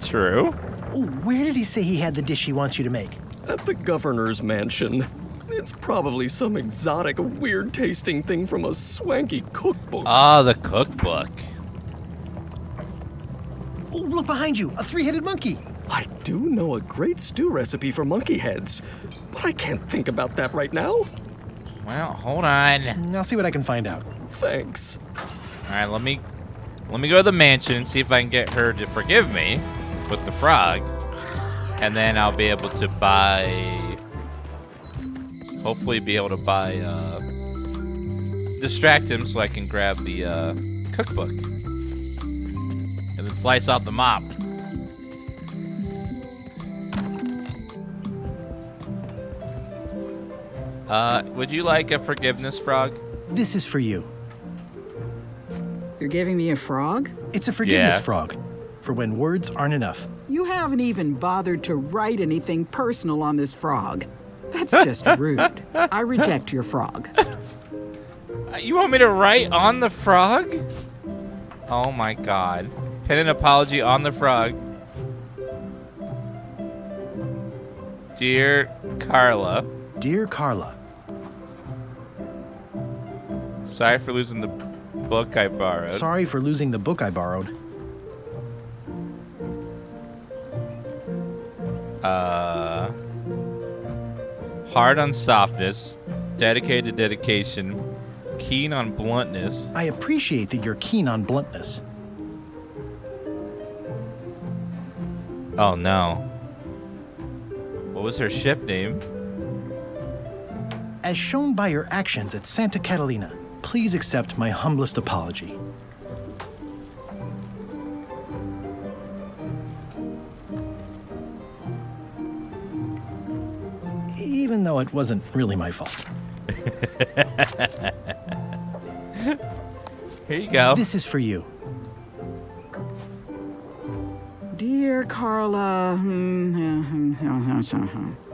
True. Oh, where did he say he had the dish he wants you to make? At the governor's mansion. It's probably some exotic, weird-tasting thing from a swanky cookbook. Ah, the cookbook. Oh, look behind you, a 3-headed monkey. I do know a great stew recipe for monkey heads, but I can't think about that right now. Well, hold on. I'll see what I can find out. Thanks. All right, let me go to the mansion and see if I can get her to forgive me with the frog, and then I'll be able to hopefully be able to distract him so I can grab the cookbook and then slice off the mop. Would you like a forgiveness frog? This is for you. You're giving me a frog? It's a forgiveness frog, for when words aren't enough. You haven't even bothered to write anything personal on this frog. That's just rude. I reject your frog. You want me to write on the frog? Oh my god. Pen an apology on the frog. Dear Carla. Dear Carla. Sorry for losing the book I borrowed. Sorry for losing the book I borrowed. Hard on softness, dedicated to dedication, keen on bluntness. I appreciate that you're keen on bluntness. Oh no. What was her ship name? As shown by your actions at Santa Catalina, please accept my humblest apology. Even though it wasn't really my fault. Here you go. This is for you. Dear Carla,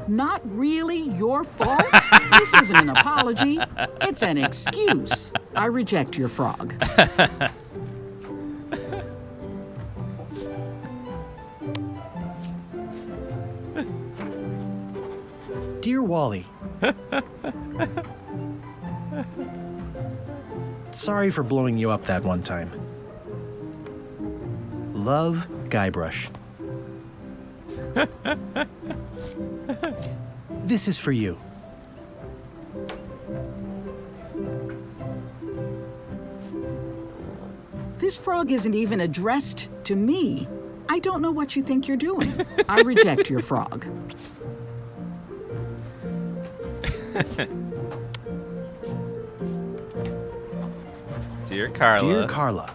not really your fault? This isn't an apology. It's an excuse. I reject your frog. Dear Wally. Sorry for blowing you up that one time. Love, Guybrush. This is for you. This frog isn't even addressed to me. I don't know what you think you're doing. I reject your frog. Dear Carla. Dear Carla.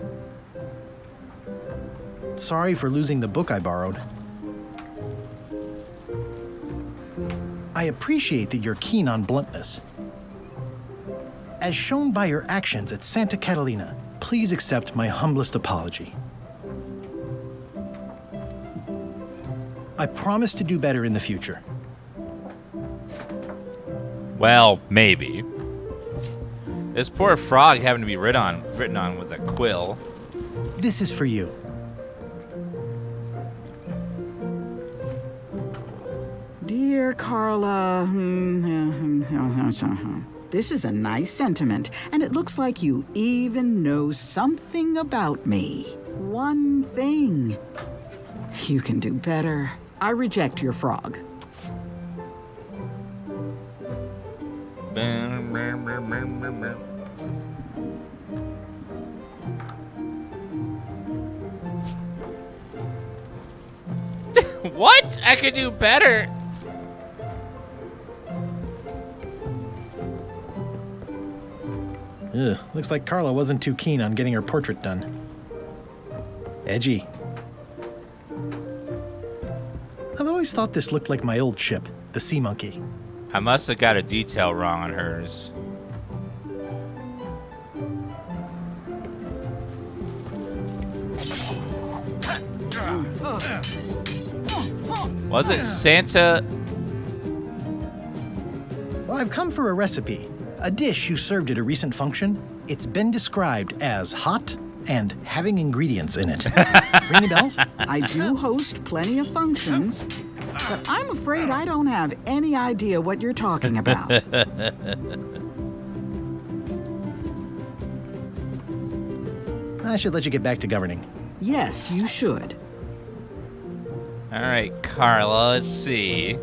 Sorry for losing the book I borrowed. I appreciate that you're keen on bluntness. As shown by your actions at Santa Catalina, please accept my humblest apology. I promise to do better in the future. Well, maybe. This poor frog having to be written on with a quill. This is for you. Dear Carla, this is a nice sentiment, and it looks like you even know something about me. One thing. You can do better. I reject your frog. What? I could do better. Ugh, looks like Carla wasn't too keen on getting her portrait done. Edgy. I've always thought this looked like my old ship, the Sea Monkey. I must have got a detail wrong on hers. Was it Santa? Well, I've come for a recipe. A dish you served at a recent function. It's been described as hot and having ingredients in it. Ring any bells? I do host plenty of functions, but I'm afraid I don't have any idea what you're talking about. I should let you get back to governing. Yes, you should. All right, Carla, let's see.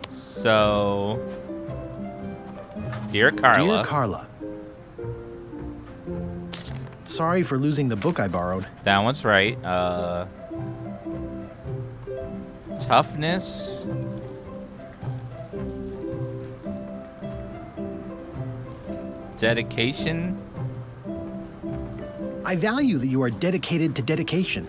So, dear Carla. Dear Carla. Sorry for losing the book I borrowed. That one's right. Toughness. Dedication. I value that you are dedicated to dedication.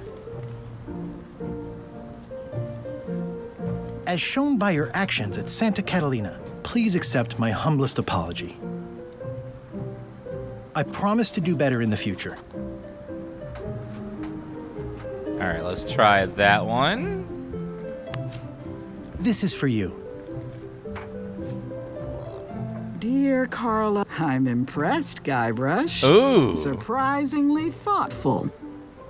As shown by your actions at Santa Catalina, please accept my humblest apology. I promise to do better in the future. All right, let's try that one. This is for you. dear Carla. I'm impressed, Guybrush. Ooh. Surprisingly thoughtful.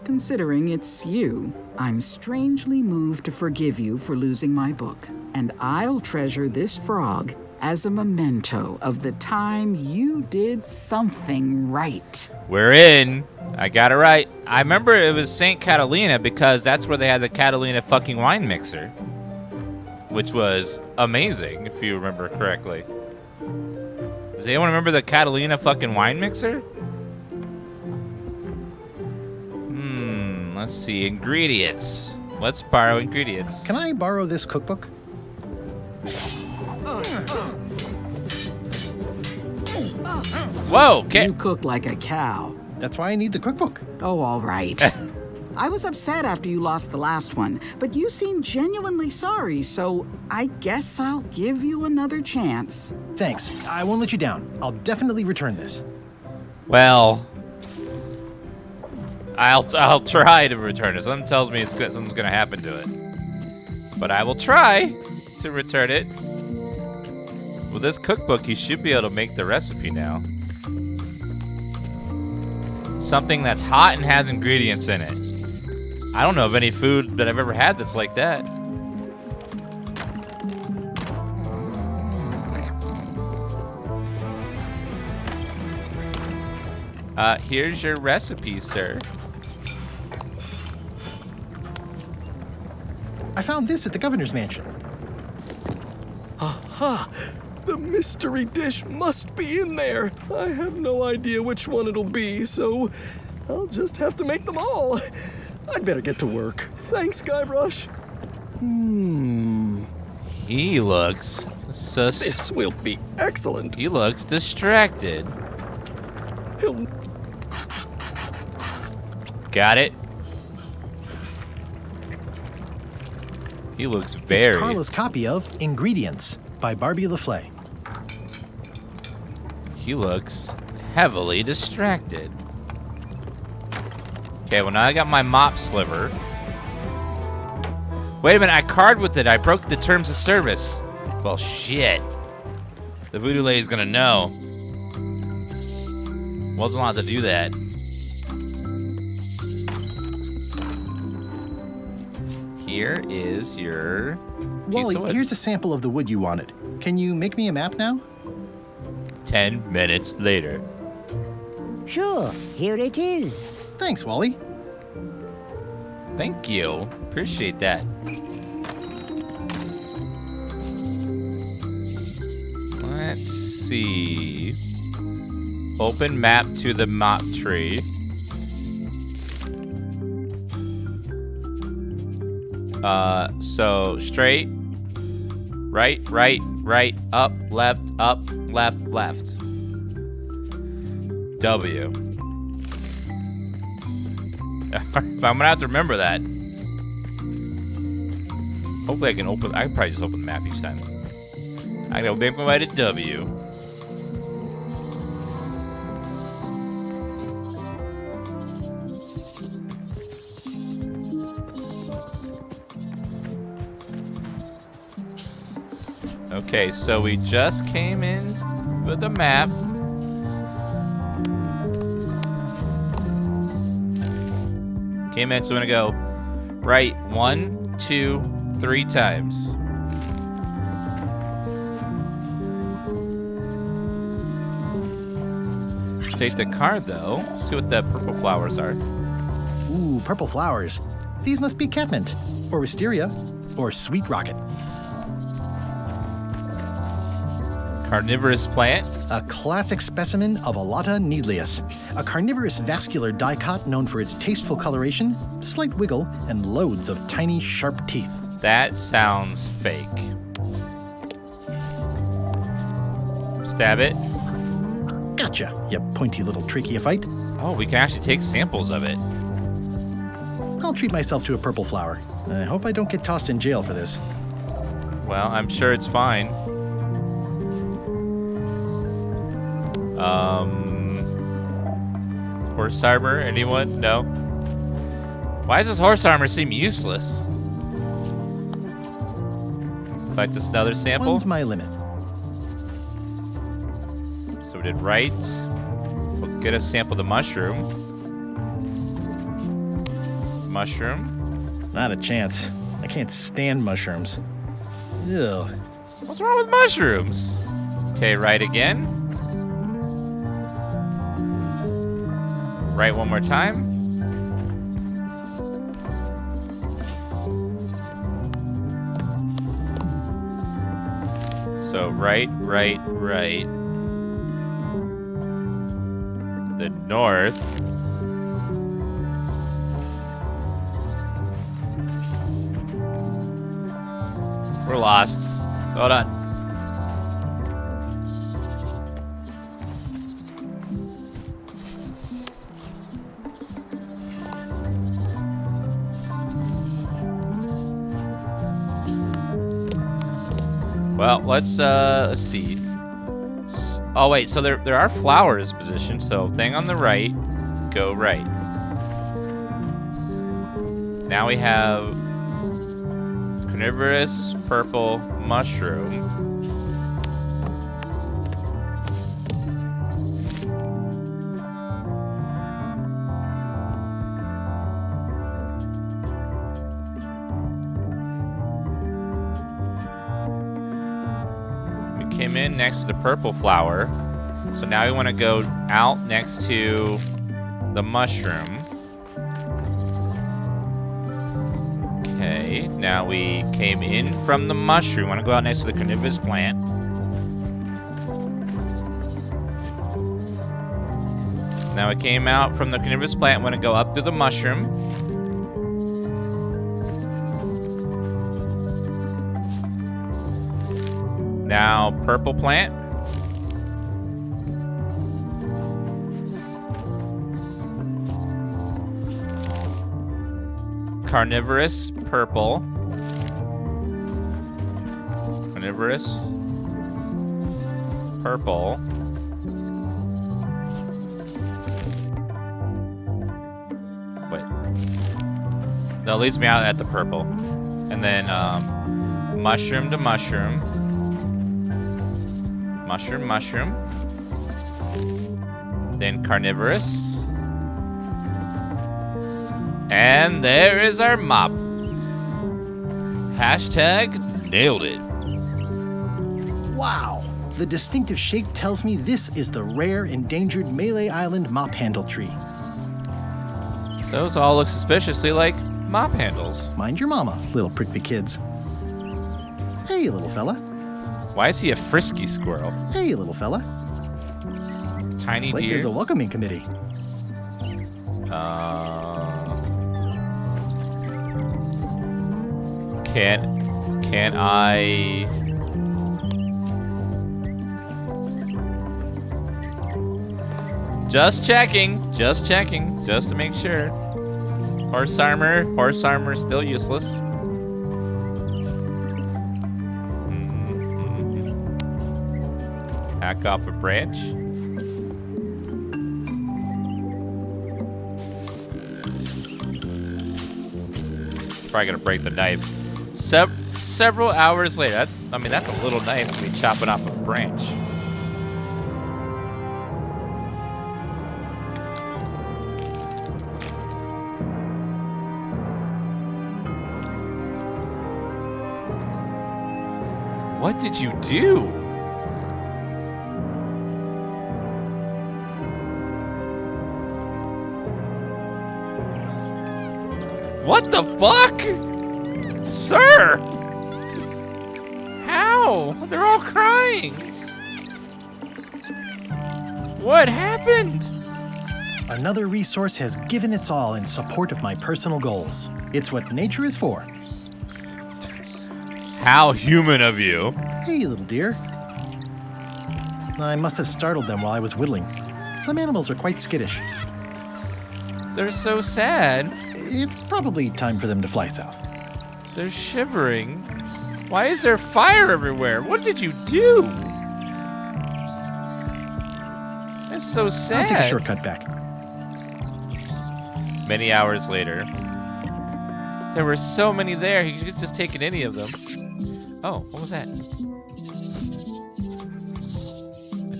Considering it's you, I'm strangely moved to forgive you for losing my book. And I'll treasure this frog as a memento of the time you did something right. We're in. I got it right. I remember it was St. Catalina because that's where they had the Catalina fucking wine mixer, which was amazing, if you remember correctly. Does anyone remember the Catalina fucking wine mixer? Let's see. Ingredients. Let's borrow ingredients. Can I borrow this cookbook? Whoa, okay. You cook like a cow. That's why I need the cookbook. Oh, all right. I was upset after you lost the last one, but you seemed genuinely sorry, so I guess I'll give you another chance. Thanks. I won't let you down. I'll definitely return this. Well, I'll try to return it. Something tells me something's gonna happen to it, but I will try to return it. With this cookbook, you should be able to make the recipe now. Something that's hot and has ingredients in it. I don't know of any food that I've ever had that's like that. Here's your recipe, sir. I found this at the governor's mansion. Aha! The mystery dish must be in there. I have no idea which one it'll be, so I'll just have to make them all. I'd better get to work. Thanks, Guybrush. He looks This will be excellent. He looks distracted. He'll... Got it. He looks very... It's Carla's copy of Ingredients by Barbie LaFleur. He looks heavily distracted. Okay, well now I got my mop sliver. Wait a minute, I card with it. I broke the terms of service. Well, shit. The voodoo lady's gonna know. Wasn't allowed to do that. Here is your... Wally, here's a sample of the wood you wanted. Can you make me a map now? 10 minutes later. Sure, here it is. Thanks, Wally. Thank you. Appreciate that. Let's see. Open map to the mop tree. So straight, right, up, left, left. W. I'm gonna have to remember that. Hopefully I can probably just open the map each time. I gotta make my way to W. Okay, so we just came in with a map. Came in, so I'm gonna go right 1, 2, 3 times. Take the card though. See what the purple flowers are. Ooh, purple flowers. These must be catmint, or wisteria, or sweet rocket. Carnivorous plant. A classic specimen of Alata needleus, a carnivorous vascular dicot known for its tasteful coloration, slight wiggle, and loads of tiny, sharp teeth. That sounds fake. Stab it. Gotcha, you pointy little trichiophyte. Oh, we can actually take samples of it. I'll treat myself to a purple flower. I hope I don't get tossed in jail for this. Well, I'm sure it's fine. Horse armor? Anyone? No? Why does this horse armor seem useless? Like this another sample? One's my limit. So we did right. We'll get a sample of the mushroom. Mushroom. Not a chance. I can't stand mushrooms. Ew. What's wrong with mushrooms? Okay, right again. Right one more time. So right. The north. We're lost. Hold on. Well, let's see. Oh wait, so there are flowers positioned. So thing on the right, go right. Now we have carnivorous purple mushroom. Came in next to the purple flower. So now we want to go out next to the mushroom. Okay, now we came in from the mushroom. Want to go out next to the carnivorous plant. Now we came out from the carnivorous plant. Want to go up to the mushroom. Now, purple plant. Carnivorous purple. Carnivorous purple. Wait. No, it leads me out at the purple. And then mushroom to mushroom. Mushroom. Then carnivorous. And there is our mop. Hashtag nailed it. Wow. The distinctive shape tells me this is the rare endangered Melee Island mop handle tree. Those all look suspiciously like mop handles. Mind your mama, little prickly kids. Hey, little fella. Why is he a frisky squirrel? Hey, little fella. Tiny it's like deer. There's a welcoming committee. Can I? Just checking, just to make sure. Horse armor still useless. Hack off a branch. Probably gonna break the knife. Several hours later. That's a little knife to be chopping off a branch. What did you do? What the fuck? Sir! How? They're all crying. What happened? Another resource has given its all in support of my personal goals. It's what nature is for. How human of you. Hey, little deer. I must have startled them while I was whittling. Some animals are quite skittish. They're so sad. It's probably time for them to fly south. They're shivering. Why is there fire everywhere? What did you do? That's so sad. I'll take a shortcut back. Many hours later. There were so many there, he could have just taken any of them. Oh, what was that?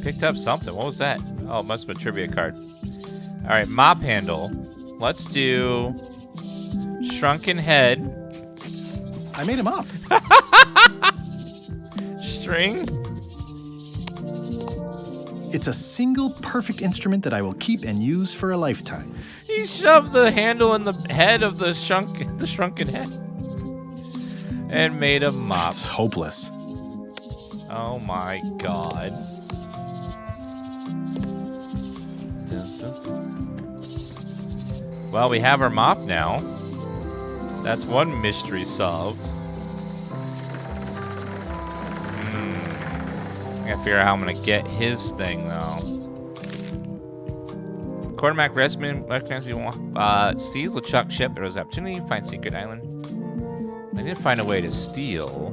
picked up something. What was that? Oh, it must have been a trivia card. All right, mop handle. Let's do shrunken head. I made him up. String. It's a single perfect instrument that I will keep and use for a lifetime. He shoved the handle in the head of the shrunken head and made a mop. It's hopeless. Oh my god. Well, we have our mop now. That's one mystery solved. I gotta figure out how I'm gonna get his thing though. Quartermack Resman recognizes you want seize LeChuck ship. There was opportunity to find secret island. I need to find a way to steal.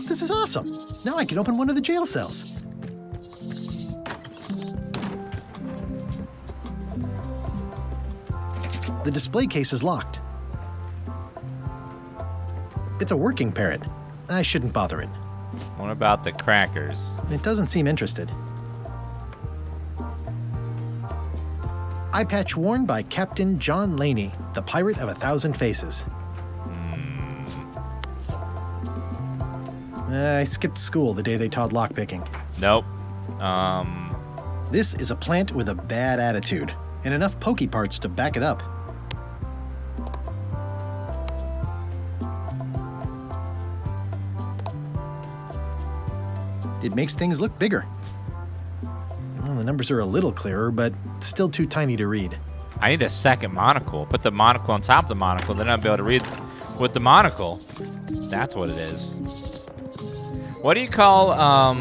This is awesome. Now I can open one of the jail cells. The display case is locked. It's a working parrot. I shouldn't bother it. What about the crackers? It doesn't seem interested. Eye patch worn by Captain John Laney, the pirate of 1,000 faces. I skipped school the day they taught lockpicking. Nope. This is a plant with a bad attitude, and enough pokey parts to back it up. It makes things look bigger. Well, the numbers are a little clearer, but still too tiny to read. I need a second monocle. Put the monocle on top of the monocle, then I'll be able to read with the monocle. That's what it is. What do you call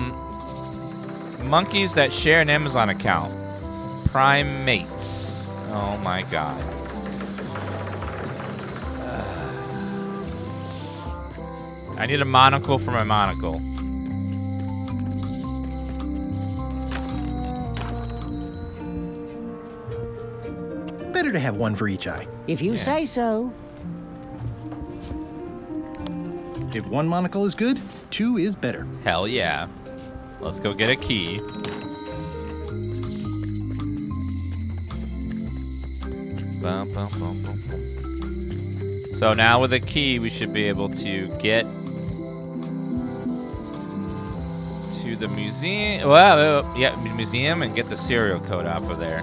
monkeys that share an Amazon account? Primates. Oh my god. I need a monocle for my monocle. Better to have one for each eye. If you say so. If one monocle is good, two is better. Hell yeah. Let's go get a key. Bum, bum, bum, bum, bum. So now with a key, we should be able to get to the museum. Well, yeah, museum and get the serial code off of there.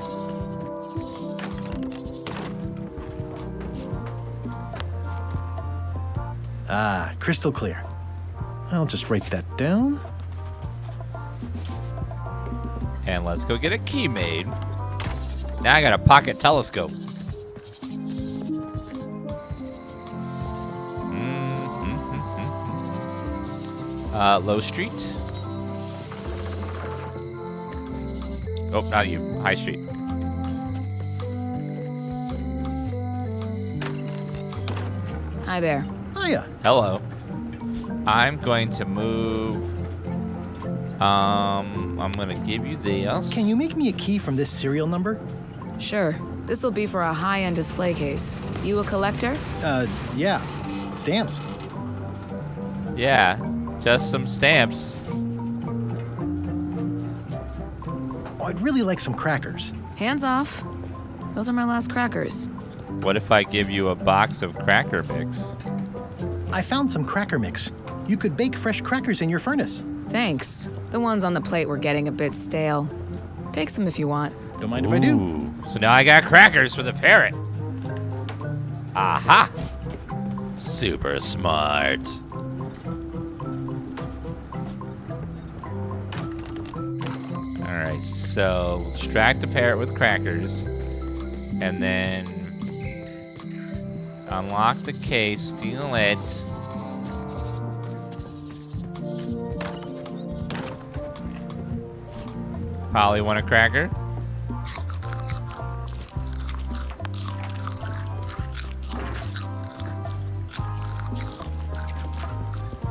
Ah, crystal clear. I'll just write that down. And let's go get a key made. Now I got a pocket telescope. Low Street. Oh, not you. High Street. Hi there. Hiya. Hello. I'm going to move. I'm gonna give you this. Can you make me a key from this serial number? Sure. This will be for a high-end display case. You a collector? Yeah. Stamps. Yeah, just some stamps. Oh, I'd really like some crackers. Hands off. Those are my last crackers. What if I give you a box of cracker mix? I found some cracker mix. You could bake fresh crackers in your furnace. Thanks. The ones on the plate were getting a bit stale. Take some if you want. Don't mind if I do. So now I got crackers for the parrot. Aha! Super smart. Alright, so distract the parrot with crackers. And then unlock the case, steal it. Polly, want a cracker?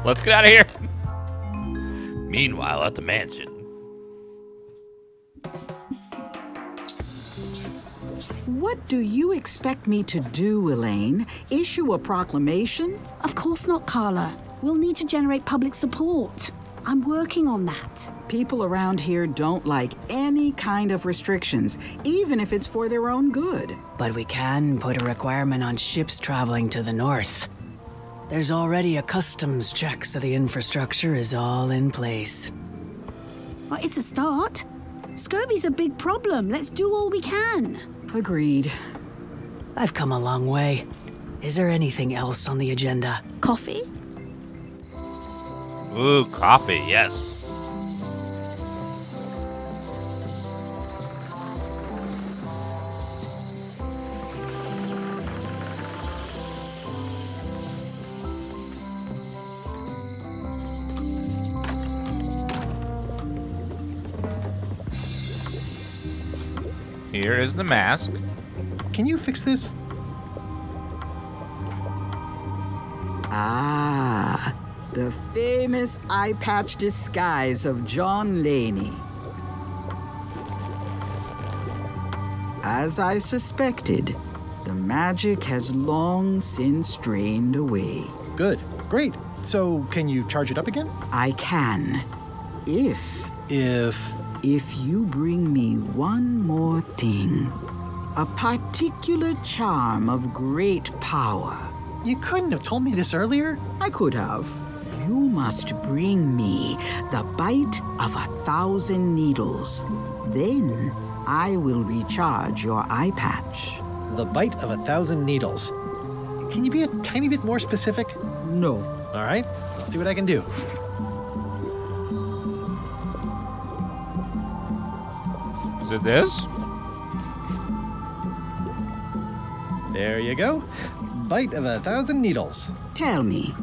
Let's get out of here. Meanwhile, at the mansion. What do you expect me to do, Elaine? Issue a proclamation? Of course not, Carla. We'll need to generate public support. I'm working on that. People around here don't like any kind of restrictions, even if it's for their own good. But we can put a requirement on ships traveling to the north. There's already a customs check, so the infrastructure is all in place. Well, it's a start. Scurvy's a big problem. Let's do all we can. Agreed. I've come a long way. Is there anything else on the agenda? Coffee? Ooh, coffee, yes. Here is the mask. Can you fix this? Ah, the famous eye patch disguise of John Laney. As I suspected, the magic has long since drained away. Good. Great. So, can you charge it up again? I can. If you bring me one more thing. A particular charm of great power. You couldn't have told me this earlier? I could have. You must bring me the bite of 1,000 needles. Then I will recharge your eye patch. The bite of 1,000 needles. Can you be a tiny bit more specific? No. All right, I'll see what I can do. Is it this? There you go. Bite of 1,000 needles. Tell me,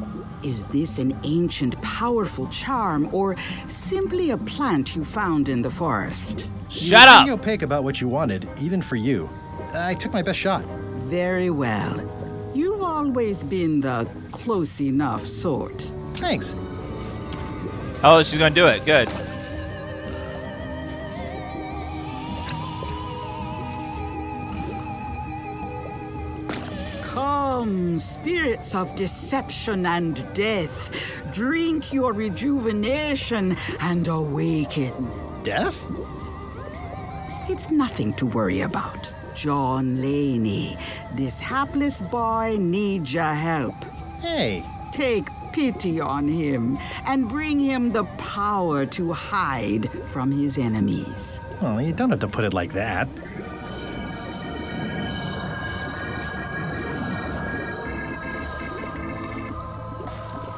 is this an ancient, powerful charm or simply a plant you found in the forest? Shut up! You were opaque about what you wanted, even for you. I took my best shot. Very well. You've always been the close enough sort. Thanks. Oh, she's gonna do it. Good. Come, spirits of deception and death, drink your rejuvenation and awaken. Death? It's nothing to worry about. John Laney, this hapless boy needs your help. Hey. Take pity on him and bring him the power to hide from his enemies. Well, you don't have to put it like that.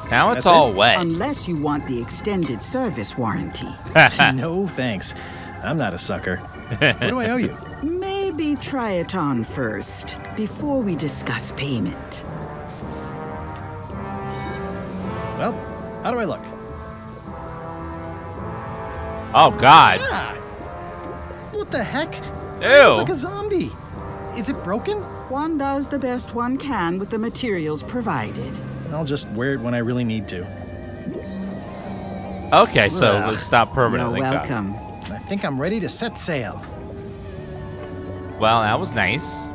Now it's all wet. Unless you want the extended service warranty. No, thanks. I'm not a sucker. What do I owe you? Maybe try it on first, before we discuss payment. Well, how do I look? Oh, God. God. What the heck? Ew. I look like a zombie. Is it broken? One does the best one can with the materials provided. I'll just wear it when I really need to. Okay, so let's stop permanently. You're welcome. I think I'm ready to set sail. Well, that was nice.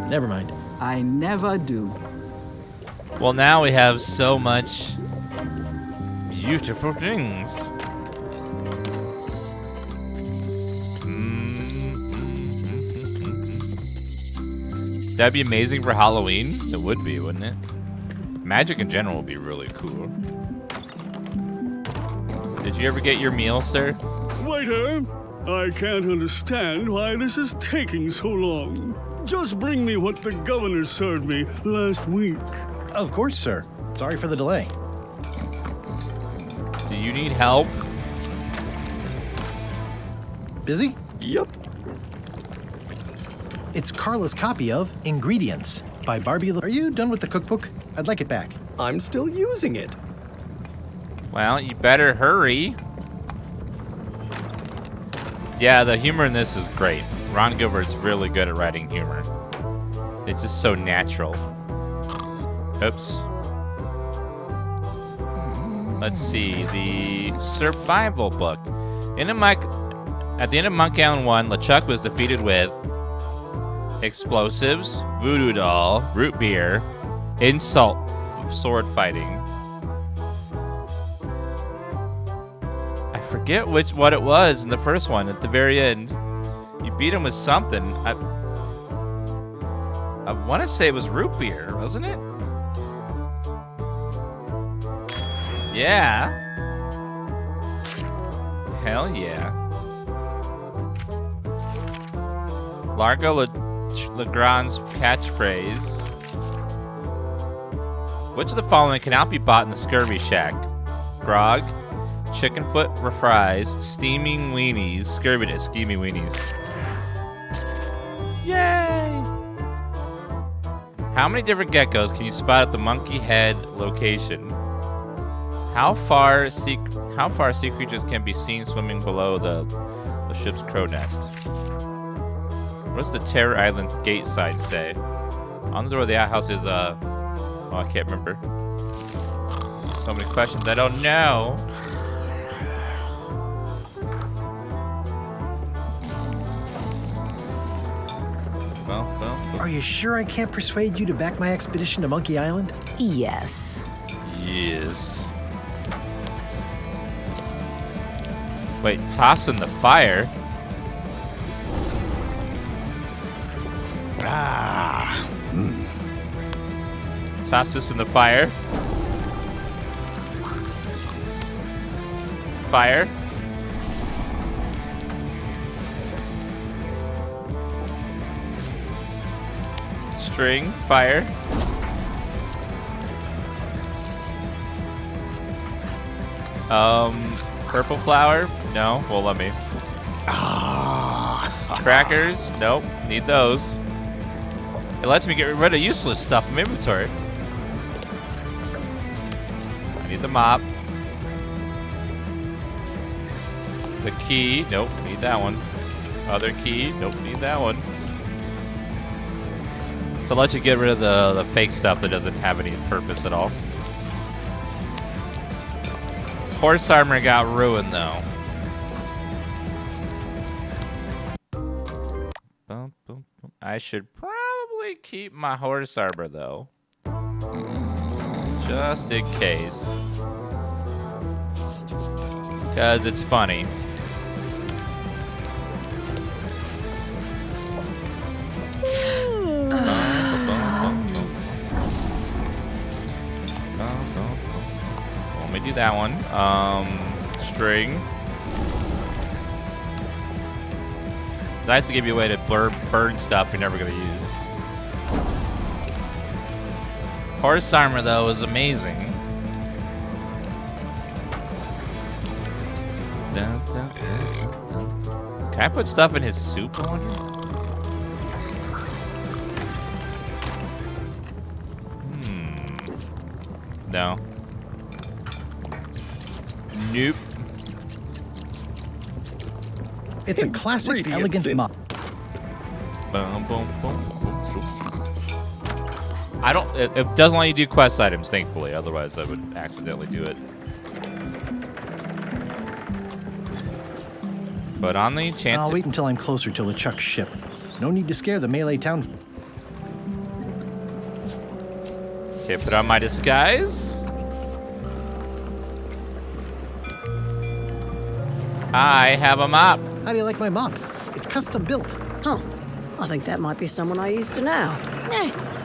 Never mind. I never do. Well, now we have so much beautiful things. That'd be amazing for Halloween. It would be, wouldn't it? Magic in general would be really cool. Did you ever get your meal, sir? Waiter, I can't understand why this is taking so long. Just bring me what the governor served me last week. Of course, sir. Sorry for the delay. Do you need help? Busy? Yep. It's Carla's copy of Ingredients by Barbie. Are you done with the cookbook? I'd like it back. I'm still using it. Well, you better hurry. Yeah, the humor in this is great. Ron Gilbert's really good at writing humor. It's just so natural. Oops. Let's see, the survival book. At the end of Monkey Island 1, LeChuck was defeated with explosives, voodoo doll, root beer, insult, sword fighting. I forget what it was in the first one. At the very end, you beat him with something. I want to say it was root beer, wasn't it? Yeah. Hell yeah. Largo Legrand's catchphrase. Which of the following cannot be bought in the Scurvy Shack? Grog, chicken foot fries, steaming weenies, scurvy scheming weenies. Yay! How many different geckos can you spot at the Monkey Head location? How far sea creatures can be seen swimming below the ship's crow nest? What does the Terror Island gate sign say? On the door of the outhouse is oh, I can't remember. So many questions I don't know. Are you sure I can't persuade you to back my expedition to Monkey Island? Yes. Yes. Wait, toss in the fire? Ah. Mm. Toss this in the fire. Fire. String. Fire. Purple flower? No. Well, let me. Crackers? Nope. Need those. It lets me get rid of useless stuff from inventory. I need the mop. The key. Nope. Need that one. Other key. Nope. Need that one. So it lets you get rid of the fake stuff that doesn't have any purpose at all. Horse armor got ruined, though. I should probably keep my horse armor, though. Just in case. Because it's funny. Let me do that one. String. It's nice to give you a way to burn stuff you're never going to use. Horse armor, though, is amazing. Can I put stuff in his soup, I wonder? No. Nope. It's a classic, elegant mop. Boom, boom, boom, boom, boom. I don't. It doesn't let you do quest items, thankfully. Otherwise, I would accidentally do it. But on the chance. I'll wait until I'm closer to LeChuck's ship. No need to scare the melee town. Okay, put on my disguise. I have a mop. How do you like my mop? It's custom built. Huh. I think that might be someone I used to know.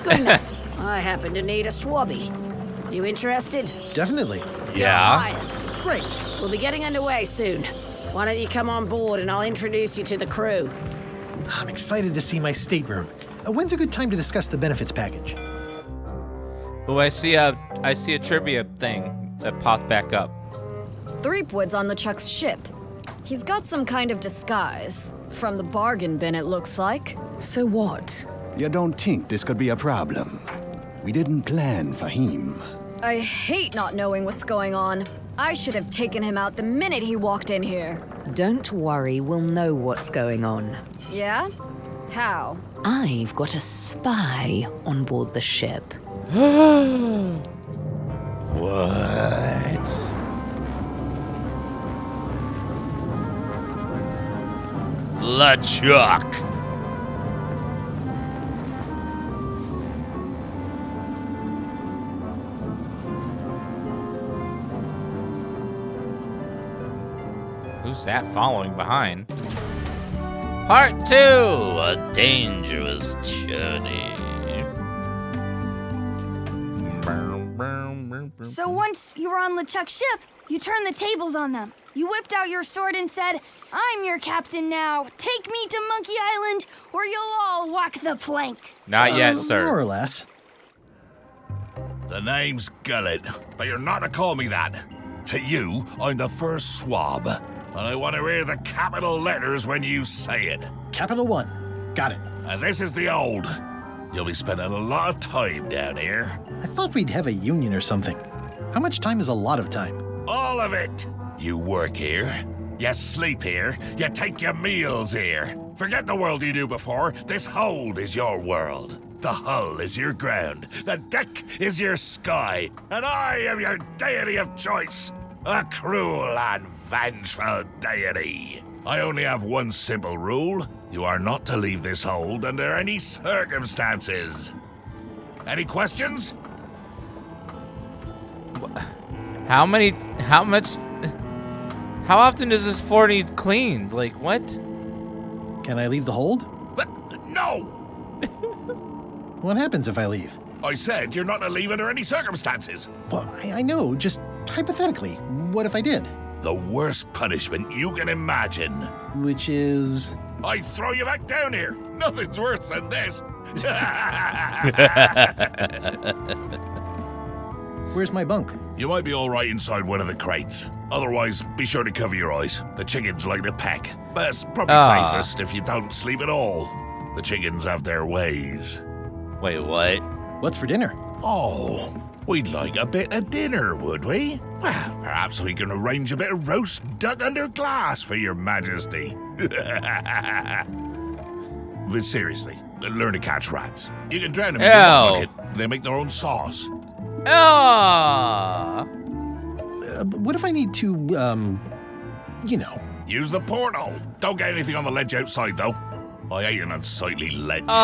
Good enough. I happen to need a swabby. You interested? Definitely. Yeah. Great. We'll be getting underway soon. Why don't you come on board and I'll introduce you to the crew? I'm excited to see my stateroom. When's a good time to discuss the benefits package? Oh, I see a trivia thing that popped back up. Threepwood's on LeChuck's ship. He's got some kind of disguise. From the bargain bin, it looks like. So what? You don't think this could be a problem? We didn't plan for him. I hate not knowing what's going on. I should have taken him out the minute he walked in here. Don't worry, we'll know what's going on. Yeah? How? I've got a spy on board the ship. What? LeChuck. Who's that following behind? Part 2, a dangerous journey. So once you were on LeChuck's ship, you turned the tables on them. You whipped out your sword and said, "I'm your captain now. Take me to Monkey Island, or you'll all walk the plank." Not yet, sir. More or less. The name's Gullet, but you're not to call me that. To you, I'm the first swab, and I want to hear the capital letters when you say it. Capital 1. Got it. And this is the old. You'll be spending a lot of time down here. I thought we'd have a union or something. How much time is a lot of time? All of it. You work here, you sleep here, you take your meals here. Forget the world you knew before. This hold is your world. The hull is your ground. The deck is your sky. And I am your deity of choice. A cruel and vengeful deity. I only have one simple rule. You are not to leave this hold under any circumstances. Any questions? How often does this fort need cleaned? Like, what? Can I leave the hold? No! What happens if I leave? I said you're not to leave under any circumstances. Well, I know, just hypothetically. What if I did? The worst punishment you can imagine. Which is? I throw you back down here. Nothing's worse than this. Where's my bunk? You might be all right inside one of the crates. Otherwise, be sure to cover your eyes. The chickens like to peck. But it's probably safest if you don't sleep at all. The chickens have their ways. Wait, what? What's for dinner? Oh, we'd like a bit of dinner, would we? Well, perhaps we can arrange a bit of roast duck under glass for your majesty. But seriously, learn to catch rats. You can drown them in a bucket. They make their own sauce. What if I need to, you know? Use the portal. Don't get anything on the ledge outside, though. I hate an unsightly ledge. What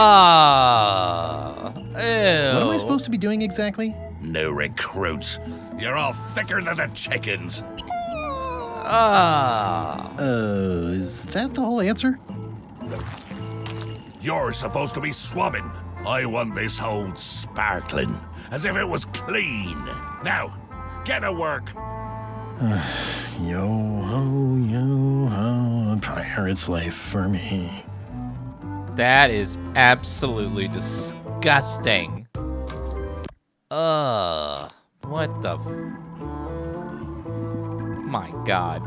am I supposed to be doing exactly? No recruits. You're all thicker than the chickens. Is that the whole answer? You're supposed to be swabbing. I want this hold sparkling, as if it was clean. Now, get to work. Yo-ho, pirate's life for me. That is absolutely disgusting. What the? My God.